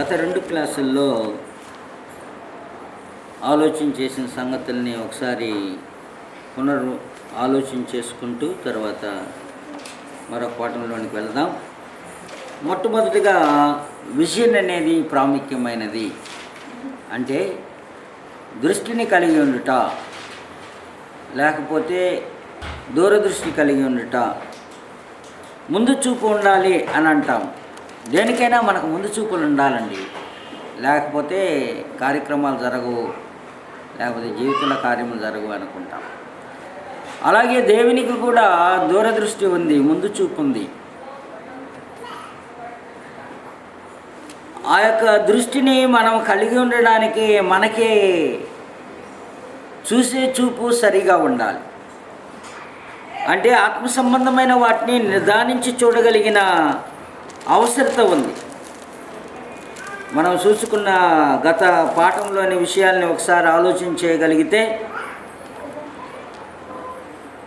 గత 2 క్లాసుల్లో ఆలోచన చేసిన సంగతుల్ని ఒకసారి ఆలోచన చేసుకుంటూ తర్వాత మరొక పాఠంలోనికి వెళ్దాం. మొట్టమొదటిగా విజన్ అనేది ప్రాముఖ్యమైనది. అంటే దృష్టిని కలిగి ఉండుట, లేకపోతే దూరదృష్టి కలిగి ఉండుట, ముందు చూపు ఉండాలి అని అంటాం. దేనికైనా మనకు ముందు చూపులు ఉండాలండి, లేకపోతే కార్యక్రమాలు జరగవు, లేకపోతే జీవితంలో కార్యములు జరగవు అనుకుంటాం. అలాగే దేవునికి కూడా దూరదృష్టి ఉంది, ముందు చూపు ఉంది. ఆ యొక్క దృష్టిని మనం కలిగి ఉండడానికి మనకే చూసే చూపు సరిగా ఉండాలి. అంటే ఆత్మ సంబంధమైన వాటిని నిర్ధారించి చూడగలిగిన అవసరత ఉంది. మనం చూసుకున్న గత పాఠంలోని విషయాల్ని ఒకసారి ఆలోచన చేయగలిగితే,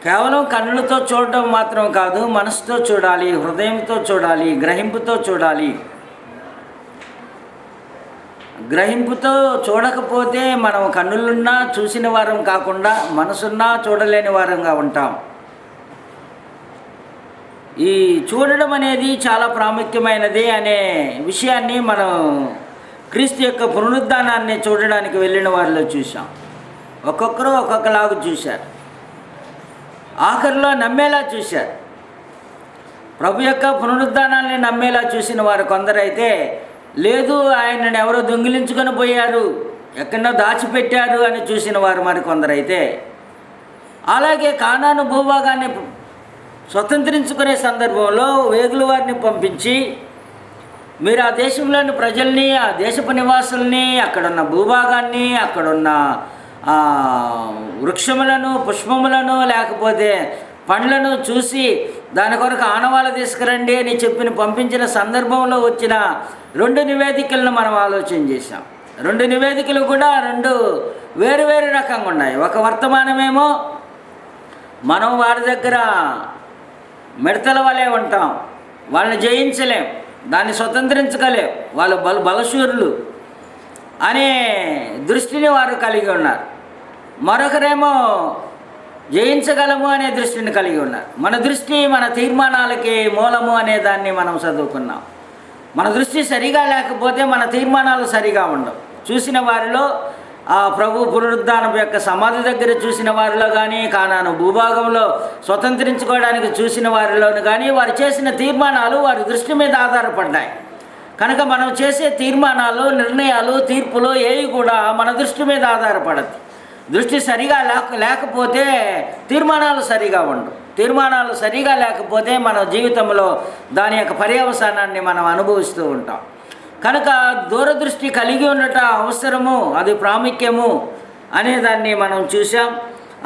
కేవలం కన్నులతో చూడడం మాత్రం కాదు, మనసుతో చూడాలి, హృదయంతో చూడాలి, గ్రహింపుతో చూడాలి. గ్రహింపుతో చూడకపోతే మనం కన్నులున్నా చూసిన వారం కాకుండా మనసున్నా చూడలేని వారంగా ఉంటాం. ఈ చూడడం అనేది చాలా ప్రాముఖ్యమైనది అనే విషయాన్ని మనం క్రీస్తు యొక్క పునరుద్ధానాన్ని చూడడానికి వెళ్ళిన వారిలో చూసాం. ఒక్కొక్కరు ఒక్కొక్కలాగా చూశారు, ఆఖరిలో నమ్మేలా చూశారు. ప్రభు యొక్క పునరుద్ధానాన్ని నమ్మేలా చూసిన వారు కొందరైతే, లేదు ఆయనను ఎవరో దొంగిలించుకొని పోయారు, ఎక్కడో దాచిపెట్టారు అని చూసిన వారు మరి కొందరైతే, అలాగే కానాను భూభాగాన్ని స్వతంత్రించుకునే సందర్భంలో వేగుల వారిని పంపించి, మీరు ఆ దేశంలోని ప్రజల్ని, ఆ దేశపు నివాసుల్ని, అక్కడున్న భూభాగాన్ని, అక్కడున్న వృక్షములను, పుష్పములను, లేకపోతే పండ్లను చూసి దాని కొరకు ఆనవాళ్ళు తీసుకురండి అని పంపించిన సందర్భంలో వచ్చిన 2 నివేదికలను మనం ఆలోచన చేశాం. 2 నివేదికలు కూడా 2 వేరు రకంగా ఉన్నాయి. ఒక వర్తమానమేమో మనం వారి దగ్గర మిడతల వలె ఉంటాం, వాళ్ళని జయించలేం, దాన్ని స్వతంత్రించగలేం, వాళ్ళు బలశూరులు అనే దృష్టిని వారు కలిగి ఉన్నారు. మరొకరేమో జయించగలము అనే దృష్టిని కలిగి ఉన్నారు. మన దృష్టి మన తీర్మానాలకి మూలము అనే దాన్ని మనం చదువుకున్నాం. మన దృష్టి సరిగా లేకపోతే మన తీర్మానాలు సరిగా ఉండవు. చూసిన వారిలో ఆ ప్రభు పునరుద్ధానం యొక్క సమాధి దగ్గర చూసిన వారిలో కానీ, కానాను భూభాగంలో స్వతంత్రించుకోవడానికి చూసిన వారిలోను కానీ, వారు చేసిన తీర్మానాలు వారి దృష్టి మీద ఆధారపడ్డాయి. కనుక మనం చేసే తీర్మానాలు, నిర్ణయాలు, తీర్పులు ఏవి కూడా మన దృష్టి మీద ఆధారపడదు. దృష్టి సరిగా లేకపోతే తీర్మానాలు సరిగా ఉండవు. తీర్మానాలు సరిగా లేకపోతే మన జీవితంలో దాని యొక్క పర్యవసానాన్ని మనం అనుభవిస్తూ ఉంటాం. కనుక దూరదృష్టి కలిగి ఉండటం అవసరము, అది ప్రాముఖ్యము అనేదాన్ని మనం చూసాం.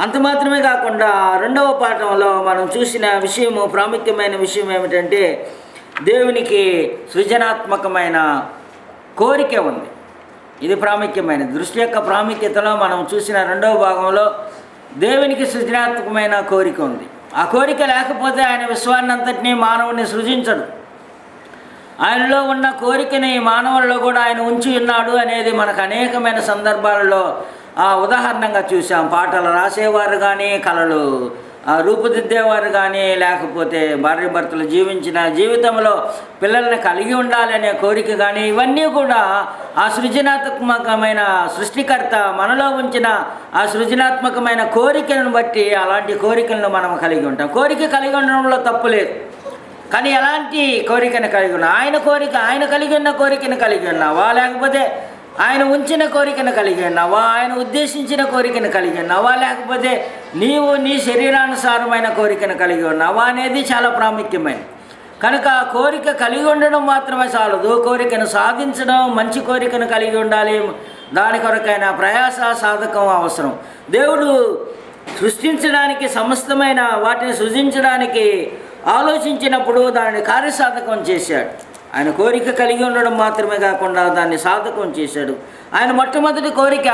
అంత మాత్రమే కాకుండా 2వ పాఠంలో మనం చూసిన విషయము, ప్రాముఖ్యమైన విషయం ఏమిటంటే, దేవునికి సృజనాత్మకమైన కోరిక ఉంది. ఇది ప్రాముఖ్యమైన దృష్టి యొక్క ప్రాముఖ్యతలో మనం చూసిన 2వ భాగంలో దేవునికి సృజనాత్మకమైన కోరిక ఉంది. ఆ కోరిక లేకపోతే ఆయన విశ్వాన్నంతటినీ మానవుని సృజించడు. ఆయనలో ఉన్న కోరికని మానవుల్లో కూడా ఆయన ఉంచి ఉన్నాడు అనేది మనకు అనేకమైన సందర్భాలలో ఉదాహరణంగా చూసాం. పాటలు రాసేవారు కానీ, కళలు రూపుదిద్దేవారు కానీ, లేకపోతే భార్యాభర్తలు జీవించిన జీవితంలో పిల్లల్ని కలిగి ఉండాలనే కోరిక కానీ, ఇవన్నీ కూడా ఆ సృజనాత్మకమైన సృష్టికర్త మనలో ఉంచిన ఆ సృజనాత్మకమైన కోరికలను బట్టి అలాంటి కోరికలను మనం కలిగి ఉంటాం. కోరిక కలిగి ఉండడంలో తప్పు లేదు, కానీ ఎలాంటి కోరికను కలిగి ఉన్నా, ఆయన కలిగి ఉన్న కోరికను కలిగి ఉన్నావా, లేకపోతే ఆయన ఉంచిన కోరికను కలిగి ఉన్నావా, ఆయన ఉద్దేశించిన కోరికను కలిగి ఉన్నావా, లేకపోతే నీవు నీ శరీరానుసారమైన కోరికను కలిగి ఉన్నావా అనేది చాలా ప్రాముఖ్యమైనది. కనుక కోరిక కలిగి ఉండడం మాత్రమే చాలదు, కోరికను సాధించడం, మంచి కోరికను కలిగి ఉండాలి. దాని కొరకైన ప్రయాస, సాధకం అవసరం. దేవుడు సృష్టించడానికి, సమస్తమైన వాటిని సృజించడానికి ఆలోచించినప్పుడు దానిని కార్యసాధకం చేశాడు. ఆయన కోరిక కలిగి ఉండడం మాత్రమే కాకుండా దాన్ని సాధకం చేశాడు. ఆయన మొట్టమొదటి కోరిక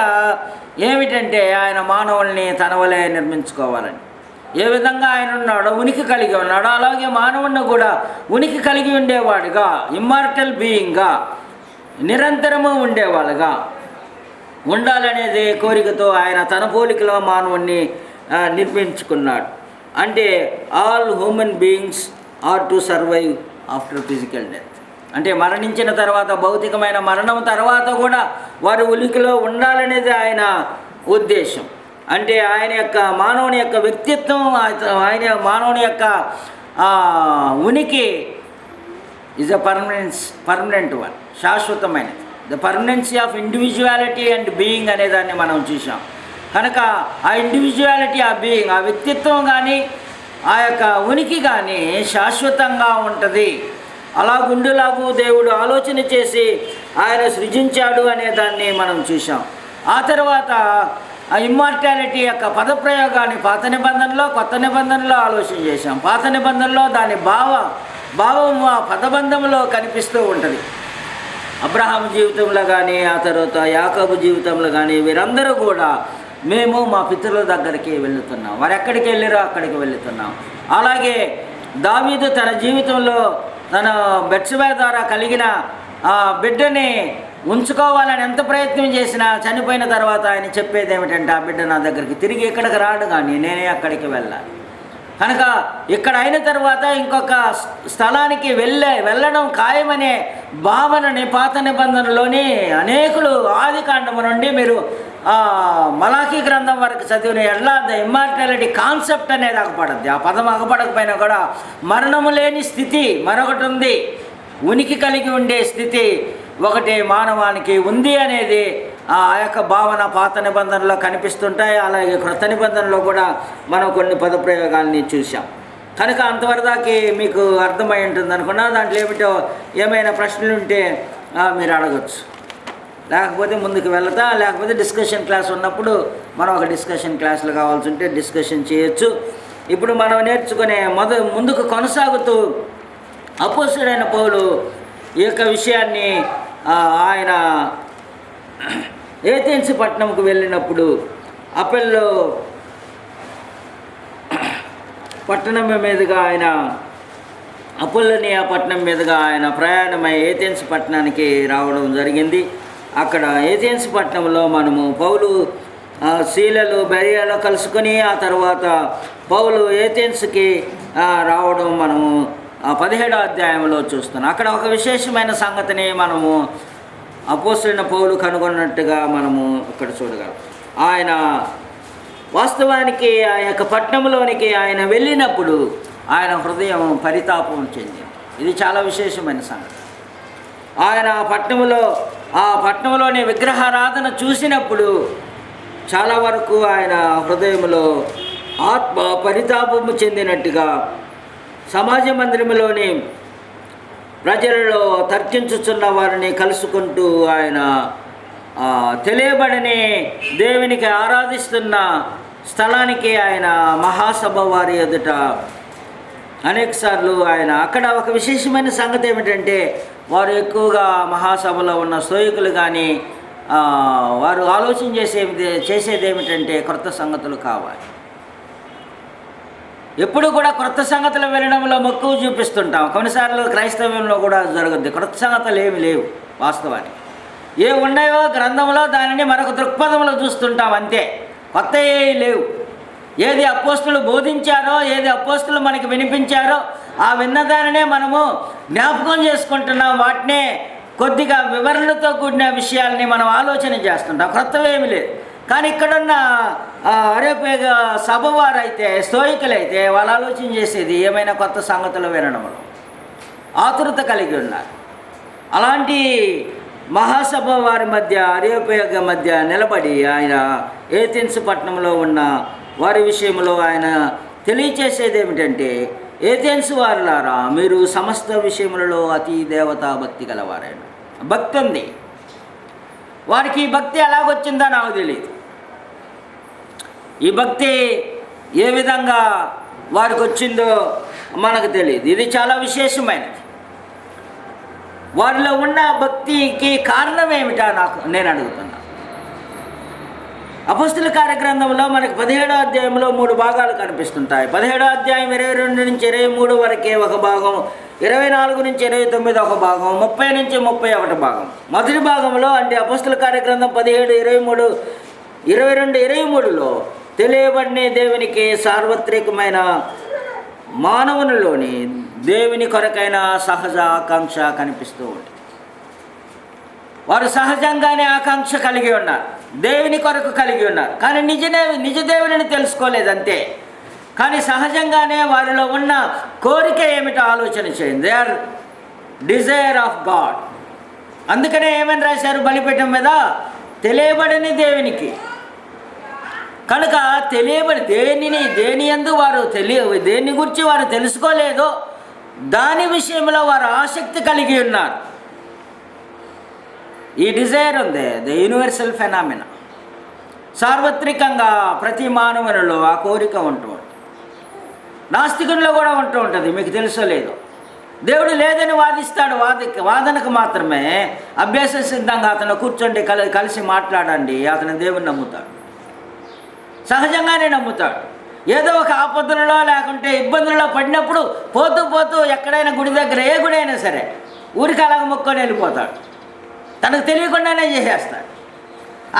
ఏమిటంటే, ఆయన మానవుల్ని తన వలె నిర్మించుకోవాలని. ఏ విధంగా ఆయన ఉన్నాడో, ఉనికి కలిగి ఉన్నాడో, అలాగే మానవుణ్ణి కూడా ఉనికి కలిగి ఉండేవాడుగా, ఇమ్మార్టల్ బీయింగ్గా నిరంతరము ఉండేవాళ్ళుగా ఉండాలనేది కోరికతో ఆయన తన పోలికలో మానవుణ్ణి నిర్మించుకున్నాడు. అంటే all human beings are to survive after physical death. అంటే మరణించిన తర్వాత, భౌతికమైన మరణం తర్వాత కూడా వారు ఉనికిలో ఉండాలనేది ఆయన ఉద్దేశం. అంటే ఆయన యొక్క మానవుని యొక్క వ్యక్తిత్వం, ఆయన మానవుని యొక్క ఉనికి ఈజ్ అ పర్మనెంట్ వన్, శాశ్వతమైనది. The permanency of individuality and being అనేదాన్ని మనం చూసాం. కనుక ఆ ఇండివిజువాలిటీ, ఆ బీయింగ్, ఆ వ్యక్తిత్వం కానీ ఆ యొక్క ఉనికి కానీ శాశ్వతంగా ఉంటుంది. అలా గుండులాగు దేవుడు ఆలోచన చేసి ఆయన సృజించాడు అనే దాన్ని మనం చూసాం. ఆ తర్వాత ఆ ఇమ్మార్టాలిటీ యొక్క పదప్రయోగాన్ని పాత నిబంధనలో, కొత్త నిబంధనలో ఆలోచన చేశాం. పాత నిబంధనలో దాని భావం ఆ పదబంధంలో కనిపిస్తూ ఉంటుంది. అబ్రహాము జీవితంలో కానీ, ఆ తర్వాత యాకోబు జీవితంలో కానీ వీరందరూ కూడా మేము మా పితరుల దగ్గరికి వెళుతున్నాం, వారు ఎక్కడికి వెళ్ళారో అక్కడికి వెళుతున్నాం. అలాగే దావీదు తన జీవితంలో తన బెత్షెబా ద్వారా కలిగిన ఆ బిడ్డని ఉంచుకోవాలని ఎంత ప్రయత్నం చేసినా చనిపోయిన తర్వాత ఆయన చెప్పేది ఏమిటంటే, ఆ బిడ్డ నా దగ్గరికి తిరిగి ఇక్కడికి రాడు కానీ నేనే అక్కడికి వెళ్ళాలి. కనుక ఇక్కడ అయిన తర్వాత ఇంకొక స్థలానికి వెళ్ళడం ఖాయమనే భావనని పాత నిబంధనలోని అనేకులు ఆది కాండము నుండి మీరు మలాఖీ గ్రంథం వరకు చదివిన ఎట్లా ద ఇమ్మార్టాలిటీ కాన్సెప్ట్ అనేది అగపడద్ది. ఆ పదం అగపడకపోయినా కూడా మరణము లేని స్థితి మరొకటి ఉంది, ఉనికి కలిగి ఉండే స్థితి ఒకటి మానవానికి ఉంది అనేది ఆ యొక్క భావన పాత నిబంధనలో కనిపిస్తుంటాయి. అలాగే క్రొత్త నిబంధనలో కూడా మనం కొన్ని పదప్రయోగాల్ని చూసాం. కనుక అంతవరదాకి మీకు అర్థమై ఉంటుంది అనుకున్నా. దాంట్లో ఏమిటో ఏమైనా ప్రశ్నలు ఉంటే మీరు అడగచ్చు, లేకపోతే ముందుకు వెళ్తా, లేకపోతే డిస్కషన్ క్లాస్ ఉన్నప్పుడు మనం ఒక డిస్కషన్ క్లాసులు కావాల్సి ఉంటే డిస్కషన్ చేయొచ్చు. ఇప్పుడు మనం నేర్చుకునే ముందుకు కొనసాగుతూ అపోస్తలుడైన పౌలు ఈ యొక్క విషయాన్ని ఆయన ఏథెన్స్ పట్టణంకు వెళ్ళినప్పుడు అపెల్లో పట్టణం మీదుగా ఆయన అపోలోనియా పట్టణం మీదుగా ఆయన ప్రయాణమై ఏథెన్స్ పట్టణానికి రావడం జరిగింది. అక్కడ ఏథెన్స్ పట్టణంలో మనము పౌలు శీలలు బెరియలో కలుసుకొని ఆ తర్వాత పౌలు ఏథెన్స్కి రావడం మనము 17వ అధ్యాయంలో చూస్తున్నాం. అక్కడ ఒక విశేషమైన సంగతిని మనము అపోస్తలుడైన పౌలు కనుగొన్నట్టుగా మనము ఇక్కడ చూడగలం. ఆయన వాస్తవానికి ఆ యొక్క పట్టణంలోనికి ఆయన వెళ్ళినప్పుడు ఆయన హృదయం పరితాపం చెందింది. ఇది చాలా విశేషమైన సంగతి. ఆయన ఆ పట్టణంలోని విగ్రహారాధన చూసినప్పుడు చాలా వరకు ఆయన హృదయంలో ఆత్మ పరితాపము చెందినట్టుగా సమాజ మందిరంలోని ప్రజలలో తర్కించుచున్న వారిని కలుసుకుంటూ ఆయన తెలియబడని దేవునికి ఆరాధిస్తున్న స్థలానికి ఆయన మహాసభ వారి ఎదుట అనేకసార్లు ఆయన అక్కడ ఒక విశేషమైన సంగతి ఏమిటంటే, వారు ఎక్కువగా మహాసభలో ఉన్న స్తోయికులు కానీ వారు ఆలోచన చేసేది ఏమిటంటే క్రొత్త సంగతులు కావాలి. ఎప్పుడు కూడా క్రొత్త సంగతులు వినడంలో మక్కువ చూపిస్తుంటాం. కొన్నిసార్లు క్రైస్తవ్యంలో కూడా జరుగుద్ది. క్రొత్త సంగతులు ఏమి లేవు. వాస్తవానికి ఏ ఉన్నాయో గ్రంథంలో దానిని మరొక దృక్పథంలో చూస్తుంటాం అంతే. కొత్త ఏ లేవు. ఏది అపోస్తులు బోధించారో, ఏది అపోస్తులు మనకి వినిపించారో ఆ విన్నదానినే మనము జ్ఞాపకం చేసుకుంటున్నాం. వాటినే కొద్దిగా వివరణతో కూడిన విషయాల్ని మనం ఆలోచన చేస్తుంటాం. క్రొత్తవేమి లేదు. కానీ ఇక్కడున్న అరేపేగ సభ వారైతే, స్తోయికులైతే వాళ్ళు ఆలోచన చేసేది ఏమైనా కొత్త సంగతులు వినడంలో ఆతురత కలిగి ఉన్నారు. అలాంటి మహాసభ వారి మధ్య, అరేపేగ మధ్య నిలబడి ఆయన ఏథెన్స్ పట్టణంలో ఉన్న వారి విషయంలో ఆయన తెలియచేసేది ఏమిటంటే, ఏథెన్స్ వారులారా, మీరు సమస్త విషయములలో అతి దేవతా భక్తి గలవారైన. భక్తి ఉంది వారికి. ఈ భక్తి ఎలాగొచ్చిందో నాకు తెలియదు. ఈ భక్తి ఏ విధంగా వారికి వచ్చిందో మనకు తెలియదు. ఇది చాలా విశేషమైనది. వారిలో ఉన్న భక్తికి కారణం ఏమిటా నేను అడుగుతున్నా. అపోస్తల కార్యగ్రంథంలో మనకు 17వ అధ్యాయంలో 3 భాగాలు కనిపిస్తుంటాయి. 17వ అధ్యాయం 22 నుంచి 23 వరకే ఒక భాగం 24 నుంచి 29 ఒక భాగం, 30 నుంచి 31 భాగం. మొదటి భాగంలో అంటే అపొస్తలుల కార్యగ్రంథం 17, 23, 22, 23లో తెలియబడిన దేవునికి సార్వత్రికమైన మానవునిలోని దేవుని కొరకైన సహజ ఆకాంక్ష కనిపిస్తూ ఉంటుంది. వారు సహజంగానే ఆకాంక్ష కలిగి ఉన్నారు, దేవుని కొరకు కలిగి ఉన్నారు, కానీ నిజ దేవుని తెలుసుకోలేదు అంతే. కానీ సహజంగానే వారిలో ఉన్న కోరిక ఏమిటో ఆలోచన చేయండి. They are desire of God. అందుకనే ఏమని రాశారు బలిపీఠం మీద? తెలియబడని దేవునికి. కనుక దేని యందు వారు దేని గురించి వారు తెలుసుకోలేదో దాని విషయంలో వారు ఆసక్తి కలిగి ఉన్నారు. ఈ డిజైర్ ఉంది, ద యూనివర్సల్ ఫెనామినా. సార్వత్రికంగా ప్రతి మానవునిలో ఆ కోరిక ఉంటూ ఉంటుంది. నాస్తికునిలో కూడా ఉంటూ ఉంటుంది, మీకు తెలుసో లేదో. దేవుడు లేదని వాదిస్తాడు, వాదనకు మాత్రమే. అభ్యాస సిద్ధంగా అతను కూర్చోండి, కలిసి మాట్లాడండి, అతను దేవుని నమ్ముతాడు, సహజంగానే నమ్ముతాడు. ఏదో ఒక ఆపదలలో లేకుంటే ఇబ్బందులలో పడినప్పుడు పోతూ ఎక్కడైనా గుడి దగ్గర, ఏ గుడి అయినా సరే, ఊరికి అలాగ మొక్కొని వెళ్ళిపోతాడు, తనకు తెలియకుండానే చేసేస్తాడు.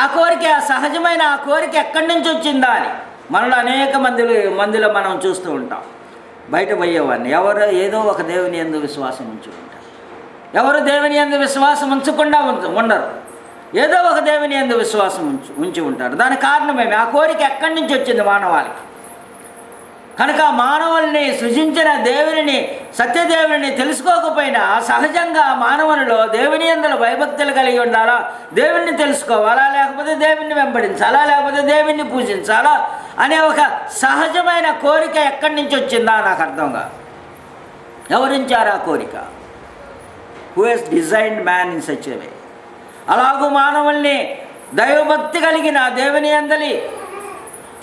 ఆ కోరిక, ఆ సహజమైన ఆ కోరిక ఎక్కడి నుంచి వచ్చిందా అని మనలో అనేక మందిలో మనం చూస్తూ ఉంటాం. బయట పోయేవాడిని ఎవరు ఏదో ఒక దేవుని యందు విశ్వాసం ఉంచి ఉంటారు, ఎవరు దేవుని యందు విశ్వాసం ఉంచకుండా ఉండరు, ఏదో ఒక దేవుని యందు విశ్వాసం ఉంచి ఉంటారు. దానికి కారణమేమి? ఆ కోరిక ఎక్కడి నుంచి వచ్చింది మానవాళికి. కనుక మానవుల్ని సృజించిన దేవుని, సత్యదేవుని తెలుసుకోకపోయినా సహజంగా మానవునిలో దేవుని యందు భయభక్తులు కలిగి ఉండాలా, దేవుణ్ణి తెలుసుకోవాలా, లేకపోతే దేవుణ్ణి వెంబడించాలా, లేకపోతే దేవుణ్ణి పూజించాలా అనే ఒక సహజమైన కోరిక ఎక్కడి నుంచి వచ్చిందా నాకు అర్థం కాదు. ఎవరించారు ఆ కోరిక? Who has designed man in such a way. అలాగూ మానవుల్ని దైవభక్తి కలిగిన దేవుని యందలి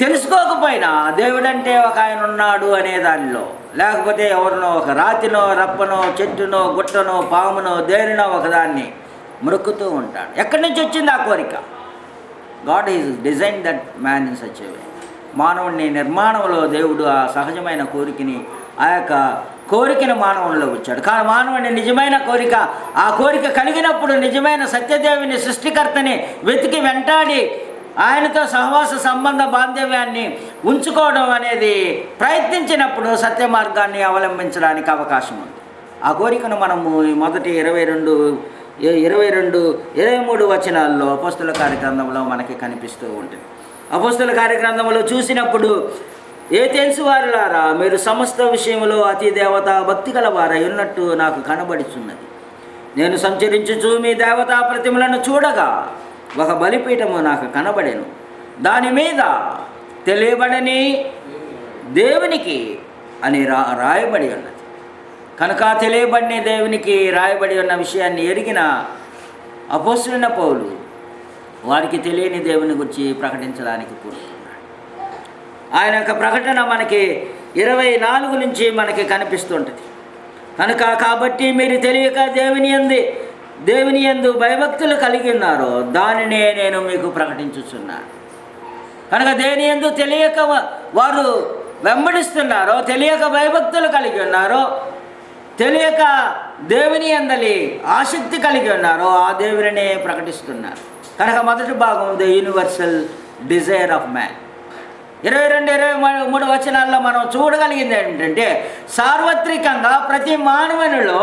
తెలుసుకోకపోయినా దేవుడంటే ఒక ఆయన ఉన్నాడు అనే దానిలో, లేకపోతే ఎవరినో ఒక రాతినో, రప్పనో, చెట్టునో, గుట్టనో, పామునో, దేనినో ఒకదాన్ని మొక్కుతూ ఉంటాడు. ఎక్కడి నుంచి వచ్చింది ఆ కోరిక? God is design that man in such a way. మానవుని నిర్మాణంలో దేవుడు ఆ సహజమైన కోరికని, ఆ యొక్క కోరికను మానవునిలో వచ్చాడు. కానీ మానవుని నిజమైన కోరిక, ఆ కోరిక కలిగినప్పుడు నిజమైన సత్యదేవుని, సృష్టికర్తని వెతికి వెంటాడి ఆయనతో సహవాస సంబంధ బాంధవ్యాన్ని ఉంచుకోవడం అనేది ప్రయత్నించినప్పుడు సత్య మార్గాన్ని అవలంబించడానికి అవకాశం ఉంది. ఆ కోరికను మనము మొదటి 22, 23 వచనాల్లో అపొస్తలుల కార్యగ్రంథంలో మనకి కనిపిస్తూ ఉంటుంది. అపొస్తలుల కార్యగ్రంథంలో చూసినప్పుడు, ఏథెన్సు వారులారా, మీరు సమస్త విషయంలో అతి దేవతా భక్తి గల వారై ఉన్నట్టు నాకు కనబడుచున్నది. నేను సంచరించుచు మీ దేవతా ప్రతిమలను చూడగా ఒక బలిపీఠము నాకు కనబడెను, దాని మీద తెలియబడని దేవునికి అని రాయబడి ఉన్నది. కనుక తెలియబడిన దేవునికి రాయబడి ఉన్న విషయాన్ని ఎరిగిన అపొస్తలుడైన పౌలు వారికి తెలియని దేవుని గురించి ప్రకటించడానికి పూనుకున్నాడు. ఆయన యొక్క ప్రకటన మనకి 24 నుంచి మనకి కనిపిస్తుంటుంది. కనుక కాబట్టి మీరు తెలియక దేవుని యందు భయభక్తులు కలిగి ఉన్నారో దానినే నేను మీకు ప్రకటించుచున్నాను. కనుక దేని యందు తెలియక వారు వెంబడిస్తున్నారో, తెలియక భయభక్తులు కలిగి ఉన్నారో, తెలియక దేవుని యందలి ఆసక్తి కలిగి ఉన్నారో ఆ దేవునినే ప్రకటిస్తున్నారు. కనుక మొదటి భాగం the universal desire of man. 22, 23 వచనాల్లో మనం చూడగలిగింది ఏంటంటే, సార్వత్రికంగా ప్రతి మానవునిలో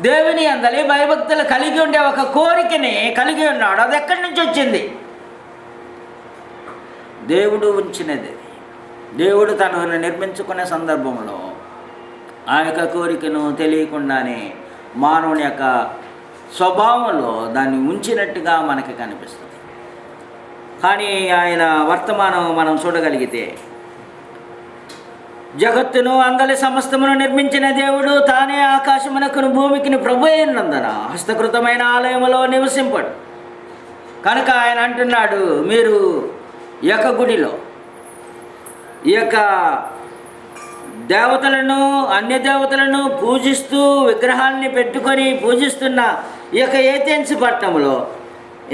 దేవుని యందలి భయభక్తులు కలిగి ఉండే ఒక కోరికని కలిగి ఉన్నాడు. అది ఎక్కడి నుంచి వచ్చింది? దేవుడు ఉంచినది. దేవుడు తనను నిర్మించుకునే సందర్భంలో ఆ యొక్క కోరికను తెలియకుండానే మానవుని యొక్క స్వభావంలో దాన్ని ఉంచినట్టుగా మనకి కనిపిస్తుంది. కానీ ఆయన వర్తమానం మనం చూడగలిగితే, జగత్తును అంగలి సమస్తమును నిర్మించిన దేవుడు తానే ఆకాశమునకును భూమికిని ప్రభు అయినందున హస్తకృతమైన ఆలయములో నివసింపడు. కనుక ఆయన అంటున్నాడు, మీరు ఈ యొక్క గుడిలో ఈ యొక్క దేవతలను, అన్య దేవతలను పూజిస్తూ విగ్రహాన్ని పెట్టుకొని పూజిస్తున్న ఈ యొక్క ఏథెన్సు పట్టణంలో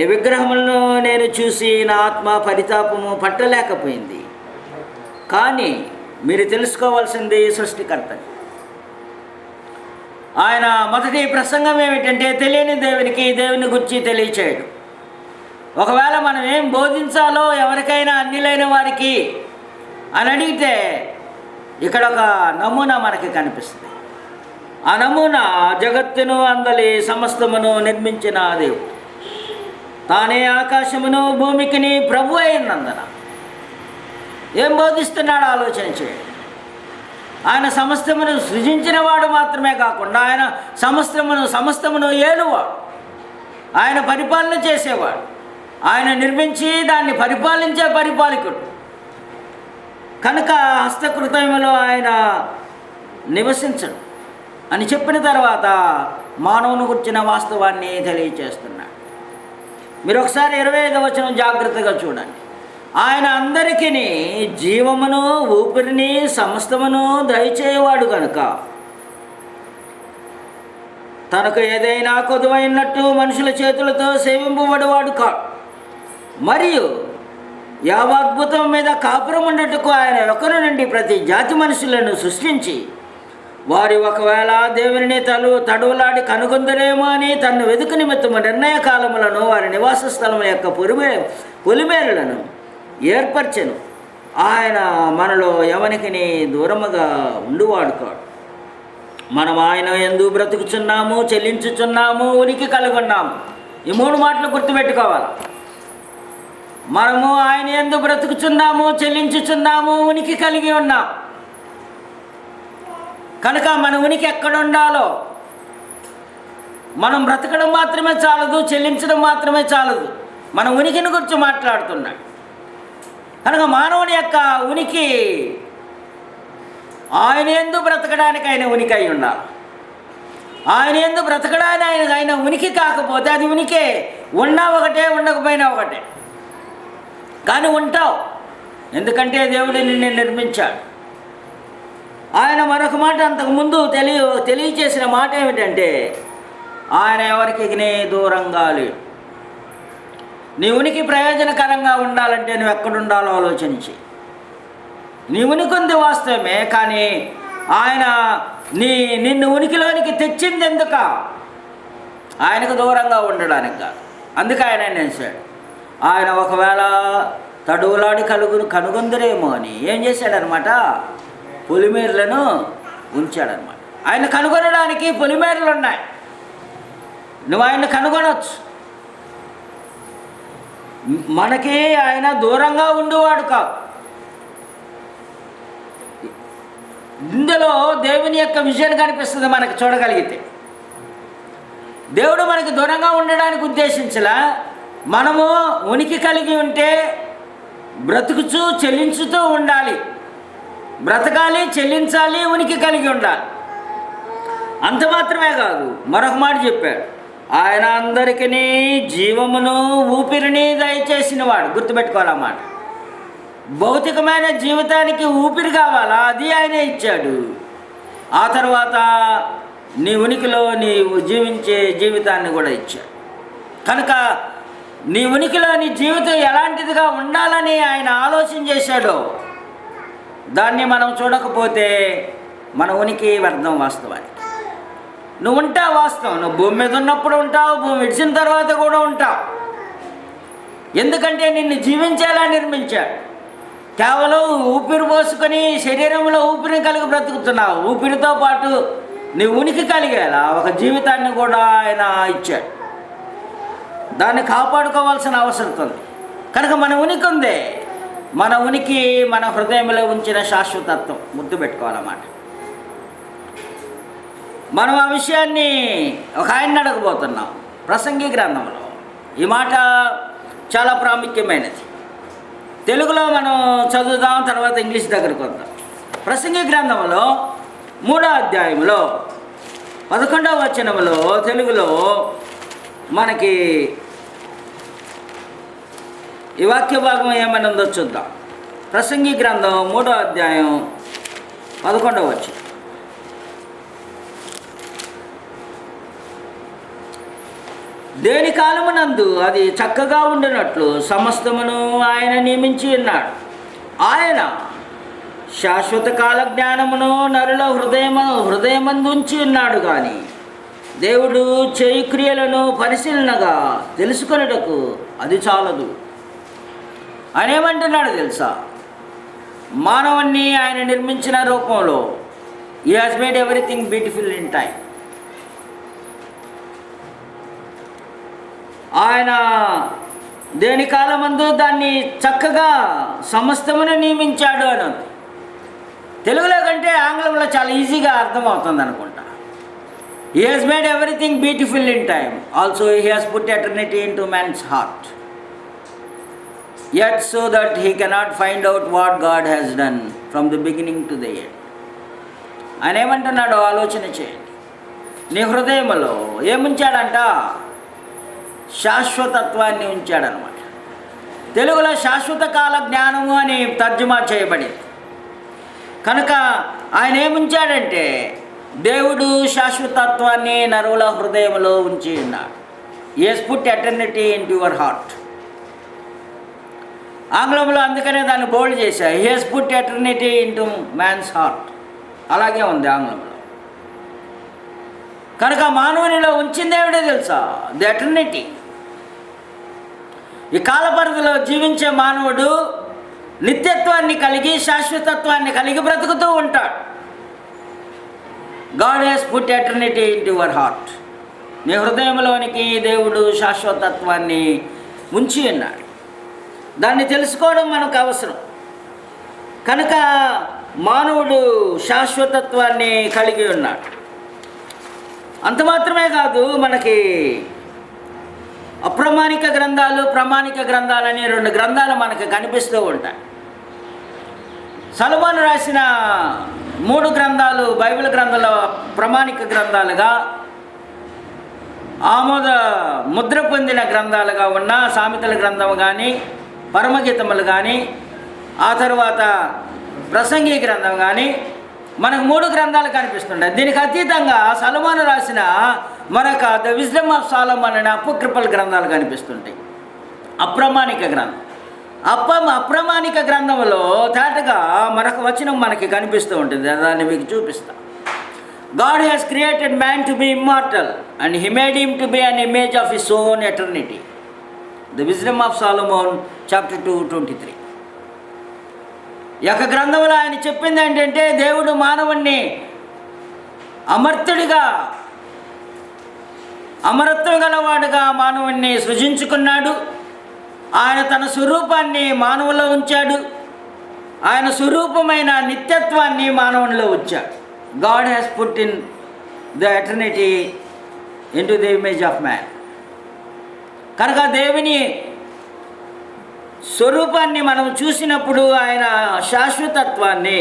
ఈ విగ్రహములను నేను చూసి నా ఆత్మ పరితాపము పట్టలేకపోయింది. కానీ మీరు తెలుసుకోవాల్సింది సృష్టికర్తని. ఆయన మొదటి ప్రసంగం ఏమిటంటే తెలియని దేవుని గురించి తెలియచేయడం. ఒకవేళ మనం ఏం బోధించాలో ఎవరికైనా అన్యులైన వారికి అని అడిగితే ఇక్కడ ఒక నమూనా మనకి కనిపిస్తుంది. ఆ నమూనా జగత్తును అందలి సమస్తమును నిర్మించిన దేవుడు, తానే ఆకాశమును భూమికిని ప్రభు అయినందున ఏం బోధిస్తున్నాడు ఆలోచన చేయండి. ఆయన సమస్తమును సృజించిన వాడు మాత్రమే కాకుండా ఆయన సమస్తమును ఏలువాడు, ఆయన పరిపాలన చేసేవాడు, ఆయన నిర్మించి దాన్ని పరిపాలించే పరిపాలకుడు. కనుక హస్తకృతములో ఆయన నివసించడు అని చెప్పిన తర్వాత మానవుని గురించిన వాస్తవాన్ని తెలియచేస్తున్నాడు. మీరు ఒకసారి 25వ వచనం జాగ్రత్తగా చూడండి. ఆయన అందరికీ జీవమును ఊపిరిని సమస్తమును దయచేయవాడు కనుక తనకు ఏదైనా కొదువైనట్టు మనుషుల చేతులతో సేవింపబడేవాడు కాడు. మరియు యావద్భుతం మీద కాపురం ఉండటకు ఆయన ఒకరి నుండి ప్రతి జాతి మనుషులను సృష్టించి వారి ఒకవేళ దేవుని తడువులాడి కనుగొందరేమో అని తన్ను వెతుకు నిమిత్తము నిర్ణయ కాలములను వారి నివాస స్థలముల యొక్క పొలిమేరలను ఏర్పరచెను. ఆయన మనలో ఎవనికి దూరముగా ఉండువాడు కాడు. మనం ఆయన యందు బ్రతుకుచున్నాము, చెల్లించుచున్నాము, ఉనికి కలుగున్నాము. ఈ 3 మాటలు గుర్తుపెట్టుకోవాలి. మనము ఆయన యందు బ్రతుకుచున్నాము, చెల్లించుచున్నాము, ఉనికి కలిగి ఉన్నాం. కనుక మన ఉనికి ఎక్కడ ఉండాలో, మనం బ్రతకడం మాత్రమే చాలదు, చెల్లించడం మాత్రమే చాలదు, మన ఉనికిని గురించి మాట్లాడుతున్నాడు. కనుక మానవుని యొక్క ఉనికి ఆయన యందు బ్రతకడానికి ఆయన ఉనికి అయి ఉండాలి. ఆయన యందు బ్రతకడానికి ఆయన ఉనికి కాకపోతే అది ఉనికే. ఉన్నా ఒకటే, ఉండకపోయినా ఒకటే, కానీ ఉంటావు. ఎందుకంటే దేవుడు నిన్ను నిర్మించాడు. ఆయన మరొక మాట అంతకుముందు తెలియచేసిన మాట ఏమిటంటే ఆయన ఎవరికి దూరంగా లేడు. నీ ఉనికి ప్రయోజనకరంగా ఉండాలంటే నువ్వు ఎక్కడుండాలో ఆలోచించి. నీ ఉనికి ఉంది వాస్తవమే, కానీ ఆయన నిన్ను ఉనికిలోనికి తెచ్చింది ఎందుక? ఆయనకు దూరంగా ఉండడానికి కాదు. అందుకే ఆయన నేసాడు. ఆయన ఒకవేళ తడువులాడి కనుగొందరేమో అని ఏం చేశాడనమాట? పొలిమేరలను ఉంచాడనమాట. ఆయన కనుగొనడానికి పొలిమేరలు ఉన్నాయి. నువ్వు ఆయన కనుగొనవచ్చు. మనకి ఆయన దూరంగా ఉండేవాడు కాదు. ఇందులో దేవుని యొక్క విజయం కనిపిస్తుంది మనకు చూడగలిగితే. దేవుడు మనకి దూరంగా ఉండడానికి ఉద్దేశించలా. మనము ఉనికి కలిగి ఉంటే బ్రతుకుచూ చెల్లించుతూ ఉండాలి. బ్రతకాలి, చెల్లించాలి, ఉనికి కలిగి ఉండాలి. అంత మాత్రమే కాదు, మరొక మాట చెప్పాడు. ఆయన అందరికీ జీవమును ఊపిరిని దయచేసిన వాడు. గుర్తుపెట్టుకోవాలన్నమాట. భౌతికమైన జీవితానికి ఊపిరి కావాలా, అది ఆయనే ఇచ్చాడు. ఆ తర్వాత నీ ఉనికిలో నీవు జీవించే జీవితాన్ని కూడా ఇచ్చాడు. కనుక నీ ఉనికిలో నీ జీవితం ఎలాంటిదిగా ఉండాలని ఆయన ఆలోచన చేశాడో దాన్ని మనం చూడకపోతే మన ఉనికి వ్యర్థం. వాస్తవానికి నువ్వు ఉంటావు, వాస్తవం. నువ్వు భూమి మీద ఉన్నప్పుడు ఉంటావు, భూమి విడిచిన తర్వాత కూడా ఉంటావు. ఎందుకంటే నిన్ను జీవించేలా నిర్మించాడు. కేవలం ఊపిరి పోసుకొని శరీరంలో ఊపిరిని కలిగి బ్రతుకుతున్నావు. ఊపిరితో పాటు నీ ఉనికి కలిగేలా ఒక జీవితాన్ని కూడా ఆయన ఇచ్చాడు. దాన్ని కాపాడుకోవాల్సిన అవసరం ఉంది. కనుక మన ఉనికి ఉంది. మన ఉనికి మన హృదయంలో ఉంచిన శాశ్వతత్వం గుర్తుపెట్టుకోవాలన్నమాట. మనం ఆ విషయాన్ని ఒక ఆయన్ని అడగబోతున్నాం. ప్రసంగి గ్రంథంలో ఈ మాట చాలా ప్రాముఖ్యమైనది. తెలుగులో మనం చదువుదాం, తర్వాత ఇంగ్లీష్ దగ్గరకు వద్దాం. ప్రసంగి గ్రంథంలో 3వ అధ్యాయంలో 11వ వచనంలో తెలుగులో మనకి ఈ వాక్య భాగం ఏమైనా ఉందో చూద్దాం. ప్రసంగి గ్రంథం 3వ అధ్యాయం 11వ వచనం. దేని కాలమునందు అది చక్కగా ఉండినట్లు సమస్తమును ఆయన నియమించి ఉన్నాడు. ఆయన శాశ్వత కాల జ్ఞానమును నరుల హృదయమందుంచి ఉన్నాడు కానీ దేవుడు చేయు క్రియలను పరిశీలనగా తెలుసుకొనుటకు అది చాలదు. ఆయన ఏమంటున్నాడు తెలుసా? మానవుణ్ణి ఆయన నిర్మించిన రూపంలో he has made everything beautiful in time. ఆయన దేని కాలమందు దాన్ని చక్కగా సమస్తమును నియమించాడు అని ఉంది. తెలుగులో కంటే ఆంగ్లంలో చాలా ఈజీగా అర్థమవుతుంది అనుకుంటా. He has made everything beautiful in time, also he has put eternity in to man's heart, yet so that he cannot find out what God has done from the beginning to the end. ఆయన ఏమంటున్నాడో ఆలోచన చేయండి. నీ హృదయంలో ఏముంచాడంట? శాశ్వతత్వాన్ని ఉంచాడనమాట. తెలుగులో శాశ్వత కాల జ్ఞానము అని తర్జుమా చేయబడింది. కనుక ఆయన ఏముంచాడంటే దేవుడు శాశ్వతత్వాన్ని నరుల హృదయంలో ఉంచి ఉన్నాడు. He has put eternity in your heart. ఆంగ్లంలో అందుకనే దాన్ని బోల్డ్ చేశారు. He has put eternity in to man's heart. అలాగే ఉంది ఆంగ్లంలో. కనుక మానవునిలో ఉంచింది ఏమిటో తెలుసా? The eternity. ఈ కాలపరిధిలో జీవించే మానవుడు నిత్యత్వాన్ని కలిగి శాశ్వతత్వాన్ని కలిగి బ్రతుకుతూ ఉంటాడు. God has put eternity in to your heart. నీ హృదయంలోనికి దేవుడు శాశ్వతత్వాన్ని ఉంచి ఉన్నాడు. దాన్ని తెలుసుకోవడం మనకు అవసరం. కనుక మానవుడు శాశ్వతత్వాన్ని కలిగి ఉన్నాడు. అంత మాత్రమే కాదు, మనకి అప్రమాణిక గ్రంథాలు, ప్రామాణిక గ్రంథాలని 2 గ్రంథాలు మనకు కనిపిస్తూ ఉంటాయి. సొలొమోను రాసిన 3 గ్రంథాలు బైబిల్ గ్రంథంలో ప్రామాణిక గ్రంథాలుగా, ఆమోద ముద్ర పొందిన గ్రంథాలుగా ఉన్న సామెతల గ్రంథం కానీ, పరమగీతములు కానీ, ఆ తర్వాత ప్రసంగి గ్రంథం కానీ మనకు 3 గ్రంథాలు కనిపిస్తుంటాయి. దీనికి అతీతంగా సొలొమోను రాసిన మరొక ద విజ్డమ్ ఆఫ్ సాలమన్ అనే అపోక్రిఫల్ గ్రంథాలు కనిపిస్తుంటాయి. అప్రమాణిక గ్రంథం. అప్రమాణిక గ్రంథంలో తేటగా మరొక వచనం మనకి కనిపిస్తూ ఉంటుంది. దాన్ని మీకు చూపిస్తా. God has created man to be immortal and he made him to be an image of his own eternity. The Wisdom of Solomon chapter 2:23. ఈ యొక్క గ్రంథంలో ఆయన చెప్పింది ఏంటంటే దేవుడు మానవుణ్ణి అమర్త్యుడిగా, అమరత్వం గలవాడుగా మానవుణ్ణి సృజించుకున్నాడు. ఆయన తన స్వరూపాన్ని మానవులో ఉంచాడు. ఆయన స్వరూపమైన నిత్యత్వాన్ని మానవునిలో ఉంచాడు. God has put in the eternity into the image of man. కనుక దేవుని స్వరూపాన్ని మనం చూసినప్పుడు ఆయన శాశ్వతత్వాన్ని,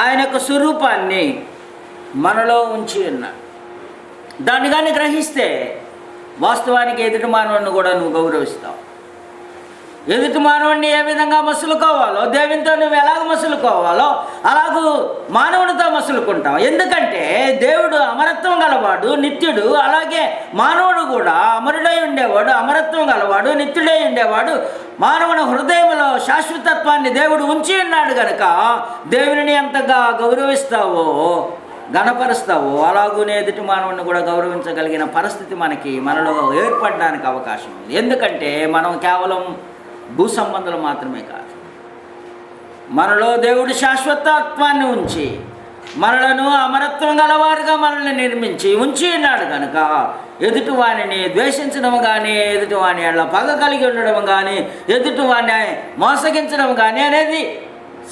ఆయన యొక్క స్వరూపాన్ని మనలో ఉంచి ఉన్నాడు. దాన్ని కానీ గ్రహిస్తే వాస్తవానికి ఎదుటి మానవుడిని కూడా నువ్వు గౌరవిస్తావు. ఎదుటి మానవుడిని ఏ విధంగా మసులుకోవాలో, దేవునితో నువ్వు ఎలాగ మసులుకోవాలో అలాగూ మానవుడితో మసులుకుంటావు. ఎందుకంటే దేవుడు అమరత్వం గలవాడు, నిత్యుడు. అలాగే మానవుడు కూడా అమరుడై ఉండేవాడు, అమరత్వం గలవాడు, నిత్యుడై ఉండేవాడు. మానవుని హృదయంలో శాశ్వతత్వాన్ని దేవుడు ఉంచి ఉన్నాడు కనుక దేవుని ఎంతగా గౌరవిస్తావో, గణపరుస్తావో అలాగూనే ఎదుటి మానవుని కూడా గౌరవించగలిగిన పరిస్థితి మనలో ఏర్పడడానికి అవకాశం ఉంది. ఎందుకంటే మనం కేవలం భూ సంబంధాలు మాత్రమే కాదు, మనలో దేవుడు శాశ్వతత్వాన్ని ఉంచి మనలను అమరత్వం గలవారుగా మనల్ని నిర్మించి ఉంచి ఉన్నాడు కనుక ఎదుటివాణిని ద్వేషించడం కానీ, ఎదుటివాణి అలా పగ కలిగి ఉండడం కానీ, ఎదుటివాణ్ణి మోసగించడం కానీ అనేది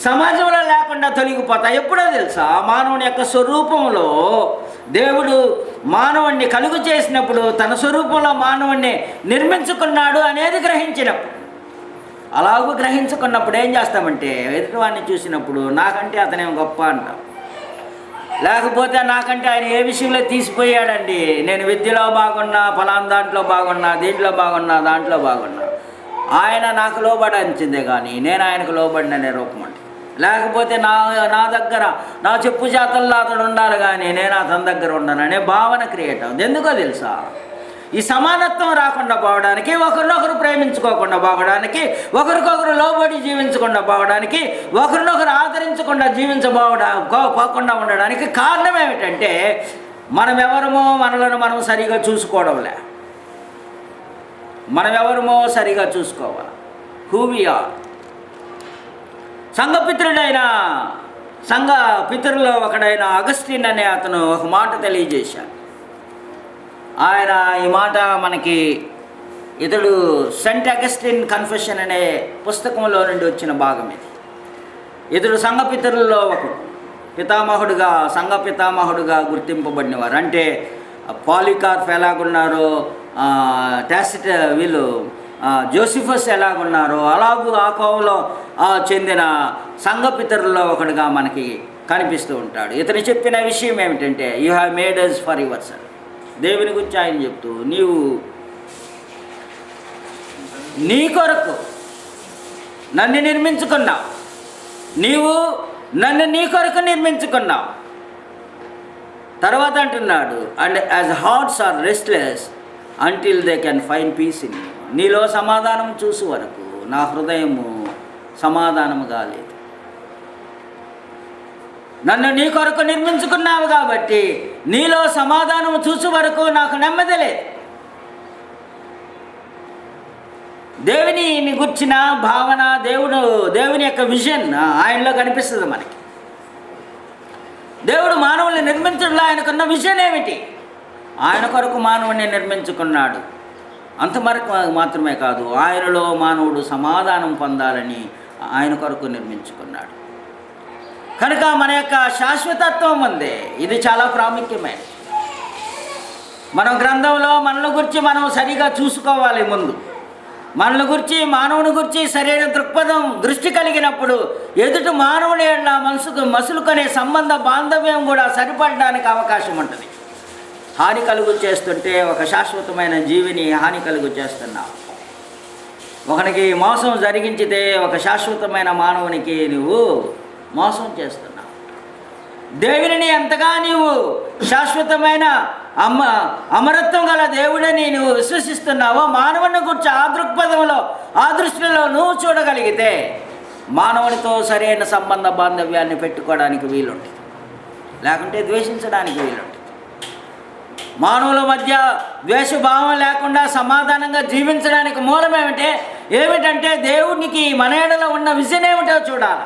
సమాజంలో లేకుండా తొలగిపోతాయి. ఎప్పుడో తెలుసా? మానవుని యొక్క స్వరూపంలో దేవుడు మానవుణ్ణి కలుగు చేసినప్పుడు తన స్వరూపంలో మానవుణ్ణి నిర్మించుకున్నాడు అనేది గ్రహించినప్పుడు, అలాగూ గ్రహించుకున్నప్పుడు ఏం చేస్తామంటే ఎదుటివాడిని చూసినప్పుడు నాకంటే అతనేం గొప్ప అంటాం. లేకపోతే నాకంటే ఆయన ఏ విషయంలో తీసిపోయాడండి, నేను విద్యలో బాగున్నా, ఫలానా దాంట్లో బాగున్నా, దీంట్లో బాగున్నా, దాంట్లో బాగున్నా, ఆయన నాకు లోబడించిందే కానీ నేను ఆయనకు లోబడిననే రూపం అంటే. లేకపోతే నా దగ్గర నా చెప్పు చేతల్లో అతడు ఉండాలి కానీ నేను అతని దగ్గర ఉండననే భావన క్రియేట్ అవుతుంది. ఎందుకో తెలుసా? ఈ సమానత్వం రాకుండా పోవడానికి, ఒకరినొకరు ప్రేమించుకోకుండా పోవడానికి, ఒకరికొకరు లోబడి జీవించకుండా పోవడానికి, ఒకరినొకరు ఆదరించకుండా పోకుండా ఉండడానికి కారణం ఏమిటంటే మనం ఎవరమో మనలను మనం సరిగా చూసుకోవడంలే. మనం ఎవరమో సరిగా చూసుకోవాలి. Who we are. సంఘ పితరులో ఒకడైన అగస్టిన్ అనే అతను ఒక మాట తెలియజేశాడు. ఆయన ఈ మాట మనకి ఇతడు సెంట్ అగస్టిన్ కన్ఫెషన్ అనే పుస్తకంలో నుండి వచ్చిన భాగం ఇది. ఇతడు సంఘ పితరుల్లో ఒకడు, సంఘ పితామహుడుగా గుర్తింపబడినవారు. అంటే పాలికార్ప్ ఎలాగున్నారో, జోసిఫస్ ఎలాగున్నారో అలాగూ ఆ కోవలో చెందిన సంఘ పితరుల్లో ఒకడుగా మనకి కనిపిస్తూ ఉంటాడు. ఇతను చెప్పిన విషయం ఏమిటంటే, you have made us for yourself. దేవుని గురించి ఆయన చెప్తూ, నీవు నీ కొరకు నన్ను నిర్మించుకున్నావు, నీవు నన్ను నీ కొరకు నిర్మించుకున్నావు. తర్వాత అంటున్నాడు, and as hearts are restless until they can find peace in you. నీలో సమాధానం చూసు వరకు నా హృదయము సమాధానము కాలేదు. నన్ను నీ కొరకు నిర్మించుకున్నావు కాబట్టి నీలో సమాధానం చూసు వరకు నాకు నెమ్మది లేదు. దేవుని గుర్చిన భావన, దేవుని యొక్క విజన్ ఆయనలో కనిపిస్తుంది మనకి. దేవుడు మానవుల్ని నిర్మించడంలో ఆయనకున్న విజన్ ఏమిటి? ఆయన కొరకు మానవుడిని నిర్మించుకున్నాడు. అంతవరకు మాత్రమే కాదు, ఆయనలో మానవుడు సమాధానం పొందాలని ఆయన కొరకు నిర్మించుకున్నాడు. కనుక మన యొక్క శాశ్వతత్వం ఉంది. ఇది చాలా ప్రాముఖ్యమైనది. మనం గ్రంథంలో మనల్ని గురించి మనం సరిగా చూసుకోవాలి. ముందు మనల్ని గురించి, మానవుని గురించి సరైన దృష్టి కలిగినప్పుడు ఎదుటి మానవుని మసులుకొనే సంబంధ బాంధవ్యం కూడా సరిపడడానికి అవకాశం ఉంటుంది. హాని కలుగు చేస్తుంటే ఒక శాశ్వతమైన జీవిని హాని కలుగు చేస్తున్నావు. ఒకనికి మోసం జరిగించితే ఒక శాశ్వతమైన మానవునికి నువ్వు మోసం చేస్తున్నావు. దేవుని ఎంతగా నీవు శాశ్వతమైన అమరత్వం గల దేవుడని నువ్వు విశ్వసిస్తున్నావో, మానవుని గురించి ఆ దృక్పథంలో, ఆ దృష్టిలో నువ్వు చూడగలిగితే మానవునితో సరైన సంబంధ బాంధవ్యాన్ని పెట్టుకోవడానికి వీలుంటుంది, లేకుంటే ద్వేషించడానికి వీలుంటుంది. మానవుల మధ్య ద్వేషభావం లేకుండా సమాధానంగా జీవించడానికి మూలం ఏమిటంటే దేవునికి మన ఎడల ఉన్న విజన్ ఏమిటో చూడాలి.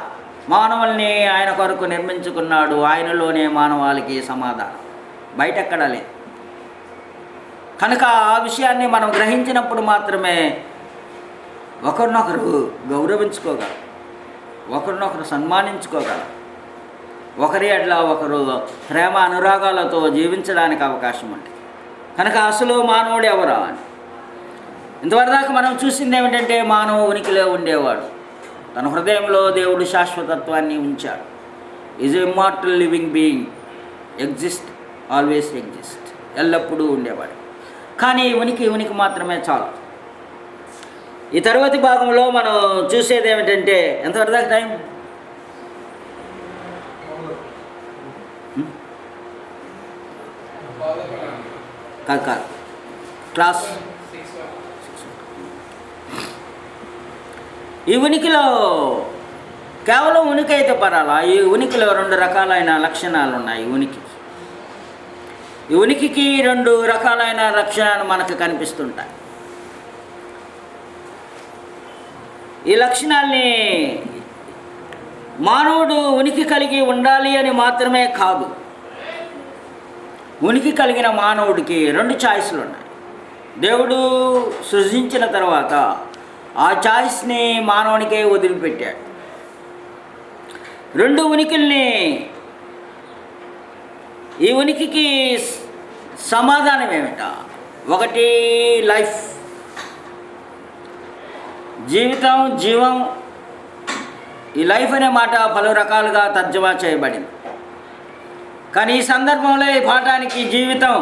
మానవుల్ని ఆయన కొరకు నిర్మించుకున్నాడు, ఆయనలోనే మానవాళికి సమాధానం, బయటెక్కడా లేదు. కనుక ఆ విషయాన్ని మనం గ్రహించినప్పుడు మాత్రమే ఒకరినొకరు గౌరవించుకోగలం, ఒకరినొకరు సన్మానించుకోగలం, ఒకరి ఎడ్ల ఒకరు ప్రేమ అనురాగాలతో జీవించడానికి అవకాశం ఉంటుంది. కనుక అసలు మానవుడు ఎవరా అని ఇంతవరదాకా మనం చూసింది ఏమిటంటే, మానవ ఉనికిలో ఉండేవాడు, తన హృదయంలో దేవుడు శాశ్వతత్వాన్ని ఉంచాడు. Is immortal living being, always exist, ఎల్లప్పుడూ ఉండేవాడు. కానీ ఉనికి మాత్రమే చాలు. ఈ తర్వాతి భాగంలో మనం చూసేది ఏమిటంటే, ఎంతవరదాకా టైం? కాదు, క్లాస్. ఈ ఉనికిలో కేవలం ఉనికి అయితే పరాలా, ఈ ఉనికిలో 2 రకాలైన లక్షణాలు ఉన్నాయి. ఈ ఉనికికి 2 రకాలైన లక్షణాలు మనకు కనిపిస్తుంటాయి. ఈ లక్షణాల్ని మానవుడు ఉనికి కలిగి ఉండాలి అని మాత్రమే కాదు, ఉనికి కలిగిన మానవుడికి 2 ఛాయిస్లు ఉన్నాయి. దేవుడు సృజించిన తర్వాత ఆ ఛాయిస్ని మానవునికే వదిలిపెట్టాడు. 2 ఉనికిల్ని, ఈ ఉనికికి సమాధానం ఏమిట? ఒకటి లైఫ్, జీవితం, జీవం. ఈ లైఫ్ అనే మాట పలు రకాలుగా తర్జుమా చేయబడింది. కానీ ఈ సందర్భంలో ఈ పాఠానికి జీవితం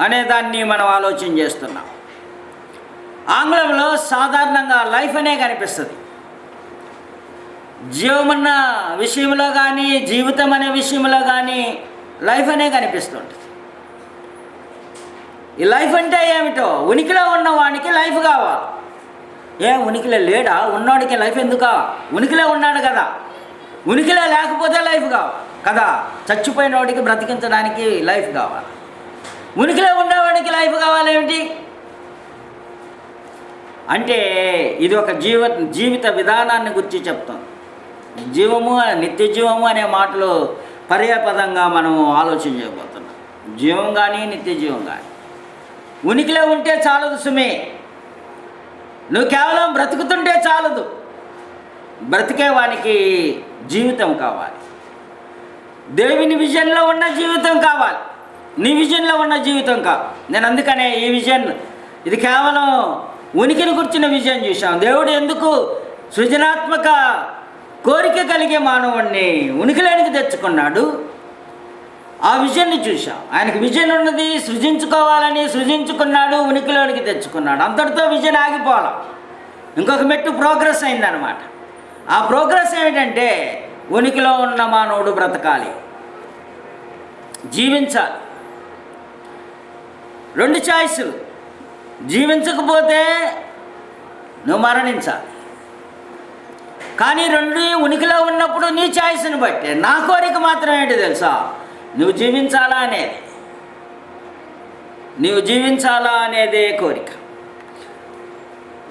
అనే దాన్ని మనం ఆలోచన చేస్తున్నాం. ఆంగ్లంలో సాధారణంగా లైఫ్ అనే కనిపిస్తుంది. జీవమన్న విషయంలో కానీ, జీవితం అనే విషయంలో కానీ లైఫ్ అనే కనిపిస్తుంటుంది. ఈ లైఫ్ అంటే ఏమిటో, ఉనికిలో ఉన్నవానికి లైఫ్ కావాలి. ఉనికిలో లేడా? ఉన్నవాడికి లైఫ్ ఎందుకా? ఉనికిలో ఉన్నాడు కదా. ఉనికిలో లేకపోతే లైఫ్ కావాలి కదా. చచ్చిపోయిన వాడికి బ్రతికించడానికి లైఫ్ కావాలి. ఉనికిలో ఉన్నవాడికి లైఫ్ కావాలేమిటి అంటే ఇది ఒక జీవిత విధానాన్ని గురించి చెప్తాం. జీవము, నిత్య జీవము అనే మాటలు పర్యాపదంగా మనం ఆలోచన చేయబోతున్నాం. జీవం కానీ నిత్య జీవం కానీ ఉనికిలో ఉంటే చాలదు సుమే. నువ్వు కేవలం బ్రతుకుతుంటే చాలదు. బ్రతికేవానికి జీవితం కావాలి. దేవుని విజన్లో ఉన్న జీవితం కావాలి. నీ విజన్లో ఉన్న జీవితం కావాలి. నేను అందుకనే ఈ విజన్, ఇది కేవలం ఉనికిని గుర్చిన విజన్ చూసాం. దేవుడు ఎందుకు సృజనాత్మక కోరిక కలిగే మానవుణ్ణి ఉనికిలోనికి తెచ్చుకున్నాడు, ఆ విజన్ని చూసాం. ఆయనకు విజన్ ఉన్నది, సృజించుకోవాలని సృజించుకున్నాడు, ఉనికిలోనికి తెచ్చుకున్నాడు. అంతటితో విజన్ ఆగిపోవాలి. ఇంకొక మెట్టు ప్రోగ్రెస్ అయిందనమాట. ఆ ప్రోగ్రెస్ ఏమిటంటే ఉనికిలో ఉన్న మానవుడు బ్రతకాలి, జీవించాలి. 2 చాయిస్లు. జీవించకపోతే నువ్వు మరణించాలి. కానీ 2 ఉనికిలో ఉన్నప్పుడు నీ చాయిస్ని బట్టి. నా కోరిక మాత్రం ఏంటి తెలుసా? నువ్వు జీవించాలా అనేదే కోరిక.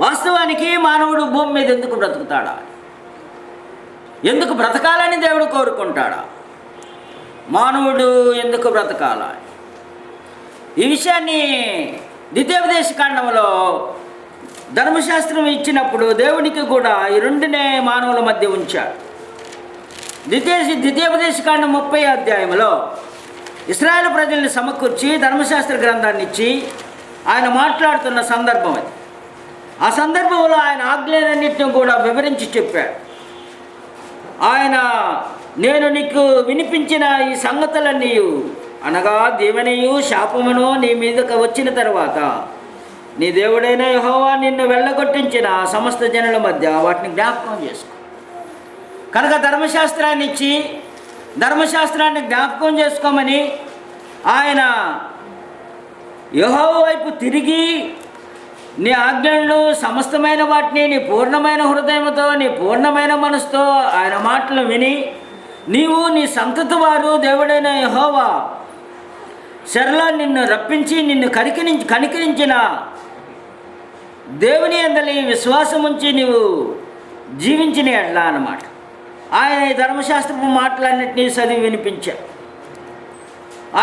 వాస్తవానికి మానవుడు భూమి మీద ఎందుకు బ్రతుకుతాడా? ఎందుకు బ్రతకాలని దేవుడు కోరుకుంటాడా? మానవుడు ఎందుకు బ్రతకాలా? ఈ విషయాన్ని ద్వితీయోపదేశకాండంలో ధర్మశాస్త్రం ఇచ్చినప్పుడు దేవునికి కూడా ఈ 2నే మానవుల మధ్య ఉంచాడు. ద్వితీయోపదేశకాండం 30వ అధ్యాయంలో ఇశ్రాయేలు ప్రజల్ని సమకూర్చి ధర్మశాస్త్ర గ్రంథాన్ని ఇచ్చి ఆయన మాట్లాడుతున్న సందర్భం అది. ఆ సందర్భంలో ఆయన ఆజ్ఞలన్నింటినీ కూడా వివరించి చెప్పాడు. ఆయన, నేను నీకు వినిపించిన ఈ సంగతులన్నీ అనగా దీవెనయు శాపమును నీ మీదకు వచ్చిన తర్వాత నీ దేవుడైన యెహోవా నిన్ను వెళ్ళగొట్టించిన సమస్త జనుల మధ్య వాటిని జ్ఞాపకం చేసుకో. కనుక ధర్మశాస్త్రాన్ని ఇచ్చి ధర్మశాస్త్రాన్ని జ్ఞాపకం చేసుకోమని ఆయన యెహోవా వైపు తిరిగి నీ ఆజ్ఞలను సమస్తమైన వాటిని నీ పూర్ణమైన హృదయంతో నీ పూర్ణమైన మనసుతో ఆయన మాటలు విని నీవు నీ సంతతి వారు దేవుడైన యెహోవా చెరలో నిన్ను రప్పించి నిన్ను కనికరించిన దేవుని యందలి విశ్వాసం ఉంచి నీవు జీవించిన ఎడ్లా అన్నమాట. ఆయన ఈ ధర్మశాస్త్రపు మాటలన్నింటినీ చదివి వినిపించాడు.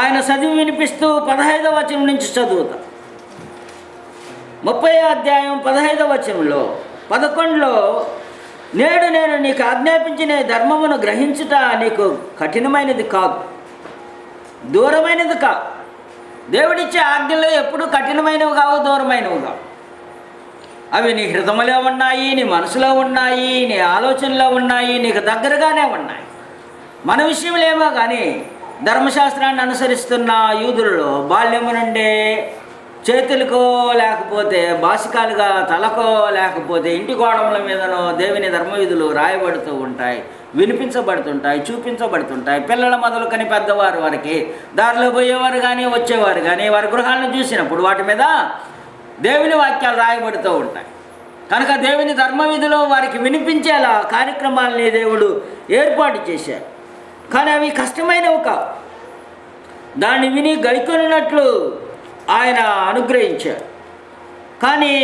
ఆయన చదివి వినిపిస్తూ 15వ వచనం నుంచి చదువుతా. 30వ అధ్యాయం 15వ వచనంలో 11లో నేడు నేను నీకు ఆజ్ఞాపించిన ధర్మమును గ్రహించుట నీకు కఠినమైనది కాదు, దూరమైనది కాదు. దేవుడిచ్చే ఆజ్ఞలు ఎప్పుడు కఠినమైనవి కావు, దూరమైనవి కావు. అవి నీ హృదయంలో ఉన్నాయి, నీ మనసులో ఉన్నాయి, నీ ఆలోచనలో ఉన్నాయి, నీకు దగ్గరగానే ఉన్నాయి. మన విషయంలో ఏమో కానీ ధర్మశాస్త్రాన్ని అనుసరిస్తున్న యూదులలో బాల్యము నుండే చేతులకో లేకపోతే బాసికాలుగా తలకో లేకపోతే ఇంటి గోడముల మీదనో దేవుని ధర్మవిధులు రాయబడుతూ ఉంటాయి, వినిపించబడుతుంటాయి, చూపించబడుతుంటాయి. పిల్లల మొదలుకొని పెద్దవారు వరకు దారిలో పోయేవారు కానీ వచ్చేవారు కానీ వారి గృహాలను చూసినప్పుడు వాటి మీద దేవుని వాక్యాలు రాయబడుతూ ఉంటాయి. కనుక దేవుని ధర్మవిధిలో వారికి వినిపించేలా కార్యక్రమాలని దేవుడు ఏర్పాటు చేశారు. కానీ అవి కష్టమైనవి కావు. దాన్ని విని గైకొనినట్లు ఆయన అనుగ్రహించారు. కానీ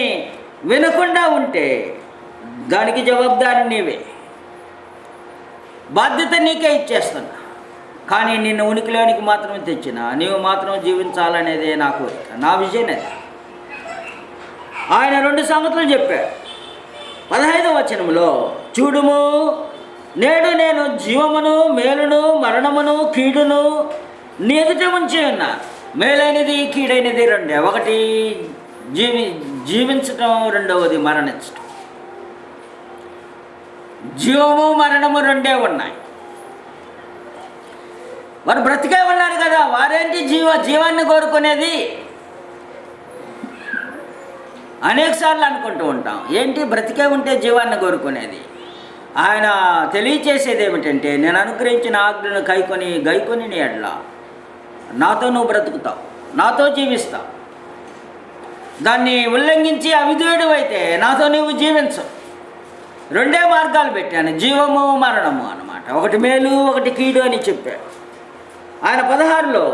వినకుండా ఉంటే దానికి జవాబుదారి నీవే, బాధ్యత నీకే ఇచ్చేస్తున్నా. కానీ నిన్ను ఉనికిలోనికి మాత్రమే తెచ్చిన నీవు మాత్రం జీవించాలనేదే నా కోరిక, నా విజన్ అది. ఆయన 2 సంగతులు చెప్పాడు. 15వ వచనంలో చూడుము, నేడు నేను జీవమును మేలును మరణమును కీడును నీ ఎదుట ఉంచి ఉన్నా. మేలైనది కీడైనది 2. ఒకటి జీవించటం, రెండవది మరణించటం. జీవము మరణము 2 ఉన్నాయి. వారు బ్రతికే ఉన్నారు కదా, వారేంటి జీవాన్ని కోరుకునేది? అనేకసార్లు అనుకుంటూ ఉంటాం, ఏంటి బ్రతికే ఉంటే జీవాన్ని కోరుకునేది? ఆయన తెలియచేసేది ఏమిటంటే, నేను అనుగ్రహించిన ఆజ్ఞను గైకొని నీ ఎడ్ల నాతో నువ్వు బ్రతుకుతావు, నాతో జీవిస్తావు. దాన్ని ఉల్లంఘించి అవిధేయుడు అయితే నాతో నీవు జీవించు. రెండే మార్గాలు పెట్టాను, జీవము మరణము అన్నమాట. ఒకటి మేలు, ఒకటి కీడు అని చెప్పాడు ఆయన. 16లో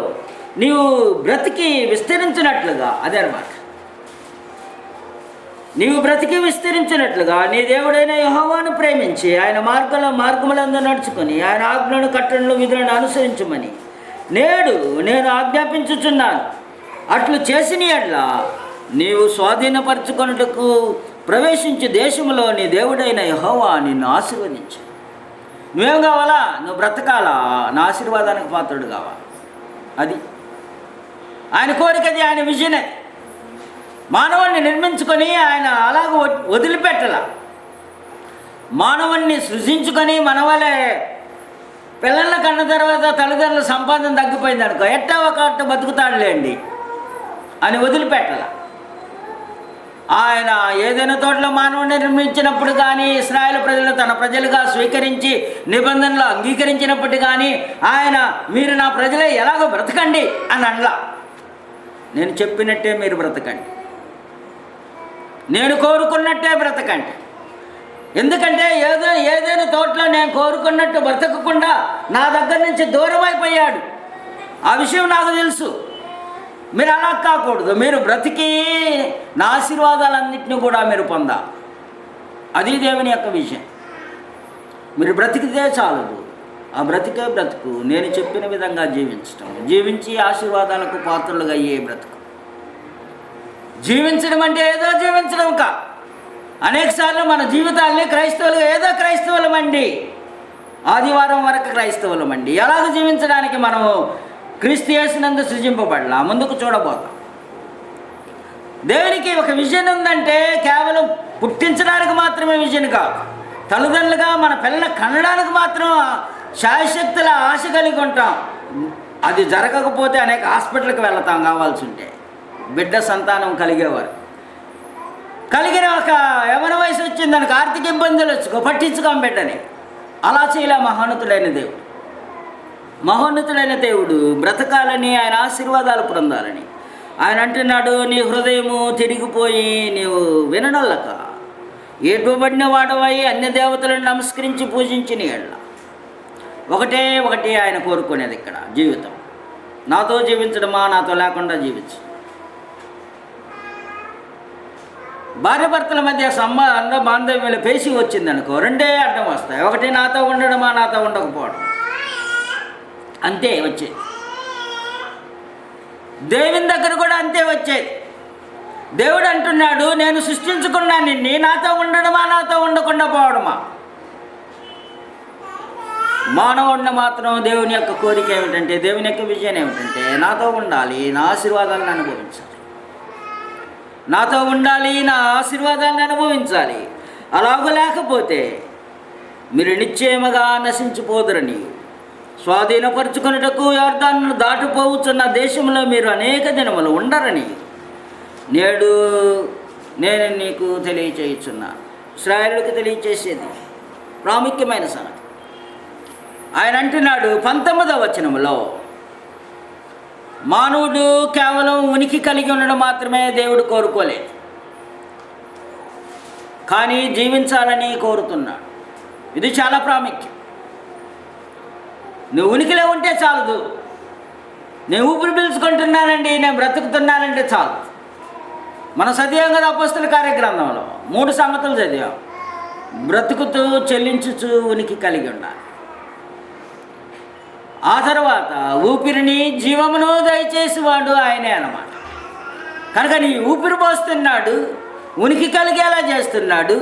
నీవు బ్రతికి విస్తరించినట్లుగా, అదే అన్నమాట, నీవు బ్రతికి విస్తరించినట్లుగా నీ దేవుడైన యెహోవాను ప్రేమించి ఆయన మార్గములందు నడుచుకొని ఆయన ఆజ్ఞలను, కట్టడలను, విధులను అనుసరించమని నేడు నేను ఆజ్ఞాపించుచున్నాను. అట్లు చేసిన యెడల నీవు స్వాధీనపరచుకొనుటకు ప్రవేశించే దేశంలో నీ దేవుడైన యెహోవా నిన్ను ఆశీర్వదించు. నువ్వేం కావాలా? నువ్వు బ్రతకాలా, నా ఆశీర్వాదానికి పాత్రుడు కావాలి. అది ఆయన కోరికది, ఆయన విజన్. అది మానవుణ్ణి నిర్మించుకొని ఆయన అలాగ వదిలిపెట్టల. మానవుణ్ణి సృజించుకొని మన వలే పిల్లల కన్న తర్వాత తల్లిదండ్రుల సంపాదన తగ్గిపోయింది అనుకో, ఎట్టా ఒక అట్ట బతుకుతాడులేండి అని వదిలిపెట్టల. ఆయన ఏదైనా తోటలో మానవుడిని నిర్మించినప్పుడు కానీ, ఇశ్రాయేలు ప్రజలు తన ప్రజలుగా స్వీకరించి నిబంధనలు అంగీకరించినప్పుడు కానీ ఆయన మీరు నా ప్రజలే ఎలాగో బ్రతకండి అని అనలా. నేను చెప్పినట్టే మీరు బ్రతకండి, నేను కోరుకున్నట్టే బ్రతకండి. ఎందుకంటే ఏదైనా తోటలో నేను కోరుకున్నట్టు బ్రతకకుండా నా దగ్గర నుంచి దూరం అయిపోయాడు. ఆ విషయం నాకు తెలుసు. మీరు అలా కాకూడదు. మీరు బ్రతికి నా ఆశీర్వాదాలన్నింటినీ కూడా మీరు పొందాలి. అది దేవుని యొక్క విషయం. మీరు బ్రతికితే చాలదు, ఆ బ్రతికే బ్రతుకు నేను చెప్పిన విధంగా జీవించటం, జీవించి ఆశీర్వాదాలకు పాత్రలుగా అయ్యే బ్రతుకు. జీవించడం అంటే ఏదో జీవించడం కా. అనేకసార్లు మన జీవితాల్ని క్రైస్తవులుగా ఏదో క్రైస్తవులమండి, ఆదివారం వరకు క్రైస్తవులమండి. ఎలాగ జీవించడానికి మనము క్రీస్తు యేసునందు సృజింపబడలా. ముందుకు చూడబోతాం. దేవునికి ఒక విజన్ ఉందంటే కేవలం పుట్టించడానికి మాత్రమే విజన్ కాదు. తల్లిదండ్రులుగా మన పిల్లల కనడానికి మాత్రం శాయశక్తుల ఆశ కలిగి ఉంటాం. అది జరగకపోతే అనేక హాస్పిటల్కి వెళతాం కావాల్సి ఉంటే. బిడ్డ సంతానం కలిగేవారు కలిగిన ఒక యవ్వన వయసు వచ్చింది దానికి ఆర్థిక ఇబ్బందులు వచ్చుకో, పట్టించుకోం బిడ్డని. అలా చేయలే మహోన్నతుడైన దేవుడు. మహోన్నతుడైన దేవుడు బ్రతకాలని, ఆయన ఆశీర్వాదాలు పొందాలని ఆయన అంటున్నాడు. నీ హృదయము తిరిగిపోయి నీవు విననల్లక ఏడ్వబడిన వాడవై అన్య దేవతలను నమస్కరించి పూజించిన యెడల. ఒకటి ఆయన కోరుకునేది ఇక్కడ జీవితం. నాతో జీవించడమా, నాతో లేకుండా జీవించు. భార్యాభర్తల మధ్య సంబంధ బాంధవ్యంలో పేసి వచ్చిందనుకో, రెండే అడ్డం వస్తాయి. ఒకటి నాతో ఉండడమా, నాతో ఉండకపోవడం. అంతే వచ్చేది. దేవుని దగ్గర కూడా అంతే వచ్చేది. దేవుడు అంటున్నాడు, నేను సృష్టించుకున్నా నిన్ను, నాతో ఉండడమా, నాతో ఉండకుండా పోవడమా. మానవుడిని మాత్రం దేవుని యొక్క కోరిక ఏమిటంటే, దేవుని యొక్క విజయం ఏమిటంటే నాతో ఉండాలి, నా ఆశీర్వాదాలను అనుభవించాలి. నాతో ఉండాలి, నా ఆశీర్వాదాన్ని అనుభవించాలి. అలాగూ లేకపోతే మీరు నిశ్చయముగా నశించిపోదురని, స్వాధీనపరుచుకున్నటకు యొర్దానును దాటిపోవచ్చున్న దేశంలో మీరు అనేక దినములు ఉండరని నేడు నేను నీకు తెలియచేయుచున్నాను. ఇశ్రాయేలుకి తెలియచేసేది ప్రాముఖ్యమైన సంగతి. ఆయన అంటున్నాడు 19వ వచనములో, మానవుడు కేవలం ఉనికి కలిగి ఉండడం మాత్రమే దేవుడు కోరుకోలేదు, కానీ జీవించాలని కోరుతున్నాడు. ఇది చాలా ప్రాముఖ్యం. నువ్వు ఉనికిలో ఉంటే చాలదు. నేను ఊపిరి పీల్చుకుంటున్నానండి, నేను బ్రతుకుతున్నానంటే చాలు. మనం చదివాం కదా అపోస్తల కార్యగ్రంథంలో 3 సంగతులు చదివాం. బ్రతుకుతూ, చెల్లించుచు ఉనికి కలిగి ఉండాలి. ఆ తర్వాత ఊపిరిని, జీవమును దయచేసేవాడు ఆయనే అన్నమాట. కనుక నీ ఊపిరి పోస్తున్నాడు, ఉనికి కలిగేలా చేస్తున్నాడు,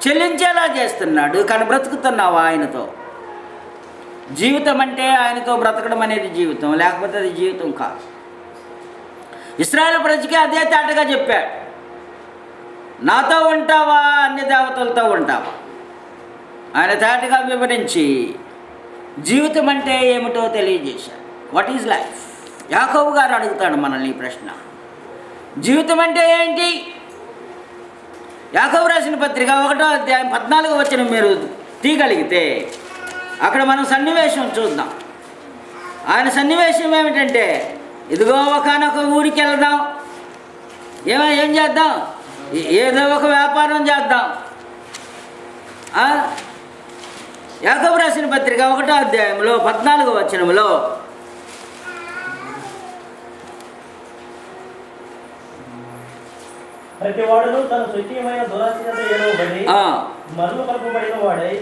చెల్లించేలా చేస్తున్నాడు. కానీ బ్రతుకుతున్నావా ఆయనతో? జీవితం అంటే ఆయనతో బ్రతకడం అనేది జీవితం, లేకపోతే అది జీవితం కాదు. ఇశ్రాయేలు ప్రజకి అదే తేటగా చెప్పాడు, నాతో ఉంటావా, అన్య దేవతలతో ఉంటావా. ఆయన తేటగా వివరించి జీవితం అంటే ఏమిటో తెలియజేశాడు. What is life? యాకోబు గారు అడుగుతాడు మనల్ని ఈ ప్రశ్న. జీవితం అంటే ఏంటి? యాకోబు రాసిన పత్రిక 1వ అధ్యాయం 14వ వచనం మీరు తీయగలిగితే అక్కడ మనం సన్నివేశం చూద్దాం. ఆయన సన్నివేశం ఏమిటంటే, ఇదిగో ఒకనొక ఊరికి వెళ్దాం, ఏం చేద్దాం? ఏదో ఒక వ్యాపారం చేద్దాం. యాకోబు రాసిన పత్రిక 1వ అధ్యాయంలో 14వ వచనంలో ప్రతి వాడును తన స్వకీయమైన దురాశతో ఏడవబడి మరణ కల్పబడిన వాడై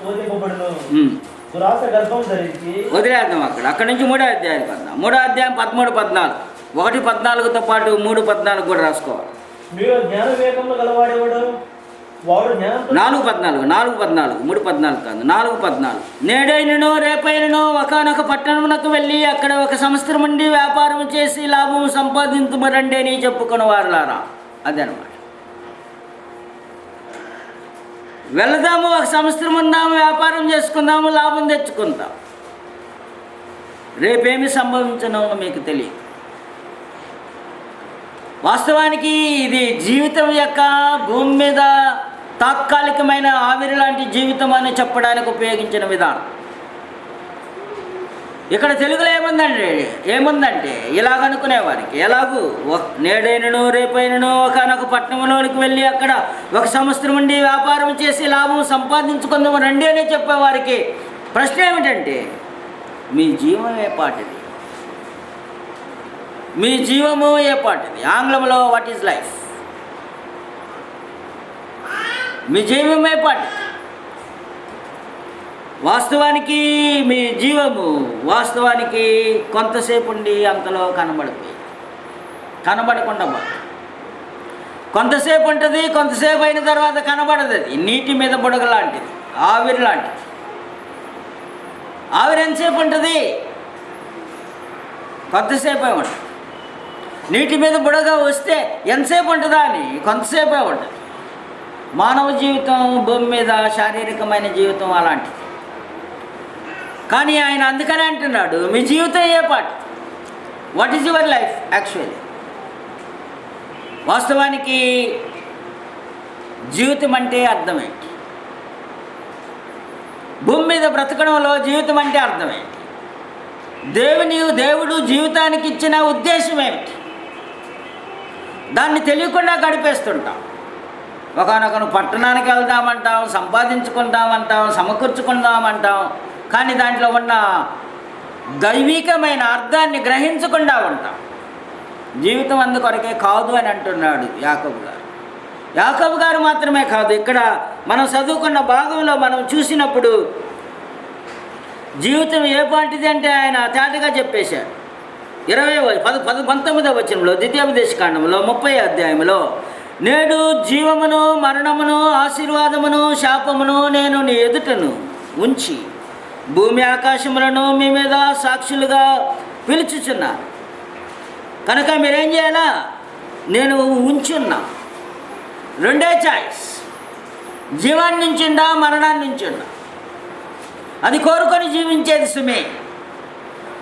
శోధింపబడును. దురాశ గర్భం ధరించి వదిలేద్దాం. అక్కడి నుంచి 3వ అధ్యాయం పద్దాం. 3వ అధ్యాయం 13, 14. 1:14తో పాటు 3:14 కూడా రాసుకోవాలి. మీరు జ్ఞాన వివేకంలో గలవాడేవాడు వాడు జ్ఞానం 4:14, 4:14, 3:14 కాదు, 4:14. నేడైనను రేపైనను ఒకనొక పట్టణమునకు వెళ్ళి అక్కడ ఒక సంవత్సరం నుండి వ్యాపారం చేసి లాభం సంపాదించమరండి అని చెప్పుకున్న వారులారా. అదనమాట. వెళదాము, ఒక సంవత్సరం ఉందాము, వ్యాపారం చేసుకుందాము, లాభం తెచ్చుకుందాం. రేపేమి సంభవించనో మీకు తెలియదు. వాస్తవానికి ఇది జీవితం యొక్క భూమి మీద తాత్కాలికమైన ఆవిరి లాంటి జీవితం అని చెప్పడానికి ఉపయోగించిన విధానం. ఇక్కడ తెలుగులో ఏముందంటే ఇలాగనుకునేవారికి ఎలాగూ నేడైనను రేపైనను ఒకనొక పట్టణంలోనికి వెళ్ళి అక్కడ ఒక సంవత్సరం నుండి వ్యాపారం చేసి లాభం సంపాదించుకుందాము రండి అని చెప్పేవారికి ప్రశ్న ఏమిటంటే, మీ జీవం ఏ పాటిది? మీ జీవము ఏ పాటిది? ఆంగ్లంలో వాట్ ఈజ్ లైఫ్? మీ జీవం ఏ పాటిది? వాస్తవానికి మీ జీవము కొంతసేపు ఉండి అంతలో కనబడకుండా కొంతసేపు ఉంటుంది, కొంతసేపు అయిన తర్వాత కనబడదు. అది నీటి మీద బుడగ లాంటిది, ఆవిరి లాంటిది. ఆవిరి ఎంతసేపు ఉంటుంది? కొంతసేపే ఉంటుంది. నీటి మీద బుడగ వస్తే ఎంతసేపు ఉంటుందా అని కొంతసేపే ఉంటుంది. మానవ జీవితం భూమి మీద శారీరకమైన జీవితం అలాంటిది. కానీ ఆయన అందుకనే అంటున్నాడు, మీ జీవితం ఏ part? What is your life actually? వాస్తవానికి జీవితం అంటే అర్థమేంటి? భూమి మీద బ్రతకడంలో జీవితం అంటే అర్థమేంటి? దేవుడు జీవితానికి ఇచ్చిన ఉద్దేశం ఏమిటి? దాన్ని తెలియకుండా గడిపేస్తుంటాం. ఒకనొకను పట్టణానికి వెళ్దామంటాం, సంపాదించుకుందామంటాం, సమకూర్చుకుందామంటాం, కానీ దాంట్లో ఉన్న దైవికమైన అర్థాన్ని గ్రహించకుండా ఉంటాం. జీవితం అందుకొరకే కాదు అని అంటున్నాడు యాకోబు గారు మాత్రమే కాదు. ఇక్కడ మనం చదువుకున్న భాగంలో మనం చూసినప్పుడు జీవితం ఏ పాటిది అంటే ఆయన తేటగా చెప్పేశాడు. 19వ వచనంలో ద్వితీయోపదేశకాండంలో 30వ అధ్యాయంలో, నేడు జీవమును మరణమును ఆశీర్వాదమును శాపమును నేను నీ ఎదుటను ఉంచి భూమి ఆకాశములను మీ మీద సాక్షులుగా పిలుచుచున్నాను కనుక మీరేం చేయాలా? నేను ఉంచున్నా. రెండే చాయిస్, జీవాన్ని నుంచిండా మరణాన్ని నుంచిండా. అది కోరుకొని జీవించేది సుమే.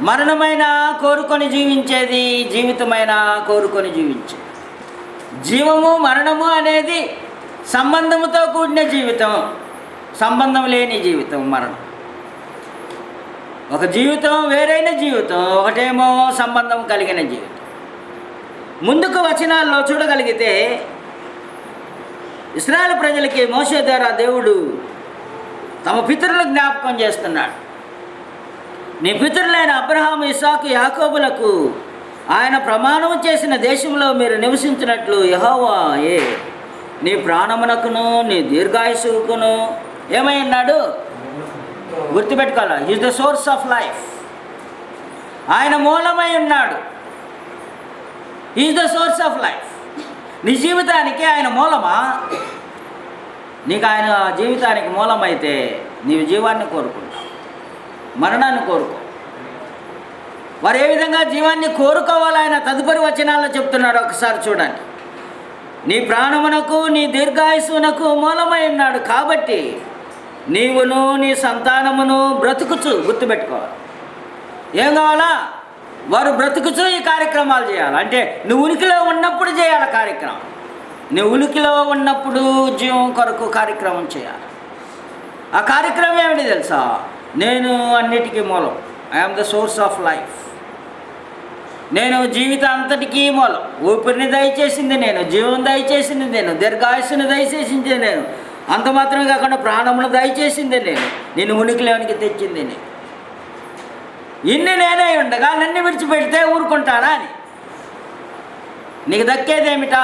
మరణమైన కోరుకొని జీవించేది, జీవితమైన కోరుకొని జీవించేది. జీవము మరణము అనేది సంబంధముతో కూడిన జీవితం, సంబంధం లేని జీవితం మరణం. ఒక జీవితం వేరైన జీవితం, ఒకటేమో సంబంధం కలిగిన జీవితం. ముందుకు వచనాల్లో చూడగలిగితే ఇశ్రాయేలు ప్రజలకి మోషే ద్వారా దేవుడు తమ పితరులకు జ్ఞాపకం చేస్తున్నాడు. నీ పితరులైన అబ్రహాము, ఇస్సాకు, యాకోబులకు ఆయన ప్రమాణం చేసిన దేశంలో మీరు నివసించినట్లు యెహోవాయే నీ ప్రాణమునకును నీ దీర్ఘాయుసుకును ఏమై ఉన్నాడు? గుర్తుపెట్టుకోవాలి. Is the source of life. ఆయన మూలమై ఉన్నాడు. Is the source of life. నీ జీవితానికి ఆయన మూలమా? నీకు ఆయన జీవితానికి మూలమైతే నీవు జీవాన్ని కోరుకుంటావు, మరణాన్ని కోరుకో. వారు ఏ విధంగా జీవాన్ని కోరుకోవాలో ఆయన తదుపరి వచనాల్లో చెప్తున్నాడు. ఒకసారి చూడండి. నీ ప్రాణమునకు నీ దీర్ఘాయుసునకు మూలమై ఉన్నాడు కాబట్టి నీవును నీ సంతానమును బ్రతుకుచు. గుర్తుపెట్టుకోవాలి. ఏం కావాలా? వారు బ్రతుకుచు ఈ కార్యక్రమాలు చేయాలి. అంటే నువ్వు ఉనికిలో ఉన్నప్పుడు చేయాలి కార్యక్రమం. నువ్వు ఉనికిలో ఉన్నప్పుడు జీవం కొరకు కార్యక్రమం చేయాలి. ఆ కార్యక్రమం ఏమిటి తెలుసా? నేను అన్నిటికీ మూలం. I am the source of life. నేను జీవితాంతటికీ మూలం. ఊపిరిని దయచేసింది నేను, జీవం దయచేసింది నేను, దీర్ఘాయుస్సును దయచేసింది నేను, అంత మాత్రమే కాకుండా ప్రాణమును దయచేసింది నేను, నిన్ను ఉనికిలోనికి తెచ్చింది నేను. ఇన్ని నేనే ఉండగా నన్ను విడిచిపెడితే ఊరుకుంటారా అని. నీకు దక్కేదేమిటా?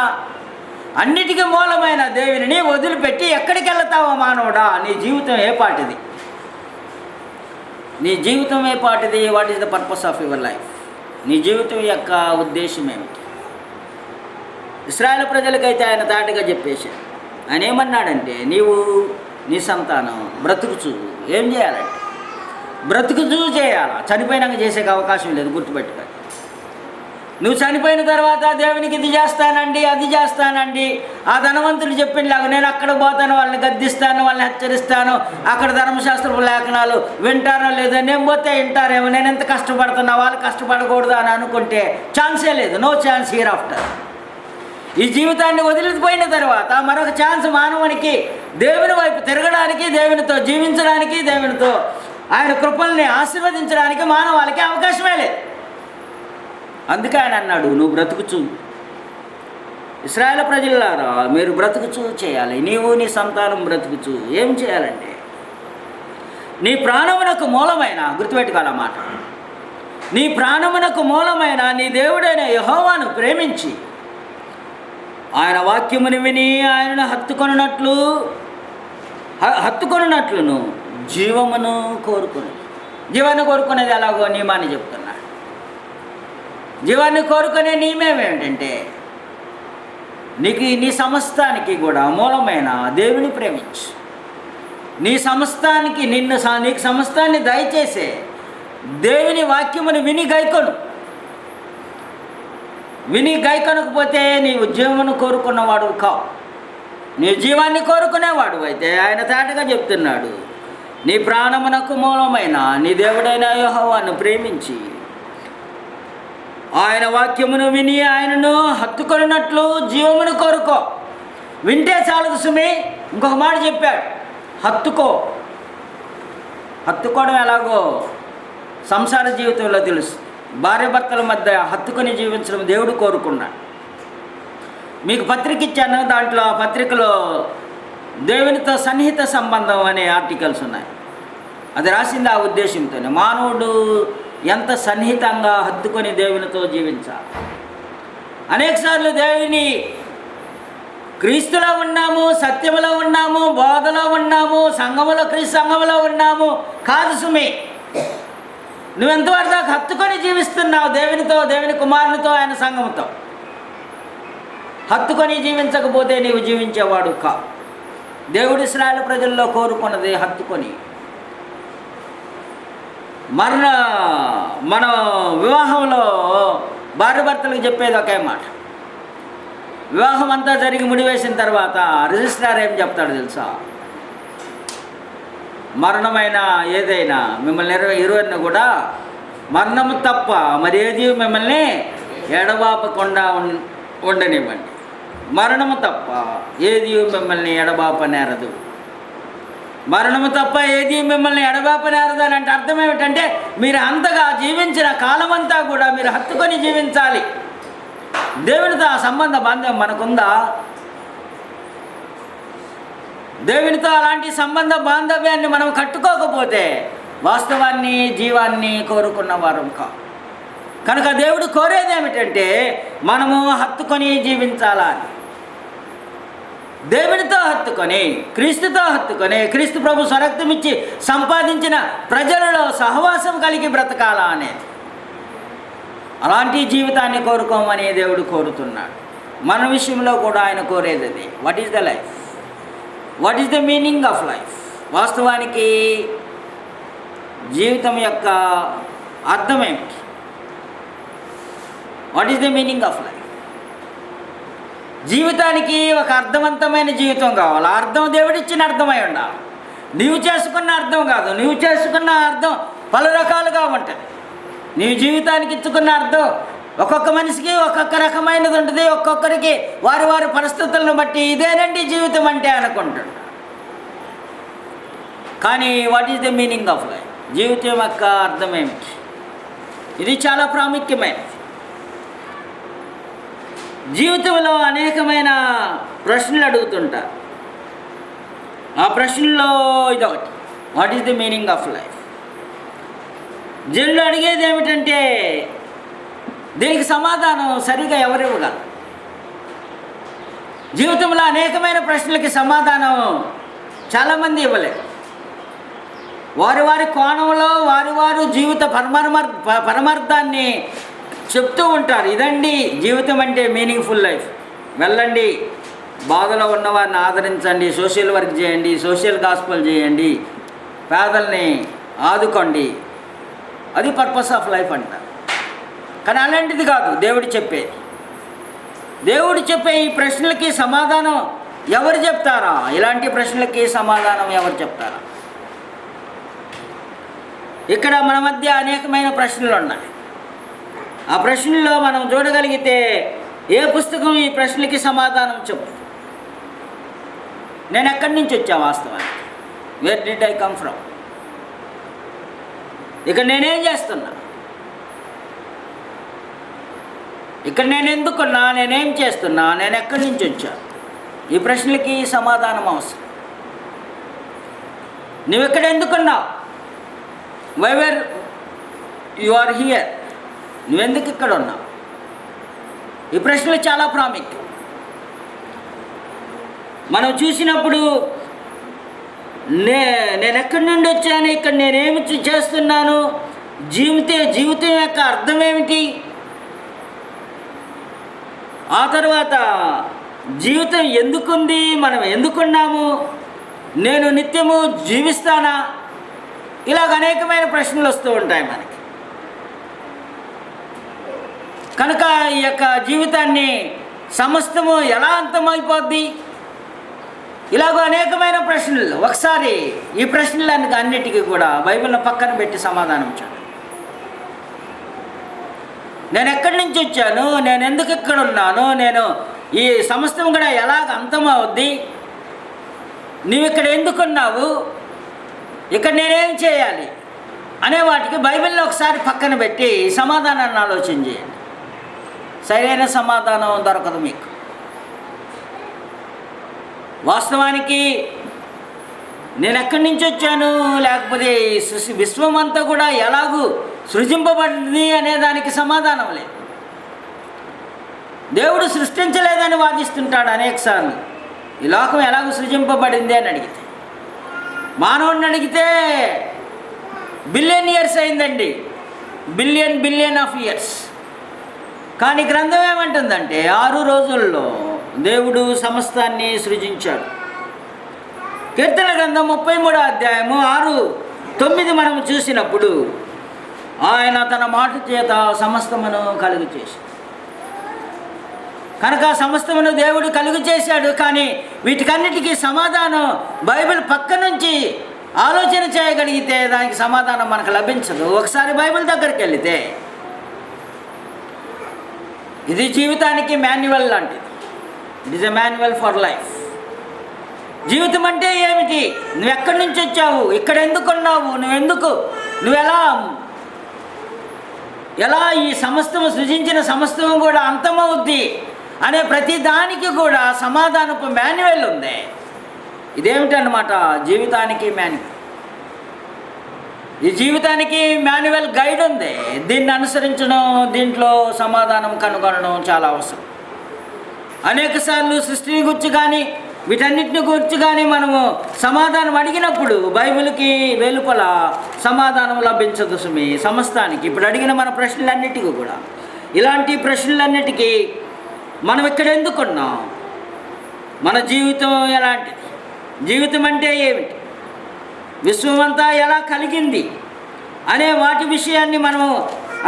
అన్నిటికీ మూలమైన దేవుని వదిలిపెట్టి ఎక్కడికి వెళ్తావా మానవుడా? నీ జీవితం ఏ పాటిది? నీ జీవితం ఏ పాటిది? What is the purpose of your life? నీ జీవితం యొక్క ఉద్దేశం ఏమిటి? ఇశ్రాయేలు ప్రజలకైతే ఆయన తాటిగా చెప్పేశాడు. ఆయన ఏమన్నాడంటే, నీవు నీ సంతానం బ్రతుకుచు ఏం చేయాలంటే బ్రతుకుచు చేయాలా, చనిపోయినాక చేసే అవకాశం లేదు. గుర్తుపెట్టుకో. నువ్వు చనిపోయిన తర్వాత దేవునికి ఇది చేస్తానండి, అది చేస్తానండి, ఆ ధనవంతుడు చెప్పినలాగా నేను అక్కడ పోతాను, వాళ్ళని గద్దిస్తాను, వాళ్ళని హెచ్చరిస్తాను, అక్కడ ధర్మశాస్త్రపు లేఖనాలు వింటానో లేదో, నేను పోతే వింటారేమో, నేను ఎంత కష్టపడుతున్నా వాళ్ళు కష్టపడకూడదు అని అనుకుంటే ఛాన్సే లేదు. No chance hereafter. ఈ జీవితాన్ని వదిలిపోయిన తర్వాత మరొక ఛాన్స్ మానవునికి దేవుని వైపు తిరగడానికి, దేవునితో జీవించడానికి, దేవునితో ఆయన కృపల్ని ఆశీర్వదించడానికి మానవాళికి అవకాశమే లేదు. అందుకే ఆయన అన్నాడు, నువ్వు బ్రతుకుచు. ఇశ్రాయేలు ప్రజలారా, మీరు బ్రతుకుచు చేయాలి. నీవు నీ సంతానం బ్రతుకుచు ఏం చేయాలంటే, నీ ప్రాణమునకు మూలమైన, గుర్తుపెట్టుకోవాలన్నమాట, నీ ప్రాణమునకు మూలమైన నీ దేవుడైన యెహోవాను ప్రేమించి ఆయన వాక్యముని విని ఆయనను హత్తుకొనున్నట్లును జీవమును కోరుకుని. జీవాన్ని కోరుకునేది ఎలాగో నియమాన్ని చెప్తున్నాడు. జీవాన్ని కోరుకునే నియమం ఏమిటంటే, నీ సమస్తానికి కూడా మూలమైన దేవుని ప్రేమించు. నీకు సమస్తాన్ని దయచేసే దేవుని వాక్యమును విని గైకొనకపోతే నీవు జీవమును కోరుకున్నవాడు కావు. నీ జీవాన్ని కోరుకునేవాడు అయితే ఆయన తాటగా చెప్తున్నాడు, నీ ప్రాణమునకు మూలమైన నీ దేవుడైన యెహోవాను ప్రేమించి ఆయన వాక్యమును విని ఆయనను హత్తుకొనున్నట్లు జీవమును కోరుకో. వింటే చాలదు సుమి, ఇంకొక మాట చెప్పాడు, హత్తుకోవడం ఎలాగో సంసార జీవితంలో తెలుసు. భార్య భర్తల మధ్య హత్తుకొని జీవించడం దేవుడు కోరుకున్నాడు. మీకు పత్రిక ఇచ్చాను, దాంట్లో ఆ పత్రికలో దేవునితో సన్నిహిత సంబంధం అనే ఆర్టికల్స్ ఉన్నాయి. అది రాసింది ఆ ఉద్దేశంతోనే, మానవుడు ఎంత సన్నిహితంగా హత్తుకొని దేవునితో జీవించాలి. అనేకసార్లు దేవుని క్రీస్తులో ఉన్నాము, సత్యములో ఉన్నాము, బోధలో ఉన్నాము, క్రీస్తు సంఘములో ఉన్నాము కాదు సుమి. నువ్వెంతవరకు దాకా హత్తుకొని జీవిస్తున్నావు దేవునితో, దేవుని కుమారునితో, ఆయన సంఘముతో. హత్తుకొని జీవించకపోతే నీవు జీవించేవాడు కా. దేవుడు ఇశ్రాయేలు ప్రజల్లో కోరుకున్నది హత్తుకొని. మన వివాహంలో భార్య భర్తలకు చెప్పేది ఒకే మాట. వివాహం అంతా జరిగి ముడివేసిన తర్వాత రిజిస్ట్రార్ ఏం చెప్తాడు తెలుసా? మరణమైన ఏదైనా మిమ్మల్ని ఇరువురిని కూడా మరణము తప్ప మరి ఏది మిమ్మల్ని ఎడబాపకుండా ఉండనివ్వండి. మరణము తప్ప ఏది మిమ్మల్ని ఎడబాపనేరదు. మరణము తప్ప ఏది మిమ్మల్ని ఎడబాపనేరదు అని అంటే అర్థం ఏమిటంటే, మీరు అంతగా జీవించిన కాలమంతా కూడా మీరు హత్తుకొని జీవించాలి. దేవునితో ఆ సంబంధ బాంధవ్యం మనకుందా? దేవునితో అలాంటి సంబంధ బాంధవ్యాన్ని మనం కట్టుకోకపోతే వాస్తవాన్ని, జీవాన్ని కోరుకున్న వారం కా. కనుక దేవుడు కోరేది ఏమిటంటే, మనము హత్తుకొని జీవించాలా అని. దేవునితో హత్తుకొని, క్రీస్తుతో హత్తుకొని, క్రీస్తు ప్రభు స్వరక్తం ఇచ్చి సంపాదించిన ప్రజలలో సహవాసం కలిగి బ్రతకాలా అనేది. అలాంటి జీవితాన్ని కోరుకోమని దేవుడు కోరుతున్నాడు. మన విషయంలో కూడా ఆయన కోరేది అది. What is the life? What is the meaning of life? వాస్తవానికి జీవితం యొక్క అర్థం ఏమిటి? What is the meaning of life? జీవితానికి ఒక అర్థవంతమైన జీవితం కావాలి. ఆ అర్థం దేవుడిచ్చిన అర్థమై ఉండాలి. నీవు చేసుకున్న అర్థం కాదు. నీవు చేసుకున్న అర్థం పలు రకాలుగా ఉంటుంది. నీవు జీవితానికి ఇచ్చుకున్న అర్థం ఒక్కొక్క మనిషికి ఒక్కొక్క రకమైనది ఉంటుంది. ఒక్కొక్కరికి వారి వారి పరిస్థితులను బట్టి ఇదేనండి జీవితం అంటే అనుకుంటాడు. కానీ what is the meaning of life? జీవితం యొక్క అర్థం ఏమిటి? ఇది చాలా ప్రాముఖ్యమైనది. జీవితంలో అనేకమైన ప్రశ్నలు అడుగుతుంటారు. ఆ ప్రశ్నల్లో ఇదొకటి, what is the meaning of life? జనులు అడిగేది ఏమిటంటే దీనికి సమాధానం సరిగా ఎవరివ్వగలరు? జీవితంలో అనేకమైన ప్రశ్నలకి సమాధానం చాలామంది ఇవ్వలేరు. వారి వారి కోణంలో వారు జీవిత పరమార్థాన్ని చెప్తూ ఉంటారు. ఇదండి జీవితం అంటే మీనింగ్ఫుల్ లైఫ్. వెళ్ళండి, బాధలో ఉన్నవారిని ఆదరించండి, సోషల్ వర్క్ చేయండి, సోషల్ గాస్పల్ చేయండి, పేదల్ని ఆదుకోండి, అది పర్పస్ ఆఫ్ లైఫ్ అంటారు. కానీ అలాంటిది కాదు దేవుడు చెప్పేది. దేవుడు చెప్పే ఈ ప్రశ్నలకి సమాధానం ఎవరు చెప్తారా? ఇలాంటి ప్రశ్నలకి సమాధానం ఎవరు చెప్తారా? ఇక్కడ మన మధ్య అనేకమైన ప్రశ్నలు ఉన్నాయి. ఆ ప్రశ్నల్లో మనం చూడగలిగితే ఏ పుస్తకం ఈ ప్రశ్నలకి సమాధానం చెప్పు. నేను ఎక్కడి నుంచి వచ్చా వాస్తవానికి? Where did I come from? ఇక్కడ నేనేం చేస్తున్నా? ఇక్కడ నేను ఎందుకున్నా? నేనేం చేస్తున్నా? నేను ఎక్కడి నుంచి వచ్చా? ఈ ప్రశ్నలకి సమాధానం అవసరం. నువ్వు ఇక్కడ ఎందుకున్నావు? Why were you are here? నువ్వెందుకు ఇక్కడ ఉన్నావు? ఈ ప్రశ్నలు చాలా ప్రాముఖ్యం. మనం చూసినప్పుడు నేను ఎక్కడి నుండి వచ్చాను, ఇక్కడ నేనేమి చేస్తున్నాను, జీవితం యొక్క అర్థం ఏమిటి, ఆ తర్వాత జీవితం ఎందుకుంది, మనం ఎందుకున్నాము, నేను నిత్యము జీవిస్తానా, ఇలాగ అనేకమైన ప్రశ్నలు వస్తూ ఉంటాయి మనకి. కనుక ఈ యొక్క జీవితాన్ని సమస్తము ఎలా అంతమైపోద్ది, ఇలాగ అనేకమైన ప్రశ్నలు. ఒకసారి ఈ ప్రశ్నలన్నిటికీ కూడా బైబిల్ని పక్కన పెట్టి సమాధానం ఇచ్చాను. నేను ఎక్కడి నుంచి వచ్చాను, నేను ఎందుకు ఇక్కడ ఉన్నాను, నేను ఈ సమస్తం కూడా ఎలాగ అంతమవుద్ది, నువ్వు ఇక్కడ ఎందుకున్నావు, ఇక్కడ నేనేం చేయాలి అనే వాటికి బైబిల్ని ఒకసారి పక్కన పెట్టి సమాధానాన్ని ఆలోచన చేయండి. సరైన సమాధానం దొరకదు మీకు. వాస్తవానికి నేను ఎక్కడి నుంచి వచ్చాను, లేకపోతే విశ్వం అంతా కూడా ఎలాగూ సృజింపబడింది అనే దానికి సమాధానం లేదు. దేవుడు సృష్టించలేదని వాదిస్తుంటాడు అనేకసార్లు. ఈ లోకం ఎలాగూ సృజింపబడింది అని అడిగితే, మానవుడిని అడిగితే బిలియన్ ఇయర్స్ అయిందండి, బిలియన్ ఆఫ్ ఇయర్స్. కానీ గ్రంథం ఏమంటుందంటే 6 రోజుల్లో దేవుడు సమస్తాన్ని సృజించాడు. కీర్తన గ్రంథం 33వ అధ్యాయము 6-9 మనం చూసినప్పుడు ఆయన తన మాట చేత సమస్తమును కలుగు చేశాడు. కనుక సమస్తమును దేవుడు కలుగు చేశాడు. కానీ వీటికన్నిటికీ సమాధానం బైబిల్ పక్క నుంచి ఆలోచన చేయగలిగితే దానికి సమాధానం మనకు లభించదు. ఒకసారి బైబిల్ దగ్గరికి వెళితే ఇది జీవితానికి మాన్యువల్ లాంటిది. It is a manual for life. జీవితం అంటే ఏమిటి, నువ్వు ఎక్కడి నుంచి వచ్చావు, ఇక్కడ ఎందుకున్నావు, నువ్వు ఎలా ఈ సమస్తము సృజించిన సమస్తము కూడా అంతమవుద్ది అనే ప్రతి దానికి కూడా సమాధానపు మాన్యువల్ ఉంది. ఇదేమిటన్నమాట జీవితానికి మాన్యువల్. ఈ జీవితానికి మాన్యువల్ గైడ్ ఉంది. దీన్ని అనుసరించడం, దీంట్లో సమాధానం కనుగొనడం చాలా అవసరం. అనేకసార్లు సృష్టిని గురించి కానీ వీటన్నిటిని గురించి కానీ మనము సమాధానం అడిగినప్పుడు బైబిల్కి వెలుపల సమాధానం లభించదు సుమి సమస్తానికి. ఇప్పుడు అడిగిన మన ప్రశ్నలన్నిటికీ కూడా, ఇలాంటి ప్రశ్నలన్నిటికీ మనం ఇక్కడ ఎందుకున్నాం, మన జీవితం ఎలాంటిది, జీవితం అంటే ఏమిటి, విశ్వమంతా ఎలా కలిగింది అనే వాటి విషయాన్ని మనము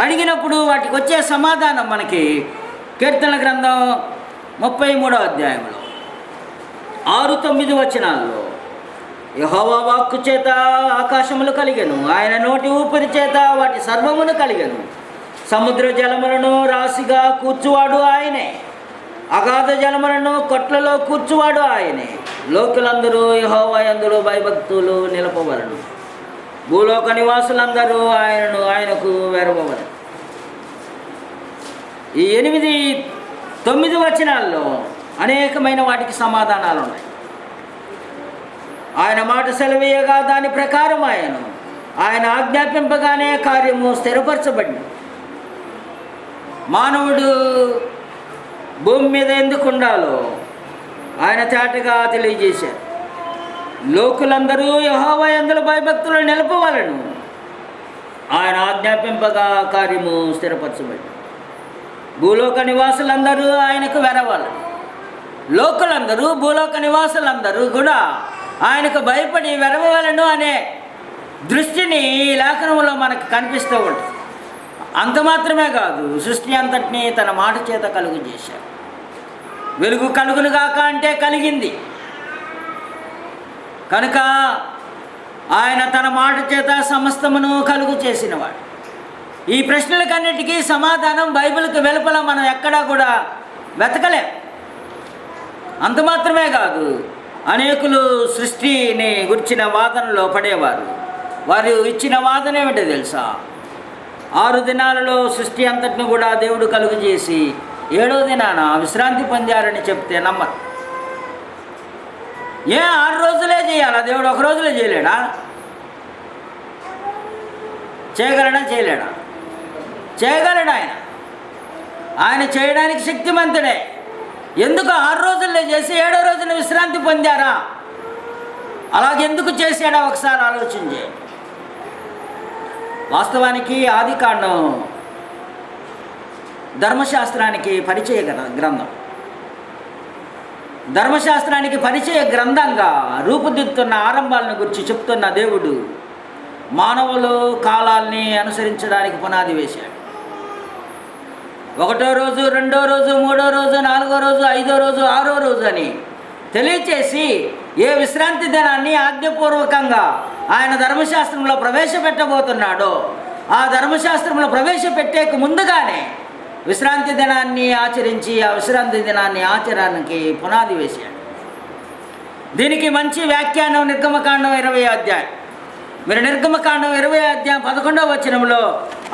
అడిగినప్పుడు వాటికి వచ్చే సమాధానం మనకి కీర్తన గ్రంథం 33వ అధ్యాయంలో 6-9 వచనాల్లో, యెహోవా వాక్కు చేత ఆకాశములు కలిగెను, ఆయన నోటి ఊపిరి చేత వాటి సర్వమును కలిగెను. సముద్ర జలములను రాశిగా కూర్చువాడు ఆయనే, అగాధ జలములను కొట్లలో కూర్చువాడు ఆయనే. లోకులందరూ యెహోవా యందు భయభక్తులు నిలపవలను, భూలోక నివాసులందరూ ఆయనకు వెరవవలను. ఈ 8 9 వచనాల్లో అనేకమైన వాటికి సమాధానాలు ఉన్నాయి. ఆయన మాట సెలవేయగా దాని ప్రకారం ఆయన ఆజ్ఞాపింపగానే కార్యము స్థిరపరచబడింది. మానవుడు భూమి మీద ఎందుకు ఉండాలో ఆయన తేటగా తెలియజేశారు. లోకులందరూ యెహోవా యందు భయభక్తులు నిలపవలెను. ఆయన ఆజ్ఞాపింపగా కార్యము స్థిరపరచబడింది. భూలోక నివాసులందరూ ఆయనకు వెరవాలి. లోకులందరూ, భూలోక నివాసులందరూ కూడా ఆయనకు భయపడి వెరవలను అనే దృష్టిని ఈ లేఖనంలో మనకు కనిపిస్తూ ఉంటుంది. అంత మాత్రమే కాదు, సృష్టి అంతటినీ తన మాట చేత కలుగు చేశాడు. వెలుగు కలుగును గాక అంటే కలిగింది. కనుక ఆయన తన మాట చేత సమస్తమును కలుగు చేసినవాడు. ఈ ప్రశ్నలకన్నిటికీ సమాధానం బైబిల్కి వెలుపల మనం ఎక్కడా కూడా వెతకలేం. అంత మాత్రమే కాదు, అనేకులు సృష్టిని గురించిన వాదనలో పడేవారు. వారు ఇచ్చిన వాదన ఏమిటో తెలుసా? 6 దినాలలో సృష్టి అంతటిని కూడా దేవుడు కలుగు చేసి 7వ దినాన విశ్రాంతి పొందారని చెప్తే నమ్మరు. 6 రోజులే చేయాలా? దేవుడు 1 రోజులే చేయలేడా? చేయగలడా? చేయలేడా? చేయగలడు. ఆయన చేయడానికి శక్తిమంతుడే. ఎందుకు 6 రోజుల్లో చేసి 7వ రోజున విశ్రాంతి పొందారా? అలాగెందుకు చేశాడా ఒకసారి ఆలోచన చేయండి. వాస్తవానికి ఆదికాండం ధర్మశాస్త్రానికి పరిచయ గ్రంథం. ధర్మశాస్త్రానికి పరిచయ గ్రంథంగా రూపుదిద్దుతున్న ఆరంభాలను గురించి చెప్తున్న దేవుడు మానవులు కాలాల్ని అనుసరించడానికి పునాది వేశాడు. 1వ రోజు, 2వ రోజు, 3వ రోజు, 4వ రోజు, 5వ రోజు, 6వ రోజు అని తెలియచేసి ఏ విశ్రాంతి దినాన్ని ఆజ్ఞపూర్వకంగా ఆయన ధర్మశాస్త్రంలో ప్రవేశపెట్టబోతున్నాడో ఆ ధర్మశాస్త్రంలో ప్రవేశపెట్టేక ముందుగానే విశ్రాంతి దినాన్ని ఆచరించి ఆ విశ్రాంతి దినాన్ని ఆచరణకి పునాది వేశాడు. దీనికి మంచి వ్యాఖ్యానం నిర్గమకాండం 20వ అధ్యాయం. మీరు నిర్గమకాండం 20వ అధ్యాయం 11వ వచనంలో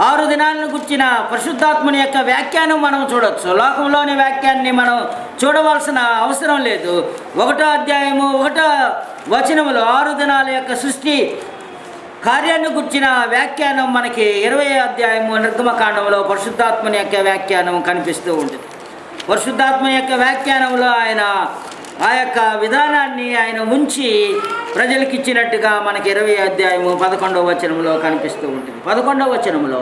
6 దినాలను గుర్చిన పరిశుద్ధాత్మని యొక్క వ్యాఖ్యానం మనం చూడవచ్చు. లోకంలోని వ్యాఖ్యాన్ని మనం చూడవలసిన అవసరం లేదు. 1వ అధ్యాయము 1వ వచనంలో 6 దినాల యొక్క సృష్టి కార్యాన్ని గుర్చిన వ్యాఖ్యానం మనకి 20వ అధ్యాయము నిర్గమకాండంలో పరిశుద్ధాత్మని యొక్క వ్యాఖ్యానం కనిపిస్తూ ఉంటుంది. పరిశుద్ధాత్మని యొక్క వ్యాఖ్యానంలో ఆయన ఆ యొక్క విధానాన్ని ఆయన ఉంచి ప్రజలకు ఇచ్చినట్టుగా మనకి 20వ అధ్యాయము 11వ వచనంలో కనిపిస్తూ ఉంటుంది. 11వ వచనంలో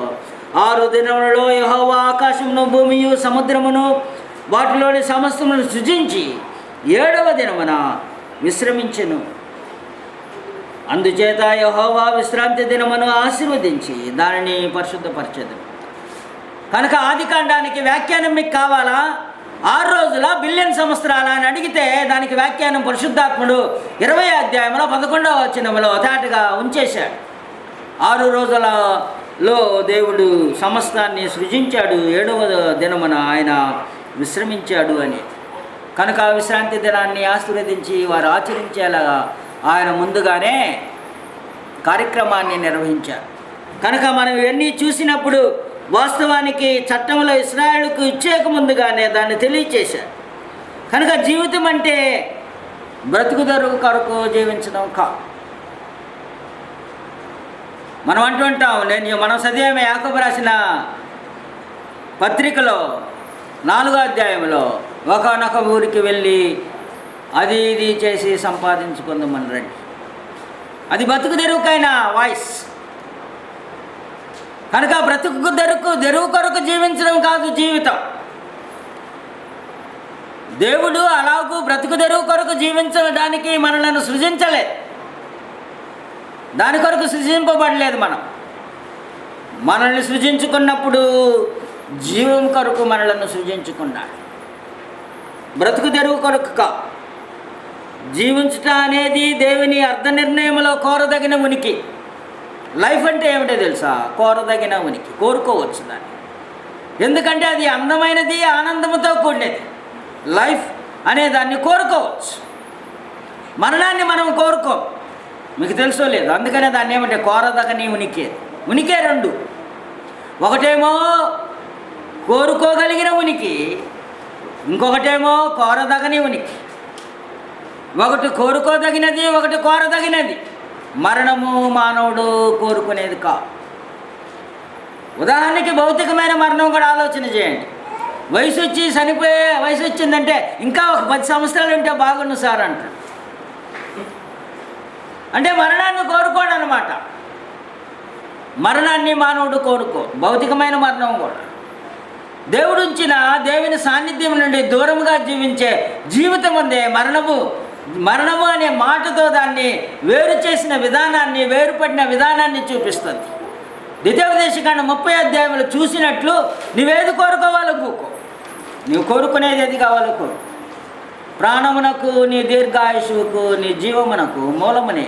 6 దినములలో యెహోవా ఆకాశమును, భూమియు, సముద్రమును, వాటిలోని సమస్తమును సృజించి 7వ దినమున విశ్రమించెను. అందుచేత యెహోవా విశ్రాంతి దినమును ఆశీర్వదించి దానిని పరిశుద్ధపరచెను. కనుక ఆదికాండానికి వ్యాఖ్యానం మీకు కావాలా? 6 రోజుల బిలియన్ సంవత్సరాల అని అడిగితే దానికి వ్యాఖ్యానం పరిశుద్ధాత్ముడు 20వ అధ్యాయంలో 11వ వచనంలో తేటగా ఉంచేశాడు. 6 రోజులలో దేవుడు సమస్తాన్ని సృజించాడు, 7వ దినమున ఆయన విశ్రమించాడు అని. కనుక విశ్రాంతి దినాన్ని ఆశీర్వదించి వారు ఆచరించేలా ఆయన ముందుగానే కార్యక్రమాన్ని నిర్వహించారు. కనుక మనం ఇవన్నీ చూసినప్పుడు వాస్తవానికి చట్టంలో ఇశ్రాయేలుకు ఇచ్చేక ముందుగానే దాన్ని తెలియచేశారు. కనుక జీవితం అంటే బ్రతుకుదరు కొరకు జీవించడం కాదు. మనం అంటుంటాం, మనం చదివాము యాకోబు రాసిన పత్రికలో 4వ అధ్యాయంలో ఒకనొక ఊరికి వెళ్ళి అది ఇది చేసి సంపాదించుకుందామని రండి. అది బతుకు తెరువుకైన వాయిస్. కనుక బ్రతుకు తెరువు కొరకు జీవించడం కాదు జీవితం. దేవుడు అలాగూ బ్రతుకు తెరువు కొరకు జీవించడానికి మనలను సృజించలేదు. దాని కొరకు సృజింపబడలేదు. మనల్ని సృజించుకున్నప్పుడు జీవం కొరకు మనలను సృజించుకున్నాడు. బ్రతుకు తెరువు కొరకు కా. జీవించుట అనేది దేవుని అర్ధ నిర్ణయంలో కోరదగిన ఉనికి. లైఫ్ అంటే ఏమిటో తెలుసా? కోరదగిన ఉనికి. కోరుకోవచ్చు దాన్ని. ఎందుకంటే అది అందమైనది, ఆనందంతో కూడినది. లైఫ్ అనే దాన్ని కోరుకోవచ్చు. మరణాన్ని మనం కోరుకోం. మీకు తెలుసో లేదు. అందుకనే దాన్ని ఏమంటే కోరదగని ఉనికి. ఉనికే 2. ఒకటేమో కోరుకోగలిగిన ఉనికి, ఇంకొకటేమో కోరదగని ఉనికి. ఒకటి కోరుకోదగినది, ఒకటి కోరదగినది. మరణము మానవుడు కోరుకునేది కాదు. ఉదాహరణకి భౌతికమైన మరణం కూడా ఆలోచన చేయండి. వయసు వచ్చి చనిపోయే వయసు వచ్చిందంటే ఇంకా ఒక 10 సంవత్సరాలు ఉంటే బాగుండు సార్ అంటారు. అంటే మరణాన్ని కోరుకోడు అనమాట. మరణాన్ని మానవుడు కోరుకో. భౌతికమైన మరణం కూడా దేవుడుంచిన దేవుని సాన్నిధ్యం నుండి దూరంగా జీవించే జీవితం ఉందే మరణము అనే మాటతో దాన్ని వేరు చేసిన విధానాన్ని, వేరుపడిన విధానాన్ని చూపిస్తుంది. ద్వితీయోపదేశకాండం 30 అధ్యాయంలో చూసినట్లు నువ్వేది కోరుకోవాలో కూకో. నువ్వు కోరుకునేది ఏది కావాలో కోరు. ప్రాణమునకు, నీ దీర్ఘాయుషువుకు, నీ జీవమునకు మూలమునే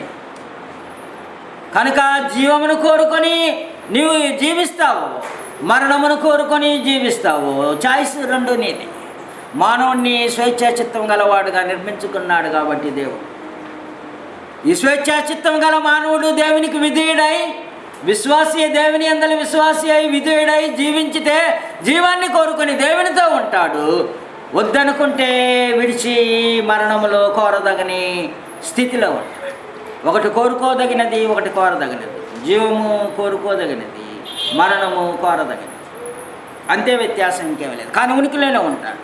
కనుక జీవమును కోరుకొని నీవు జీవిస్తావు, మరణమును కోరుకొని జీవిస్తావు. చాయిస్ రెండు నీది. మానవుణ్ణి స్వేచ్ఛాచిత్తం గలవాడుగా నిర్మించుకున్నాడు కాబట్టి దేవుడు ఈ స్వేచ్ఛాచిత్తం గల మానవుడు దేవునికి విధేయుడై, విశ్వాసి దేవుని యందలి విశ్వాసి అయి విధేయుడై జీవించితే జీవాన్ని కోరుకొని దేవునితో ఉంటాడు. వద్దనుకుంటే విడిచి మరణములో కోరదగని స్థితిలో ఉంటాడు. ఒకటి కోరుకోదగినది, ఒకటి కోరదగినది. జీవము కోరుకోదగినది, మరణము కోరదగినది. అంతే వ్యత్యాసం, ఇంకేమీ లేదు. కానీ ఉనికిలోనే ఉంటాడు.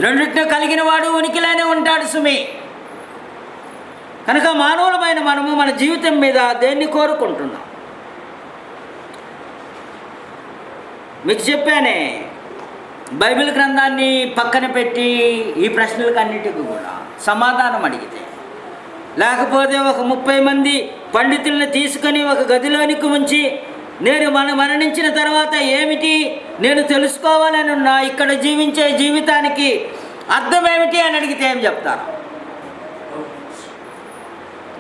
రెండింటిని కలిగిన వాడు ఉనికిలోనే ఉంటాడు సుమి. కనుక మానవులమైన మనము మన జీవితం మీద దేన్ని కోరుకుంటున్నాం? మీకు చెప్పానే, బైబిల్ గ్రంథాన్ని పక్కన పెట్టి ఈ ప్రశ్నలకు అన్నిటికీ కూడా సమాధానం అడిగితే, లేకపోతే ఒక 30 మంది పండితుల్ని తీసుకొని ఒక గదిలోనికి ఉంచి నేను మరణించిన తర్వాత ఏమిటి నేను తెలుసుకోవాలని ఉన్నా, ఇక్కడ జీవించే జీవితానికి అర్థం ఏమిటి అని అడిగితే ఏం చెప్తారు?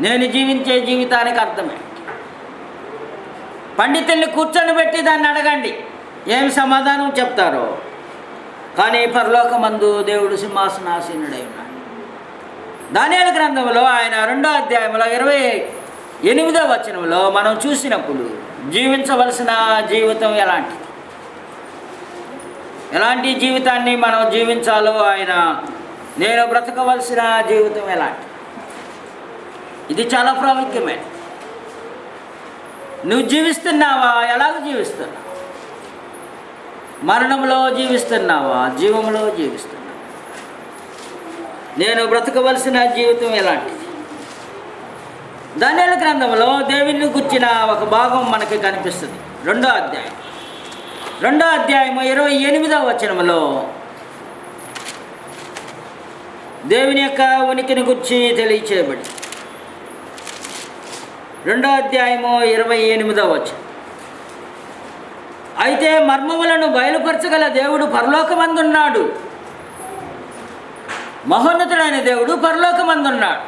నేను జీవించే జీవితానికి అర్థమే. పండితుల్ని కూర్చొని పెట్టి దాన్ని అడగండి, ఏమి సమాధానం చెప్తారో. కానీ పరలోకమందు దేవుడు సింహాసనాసీనుడై ఉన్నాడు. దానియేలు గ్రంథంలో ఆయన 2వ అధ్యాయంలో 28వ వచనంలో మనం చూసినప్పుడు జీవించవలసిన జీవితం ఎలాంటి జీవితాన్ని మనం జీవించాలో ఆయన, నేను బ్రతకవలసిన జీవితం ఎలాంటి, ఇది చాలా ప్రాముఖ్యమైనది. నువ్వు జీవిస్తున్నావా? ఎలాగ జీవిస్తున్నావు? మరణంలో జీవిస్తున్నావా? జీవంలో జీవిస్తున్నావా? నేను బ్రతకవలసిన జీవితం ఎలాంటిది? దానియేలు గ్రంథంలో దేవుని గుర్చిన ఒక భాగం మనకి కనిపిస్తుంది. 2వ అధ్యాయం 28వ వచనంలో దేవుని యొక్క ఉనికిని గురించి తెలియచేయబడి, 2వ అధ్యాయము 28వ వచనం. అయితే మర్మములను బయలుపరచగల దేవుడు పరలోకమందున్నాడు. మహోన్నతుడైన దేవుడు పరలోకమందున్నాడు.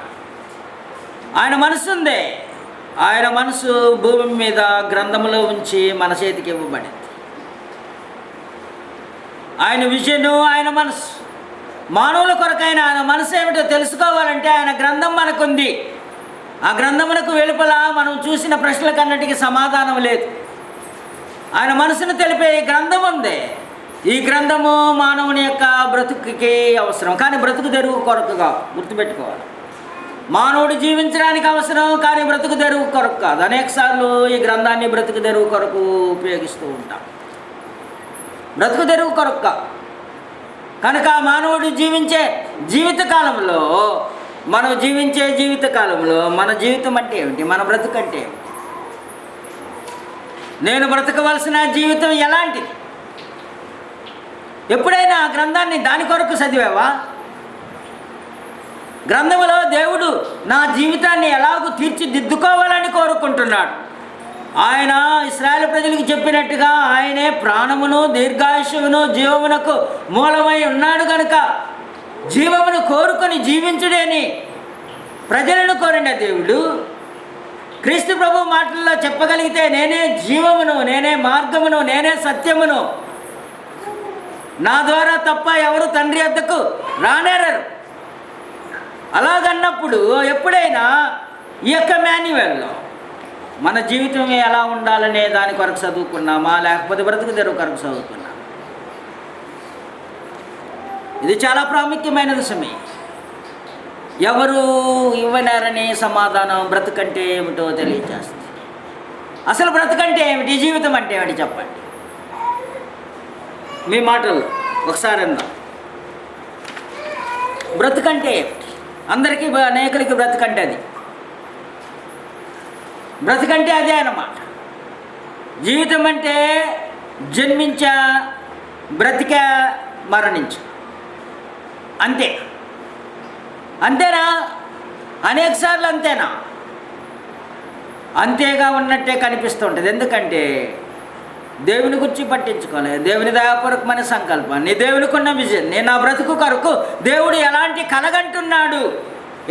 ఆయన మనసు ఉందే. ఆయన మనసు భూమి మీద గ్రంథంలో ఉంచి మన చేతికి ఇవ్వబడింది. ఆయన విజను, ఆయన మనసు, మానవుల కొరకైన ఆయన మనసు ఏమిటో తెలుసుకోవాలంటే ఆయన గ్రంథం మనకుంది. ఆ గ్రంథమునకు వెలుపల మనం చూసిన ప్రశ్నలకన్నిటికీ సమాధానం లేదు. ఆయన మనసును తెలిపే ఈ గ్రంథం ఉంది. ఈ గ్రంథము మానవుని యొక్క బ్రతుకుకి అవసరం, కానీ బ్రతుకు తెరువు కొరకుగా గుర్తుపెట్టుకోవాలి. మానవుడు జీవించడానికి అవసరం, కానీ బ్రతుకు తెరువు కొరకు కాదు. అనేకసార్లు ఈ గ్రంథాన్ని బ్రతుకు తెరువు కొరకు ఉపయోగిస్తూ ఉంటాం. బ్రతుకు తెరువు కొరకు కాదు. కనుక మానవుడు జీవించే జీవితకాలంలో, మనం జీవించే జీవితకాలంలో మన జీవితం అంటే ఏమిటి? మన బ్రతుకు అంటే ఏమిటి? నేను బ్రతకవలసిన జీవితం ఎలాంటిది? ఎప్పుడైనా ఆ గ్రంథాన్ని దాని కొరకు చదివావా? గ్రంథములో దేవుడు నా జీవితాన్ని ఎలాగూ తీర్చిదిద్దుకోవాలని కోరుకుంటున్నాడు. ఆయన ఇశ్రాయేలు ప్రజలకు చెప్పినట్టుగా ఆయనే ప్రాణమును, దీర్ఘాయుష్యును, జీవమునకు మూలమై ఉన్నాడు కనుక జీవమును కోరుకొని జీవించుడేని ప్రజలను కోరిన దేవుడు క్రీస్తు ప్రభు మాటల్లో చెప్పగలిగితే, నేనే జీవమును, నేనే మార్గమును, నేనే సత్యమును, నా ద్వారా తప్ప ఎవరు తండ్రి వద్దకు రానేరరు. అలాగన్నప్పుడు ఎప్పుడైనా ఈ యొక్క మాన్యువల్లో మన జీవితం ఎలా ఉండాలనే దాని కొరకు చదువుకున్నామా, లేకపోతే బ్రతుకు తెరువు కొరకు చదువుకున్నామా? ఇది చాలా ప్రాముఖ్యమైన విషయమే. ఎవరు ఇవ్వనారని సమాధానం బ్రతుకంటే ఏమిటో తెలియజేస్తుంది. అసలు బ్రతుకంటే ఏమిటి, జీవితం అంటే ఏమిటి చెప్పండి మీ మాటలు ఒకసారి అందాం. బ్రతుకంటే ఏమిటి? అందరికీ అనేకులకి బ్రతుకంటే అది, బ్రతుకంటే అదే అన్నమాట. జీవితం అంటే జన్మించా, బ్రతికా, మరణించా, అంతే. అంతేనా? అనేక సార్లు అంతేనా? అంతేగా ఉన్నట్టే కనిపిస్తుంటుంది. ఎందుకంటే దేవుని గురించి పట్టించుకోలేదు. దేవుని దయాపూర్వకమైన సంకల్పాన్ని, దేవునికి ఉన్న విజన్, నేను నా బ్రతుకు కొరకు దేవుడు ఎలాంటి కలగంటున్నాడు,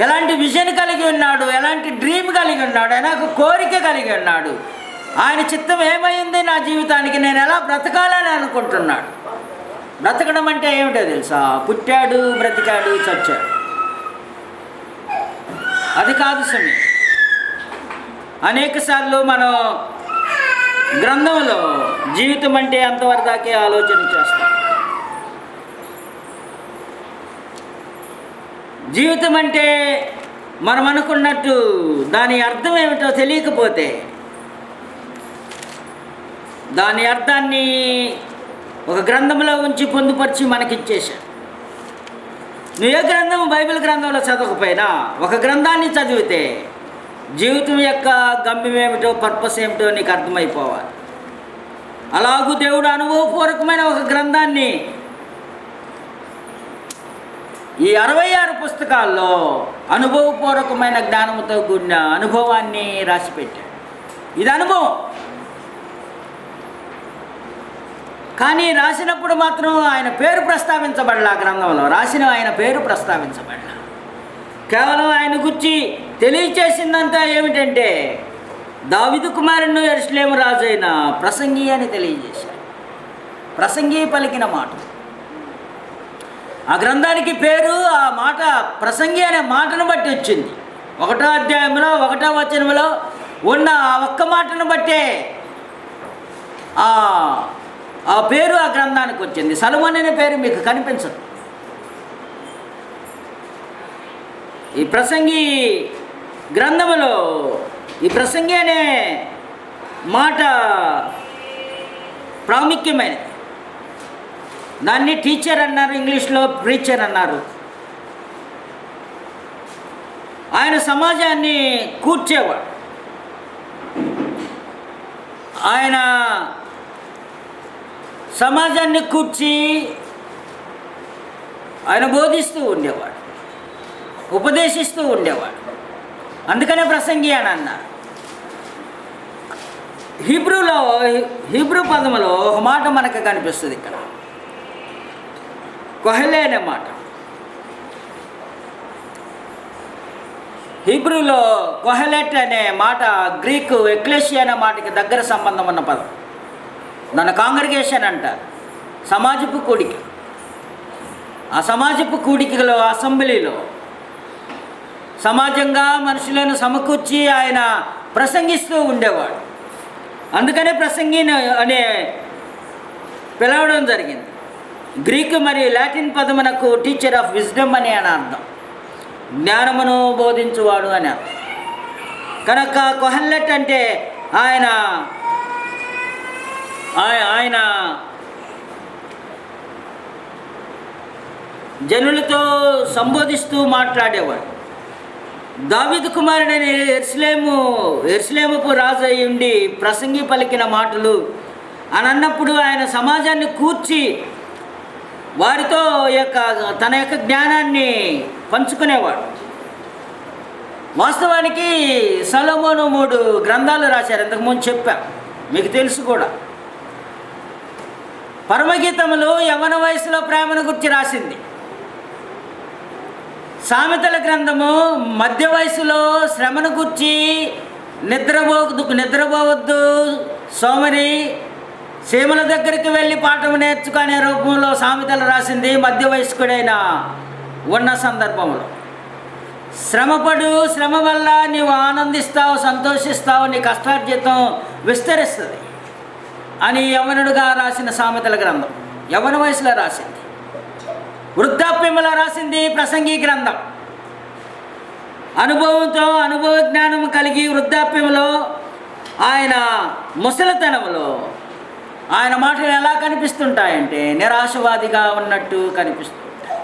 ఎలాంటి విజన్ కలిగి ఉన్నాడు, ఎలాంటి డ్రీమ్ కలిగి ఉన్నాడు, నాకు కోరిక కలిగి ఉన్నాడు, ఆయన చిత్తం ఏమైంది నా జీవితానికి, నేను ఎలా బ్రతకాలని అనుకుంటున్నాడు. బ్రతకడం అంటే ఏమిటో తెలుసా? పుట్టాడు, బ్రతికాడు, చచ్చాడు, అది కాదు సమయం. అనేక సార్లు మనం గ్రంథంలో జీవితం అంటే అంతవరకు దాకే ఆలోచన చేస్తాం. జీవితం అంటే మనం అనుకున్నట్టు దాని అర్థం ఏమిటో తెలియకపోతే దాని అర్థాన్ని ఒక గ్రంథంలో ఉంచి పొందుపరిచి మనకిచ్చేశాడు. నువ్వు ఏ గ్రంథం బైబిల్ గ్రంథంలో చదవకపోయినా ఒక గ్రంథాన్ని చదివితే జీవితం యొక్క గమ్యం ఏమిటో, పర్పస్ ఏమిటో నీకు అర్థమైపోవాలి. అలాగూ దేవుడు అనుభవపూర్వకమైన ఒక గ్రంథాన్ని ఈ 66 పుస్తకాల్లో అనుభవపూర్వకమైన జ్ఞానంతో కూడిన అనుభవాన్ని రాసిపెట్టాడు. ఇది అనుభవం. కానీ రాసినప్పుడు మాత్రం ఆయన పేరు ప్రస్తావించబడలా. గ్రంథంలో రాసిన ఆయన పేరు ప్రస్తావించబడలా. కేవలం ఆయన గురించి తెలియచేసిందంతా ఏమిటంటే దావీదు కుమారుడు యెరూషలేము రాజు అయిన ప్రసంగి అని తెలియజేశాడు. ప్రసంగి పలికిన మాట. ఆ గ్రంథానికి పేరు ఆ మాట ప్రసంగి అనే మాటను బట్టి వచ్చింది. 1వ అధ్యాయంలో 1వ వచనంలో ఉన్న ఆ ఒక్క మాటను బట్టే ఆ పేరు ఆ గ్రంథానికి వచ్చింది. సొలొమోను అనే పేరు మీకు కనిపించదు. ఈ ప్రసంగి గ్రంథములో ఈ ప్రసంగి అనే మాట ప్రాముఖ్యమైనది. దాన్ని టీచర్ అన్నారు, ఇంగ్లీష్లో ప్రీచర్ అన్నారు. ఆయన సమాజాన్ని కూర్చేవాడు. ఆయన సమాజాన్ని కూర్చి ఆయన బోధిస్తూ ఉండేవాడు, ఉపదేశిస్తూ ఉండేవాడు. అందుకనే ప్రసంగి అని అన్నారు. హీబ్రూ పదములో ఒక మాట మనకు కనిపిస్తుంది ఇక్కడ, కొహెలే అనే మాట. హీబ్రూలో కొహెలెట్ అనే మాట గ్రీకు ఎక్లేషియా అనే మాటకి దగ్గర సంబంధం ఉన్న పదం. దాన్ని కాంగ్రిగేషన్ అంటారు, సమాజపు కూడిక. ఆ సమాజపు కూడికలో, అసెంబ్లీలో సమాజంగా మనుషులను సమకూర్చి ఆయన ప్రసంగిస్తూ ఉండేవాడు. అందుకనే ప్రసంగి అనే పిలవడం జరిగింది. గ్రీకు మరియు లాటిన్ పదమునకు టీచర్ ఆఫ్ విజ్డమ్ అని అర్థం, జ్ఞానమును బోధించువాడు అని అర్థం. కనుక కొహెలెట్ అంటే ఆయన జనులతో సంబోధిస్తూ మాట్లాడేవాడు. దావీదు కుమారుడైన యెరూషలేముకు రాజు అయి ఉండి ప్రసంగి పలికిన మాటలు అని అన్నప్పుడు ఆయన సమాజాన్ని కూర్చి వారితో తన యొక్క జ్ఞానాన్ని పంచుకునేవాడు. వాస్తవానికి సొలొమోను 3 గ్రంథాలు రాశారు. ఇంతకుముందు చెప్పా, మీకు తెలుసు కూడా. పరమగీతములు యవ్వన వయసులో ప్రేమను గురించి రాసింది. సామెతల గ్రంథము మధ్య వయసులో శ్రమను గురించి, నిద్రపోవద్దు సోమరి, సీమల దగ్గరికి వెళ్ళి పాఠం నేర్చుకునే రూపంలో సామెతలు రాసింది మధ్య వయస్కుడైన ఉన్న సందర్భంలో. శ్రమపడు, శ్రమ వల్ల నీవు ఆనందిస్తావు, సంతోషిస్తావు, నీ కష్టార్జితం విస్తరిస్తుంది అని యవ్వనుడుగా రాసిన సామెతల గ్రంథం యవ్వన వయసులో రాసింది. వృద్ధాప్యంలో రాసింది ప్రసంగి గ్రంథం. అనుభవంతో అనుభవ జ్ఞానం కలిగి వృద్ధాప్యంలో ఆయన ముసలితనంలో ఆయన మాటలు ఎలా కనిపిస్తుంటాయంటే నిరాశవాదిగా ఉన్నట్టు కనిపిస్తుంటాయి.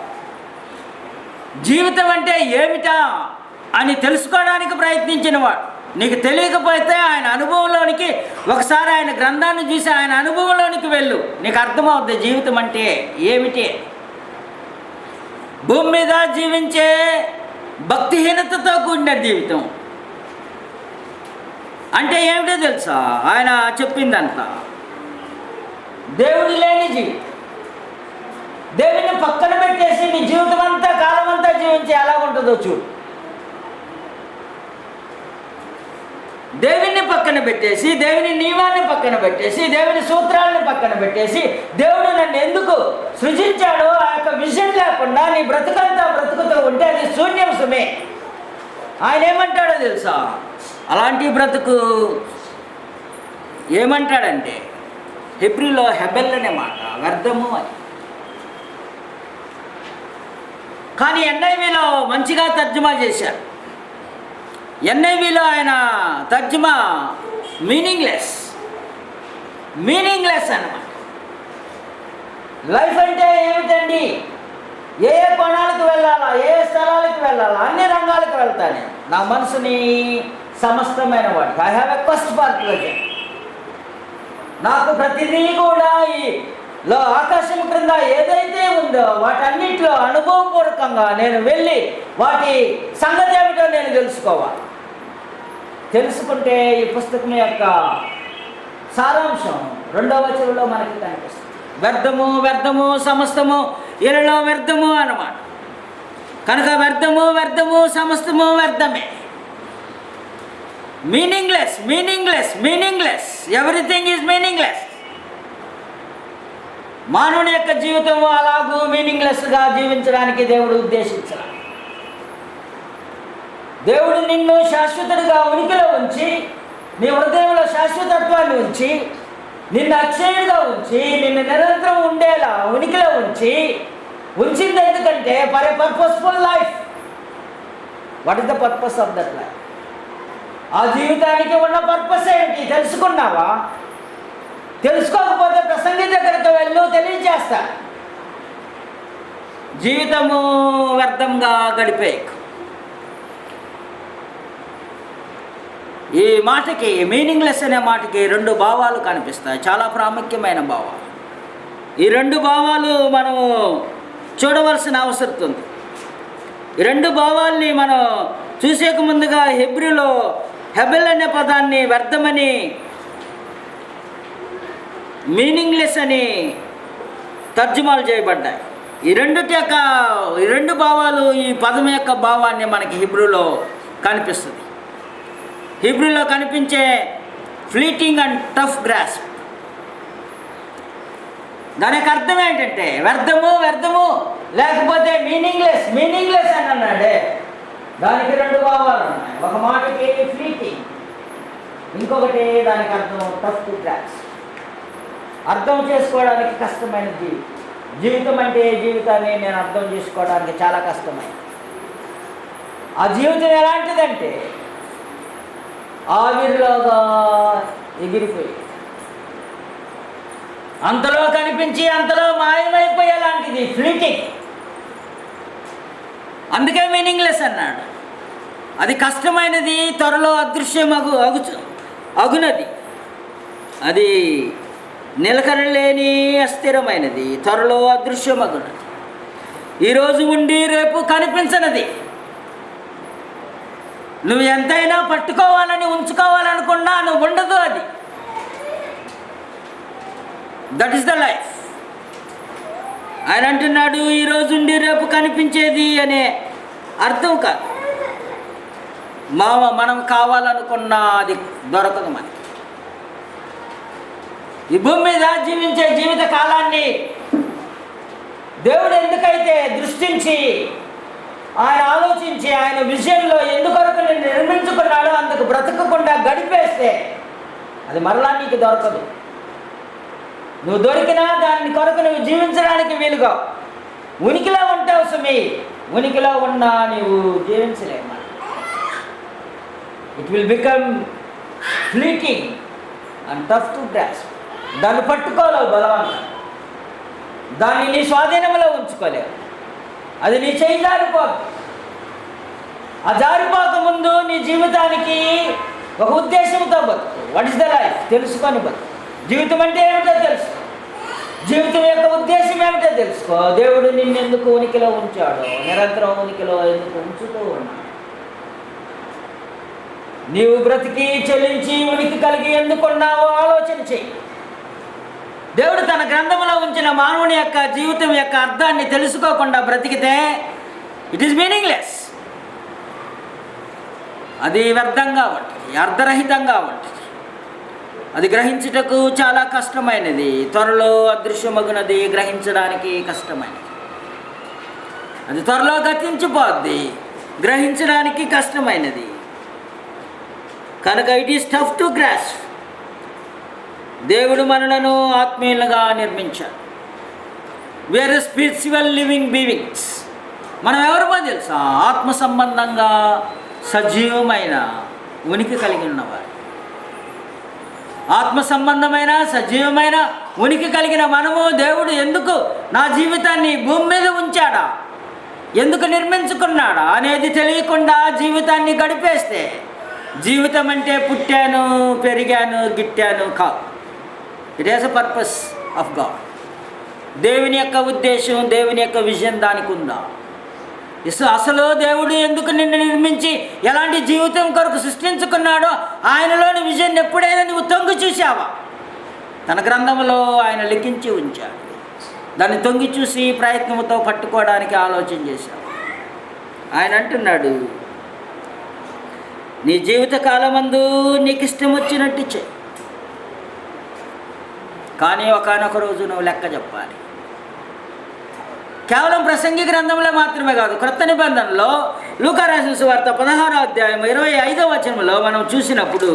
జీవితం అంటే ఏమిటా అని తెలుసుకోవడానికి ప్రయత్నించిన వాడు. నీకు తెలియకపోతే ఆయన అనుభవంలోనికి ఒకసారి ఆయన గ్రంథాన్ని చూసి ఆయన అనుభవంలోనికి వెళ్ళు, నీకు అర్థమవుద్ది జీవితం అంటే ఏమిటి. భూమి మీద జీవించే భక్తిహీనతతో కూడిన జీవితం అంటే ఏమిటో తెలుసా? ఆయన చెప్పిందంతా దేవుడు లేని జీవితం. దేవుడిని పక్కన పెట్టేసి నీ జీవితం అంతా కాలం అంతా జీవించి ఎలా ఉంటుందో చూడు. దేవుని పక్కన పెట్టేసి, దేవుని నియమాన్ని పక్కన పెట్టేసి, దేవుని సూత్రాలను పక్కన పెట్టేసి, దేవుడు నన్ను ఎందుకు సృజించాడో ఆ యొక్క విజన్ లేకుండా నీ బ్రతుకంతా బ్రతుకుతూ ఉంటే అది శూన్యం సుమే. ఆయన ఏమంటాడో తెలుసా? అలాంటి బ్రతుకు ఏమంటాడంటే హెబ్రీలో హెబెల్ అనే మాట వ్యర్థము అని. కానీ ఎన్ఐవిలో మంచిగా తర్జుమా చేశారు. ఎన్ఐవిలో ఆయన తర్జుమా మీనింగ్లెస్ అన్నమాట. లైఫ్ అంటే ఏమిటండి? ఏ ఏ కోణాలకు వెళ్ళాలా, ఏ ఏ స్థలాలకు వెళ్ళాలా, అన్ని రంగాలకు వెళ్తాను. నా మనసుని సమస్తమైన వాడికి I have a quest for present. నాకు ప్రతిదీ కూడా ఈ ఆకాశం క్రింద ఏదైతే ఉందో వాటన్నిటిలో అనుభవపూర్వకంగా నేను వెళ్ళి వాటి సంగతి ఏమిటో నేను తెలుసుకోవాలి. తెలుసుకుంటే ఈ పుస్తకం యొక్క సారాంశం 2వ వచనంలో మనకి కనిపిస్తుంది. వ్యర్థము సమస్తము ఇలలో వ్యర్థము అన్నమాట. కనుక వ్యర్థము సమస్తము వ్యర్థమే. Meaningless everything is meaningless. మానవుని యొక్క జీవితం అలాగూ మీనింగ్లెస్గా జీవించడానికి దేవుడు ఉద్దేశించాడు. దేవుడు నిన్ను శాశ్వతుడిగా ఉనికిలో ఉంచి, నీ హృదయంలో శాశ్వతత్వాన్ని ఉంచి, నిన్ను అక్షయుడిగా ఉంచి, నిన్ను నిరంతరం ఉండేలా ఉనికిలో ఉంచింది. ఎందుకంటే for a purposeful life. What is the purpose of that life? ఆ జీవితానికి ఉన్న పర్పస్ ఏంటి తెలుసుకున్నావా? తెలుసుకోకపోతే ప్రసంగి దగ్గరకు వెళ్ళు, తెలియజేస్తా. జీవితము వ్యర్థంగా గడిపే. ఈ మాటకి మీనింగ్లెస్ అనే మాటకి 2 భావాలు కనిపిస్తాయి, చాలా ప్రాముఖ్యమైన భావాలు. ఈ 2 భావాలు మనము చూడవలసిన అవసరం ఉంది. ఈ 2 భావాల్ని మనం చూసేక ముందుగా హెబ్రీలో హెబెల్ అనే పదాన్ని వ్యర్థమని, మీనింగ్లెస్ అని తర్జుమాలు చేయబడ్డాయి. ఈ 2 భావాలు, ఈ పదం యొక్క భావాన్ని మనకి హీబ్రూలో కనిపిస్తుంది. హీబ్రూలో కనిపించే ఫ్లీటింగ్ అండ్ టఫ్ గ్రాస్ప్, దానికి అర్థం ఏంటంటే వ్యర్థము లేకపోతే మీనింగ్లెస్ అని అన్నాడే. దానికి 2 భావాలు ఉన్నాయి. ఒక మాటకి ఫ్లీటింగ్, ఇంకొకటి దానికి అర్థం టఫ్ గ్రాస్ప్. అర్థం చేసుకోవడానికి కష్టమైన జీవితం అంటే జీవితాన్ని నేను అర్థం చేసుకోవడానికి చాలా కష్టమైంది. ఆ జీవితం ఎలాంటిదంటే ఆవిరిలోగా ఎగిరిపోయి అంతలో కనిపించి అంతలో మాయమైపోయేలాంటిది ఫ్లీటింగ్. అందుకే మీనింగ్లెస్ అన్నాడు. అది కష్టమైనది, త్వరలో అగునది. అది నిలకడలేని అస్థిరమైనది, త్వరలో అదృశ్యమగునది. ఈరోజు ఉండి రేపు కనిపించనది. నువ్వు ఎంతైనా పట్టుకోవాలని ఉంచుకోవాలనుకున్నా నువ్వు ఉండదు. అది దట్ ఈస్ ద లైఫ్. ఆయన అంటున్నాడు ఈరోజు ఉండి రేపు కనిపించేది అనే అర్థం కాదు. మనం కావాలనుకున్నా అది దొరకదు మనకి. ఈ భూమి మీద జీవించే జీవిత కాలాన్ని దేవుడు ఎందుకైతే దృష్టించి, ఆయన ఆలోచించి, ఆయన విజన్లో ఎందుకొరకు నేను నిర్మించుకున్నాడో అందుకు బ్రతకకుండా గడిపేస్తే అది మరలా నీకు దొరకదు. నువ్వు దొరికినా దాని కొరకు నువ్వు జీవించడానికి వీలుగా ఉనికిలో ఉంటావు సుమి, ఉనికిలో ఉన్నా నీవు జీవించలేమా. It will become fleeting and tough to grasp. దాన్ని పట్టుకోలేవు బలవంతం, దాన్ని నీ స్వాధీనంలో ఉంచుకోలేవు, అది నీ చేయి జారిపోదు. ఆ జారిపోక ముందు నీ జీవితానికి ఒక ఉద్దేశంతో బతుకు. వాట్ ఇస్ ద లైఫ్ తెలుసుకొని బతుకు. జీవితం అంటే ఏమిటో తెలుసుకో, జీవితం యొక్క ఉద్దేశం ఏమిటో తెలుసుకో. దేవుడు నిన్నెందుకు ఉనికిలో ఉంచాడో, నిరంతరం ఉనికిలో ఎందుకు ఉంచుతూ ఉన్నాడు. నీవు బ్రతికి చెల్లించి ఉనికి కలిగి ఎందుకున్నావో ఆలోచన చెయ్యి. దేవుడు తన గ్రంథంలో ఉంచిన మానవుని యొక్క జీవితం యొక్క అర్థాన్ని తెలుసుకోకుండా బ్రతికితే ఇట్ ఈస్ మీనింగ్లెస్. అది వ్యర్థంగా ఉంటుంది, అర్ధరహితంగా ఉంటుంది. అది గ్రహించుటకు చాలా కష్టమైనది, త్వరలో అదృశ్యమగునది, గ్రహించడానికి కష్టమైనది. అది త్వరలో గతించిపోద్ది, గ్రహించడానికి కష్టమైనది. కనుక it is tough to grasp. దేవుడు మనలను ఆత్మీయులుగా నిర్మించాడు. We're spiritual living beings. మనం ఎవరికో తెలుసా? ఆత్మ సంబంధంగా సజీవమైన ఉనికి కలిగి ఉన్నవారు. ఆత్మ సంబంధమైన సజీవమైన ఉనికి కలిగిన మనము దేవుడు ఎందుకు నా జీవితాన్ని భూమి మీద ఉంచాడా, ఎందుకు నిర్మించుకున్నాడా అనేది తెలియకుండా జీవితాన్ని గడిపేస్తే జీవితం అంటే పుట్టాను, పెరిగాను, గిట్టాను కాదు. It is a purpose of God. దేవుని యొక్క ఉద్దేశం, దేవుని యొక్క విజన్ దానికి ఉందా? అసలు దేవుడు ఎందుకు నిన్ను నిర్మించి ఎలాంటి జీవితం కొరకు సృష్టించుకున్నాడో ఆయనలోని విజన్ ఎప్పుడైనా నువ్వు తొంగి చూసావా? తన గ్రంథంలో ఆయన లిఖించి ఉంచాడు. దాన్ని తొంగి చూసి ప్రయత్నంతో పట్టుకోవడానికి ఆలోచన చేశావు. ఆయన అంటున్నాడు, నీ జీవిత కాలమందు నీకు ఇష్టం వచ్చినట్టు చెయ్యి, కానీ ఒకానొక రోజు నువ్వు లెక్క చెప్పాలి. కేవలం ప్రసంగి గ్రంథంలో మాత్రమే కాదు, క్రొత్త నిబంధనలో లూకా రాసిన సువార్త 16వ అధ్యాయం 25వ వచనంలో మనం చూసినప్పుడు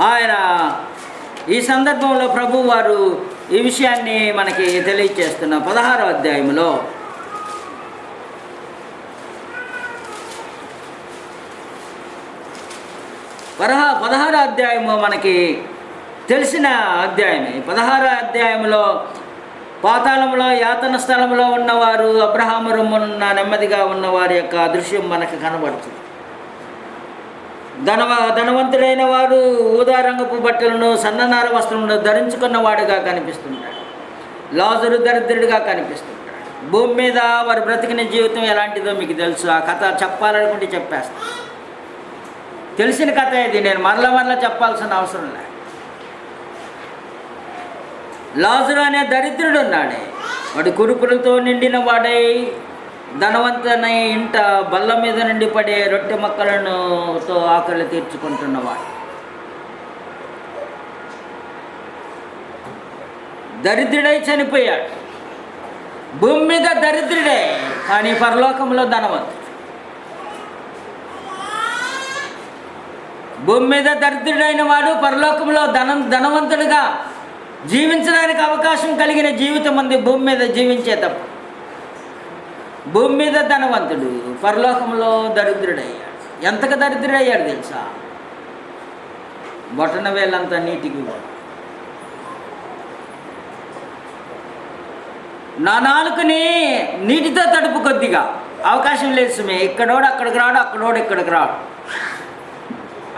ఆయన ఈ సందర్భంలో ప్రభు వారు ఈ విషయాన్ని మనకి తెలియచేస్తున్న 16వ అధ్యాయంలో పదహారో అధ్యాయము మనకి తెలిసిన అధ్యాయమే. 16వ అధ్యాయంలో పాతాళంలో యాతన స్థలంలో ఉన్నవారు, అబ్రహాము రొమ్మునున్న నెమ్మదిగా ఉన్నవారి యొక్క దృశ్యం మనకు కనబడుతుంది. ధనవంతుడైన వాడు ఊదారంగపు బట్టలను సన్ననార వస్త్రములను ధరించుకున్నవాడుగా కనిపిస్తుంటాడు. లాజరు దరిద్రుడిగా కనిపిస్తుంటాడు. భూమి మీద వారు బ్రతికిన జీవితం ఎలాంటిదో మీకు తెలుసు. ఆ కథ చెప్పాలనుకుంటే చెప్పేస్తాను. తెలిసిన కథ ఇది, నేను మరలా చెప్పాల్సిన అవసరం లేదు. లాజరు అనే దరిద్రుడు ఉన్నాడే, వాడు కురుపులతో నిండిన వాడై ధనవంతుని ఇంట బల్ల మీద నుండి పడే రొట్టె మొక్కలతో ఆకలి తీర్చుకుంటున్నవాడు. దరిద్రుడై చనిపోయాడు. భూమి మీద దరిద్రుడే, కానీ పరలోకంలో ధనవంతుడు. భూమి మీద దరిద్రుడైన వాడు పరలోకంలో ధనవంతుడిగా జీవించడానికి అవకాశం కలిగిన జీవితం ఉంది భూమి మీద జీవించేటప్పుడు. భూమి మీద ధనవంతుడు, పరలోకంలో దరిద్రుడయ్యాడు. ఎంతగా దరిద్రుడయ్యాడు తెలుసా? బొటన వేలంత నీటికి నా నాలుకని నీటితో తడుపు కొద్దిగా అవకాశం లేదు సుమే. ఇక్కడోడు అక్కడికి రాడు, అక్కడోడు ఇక్కడికి రాడు.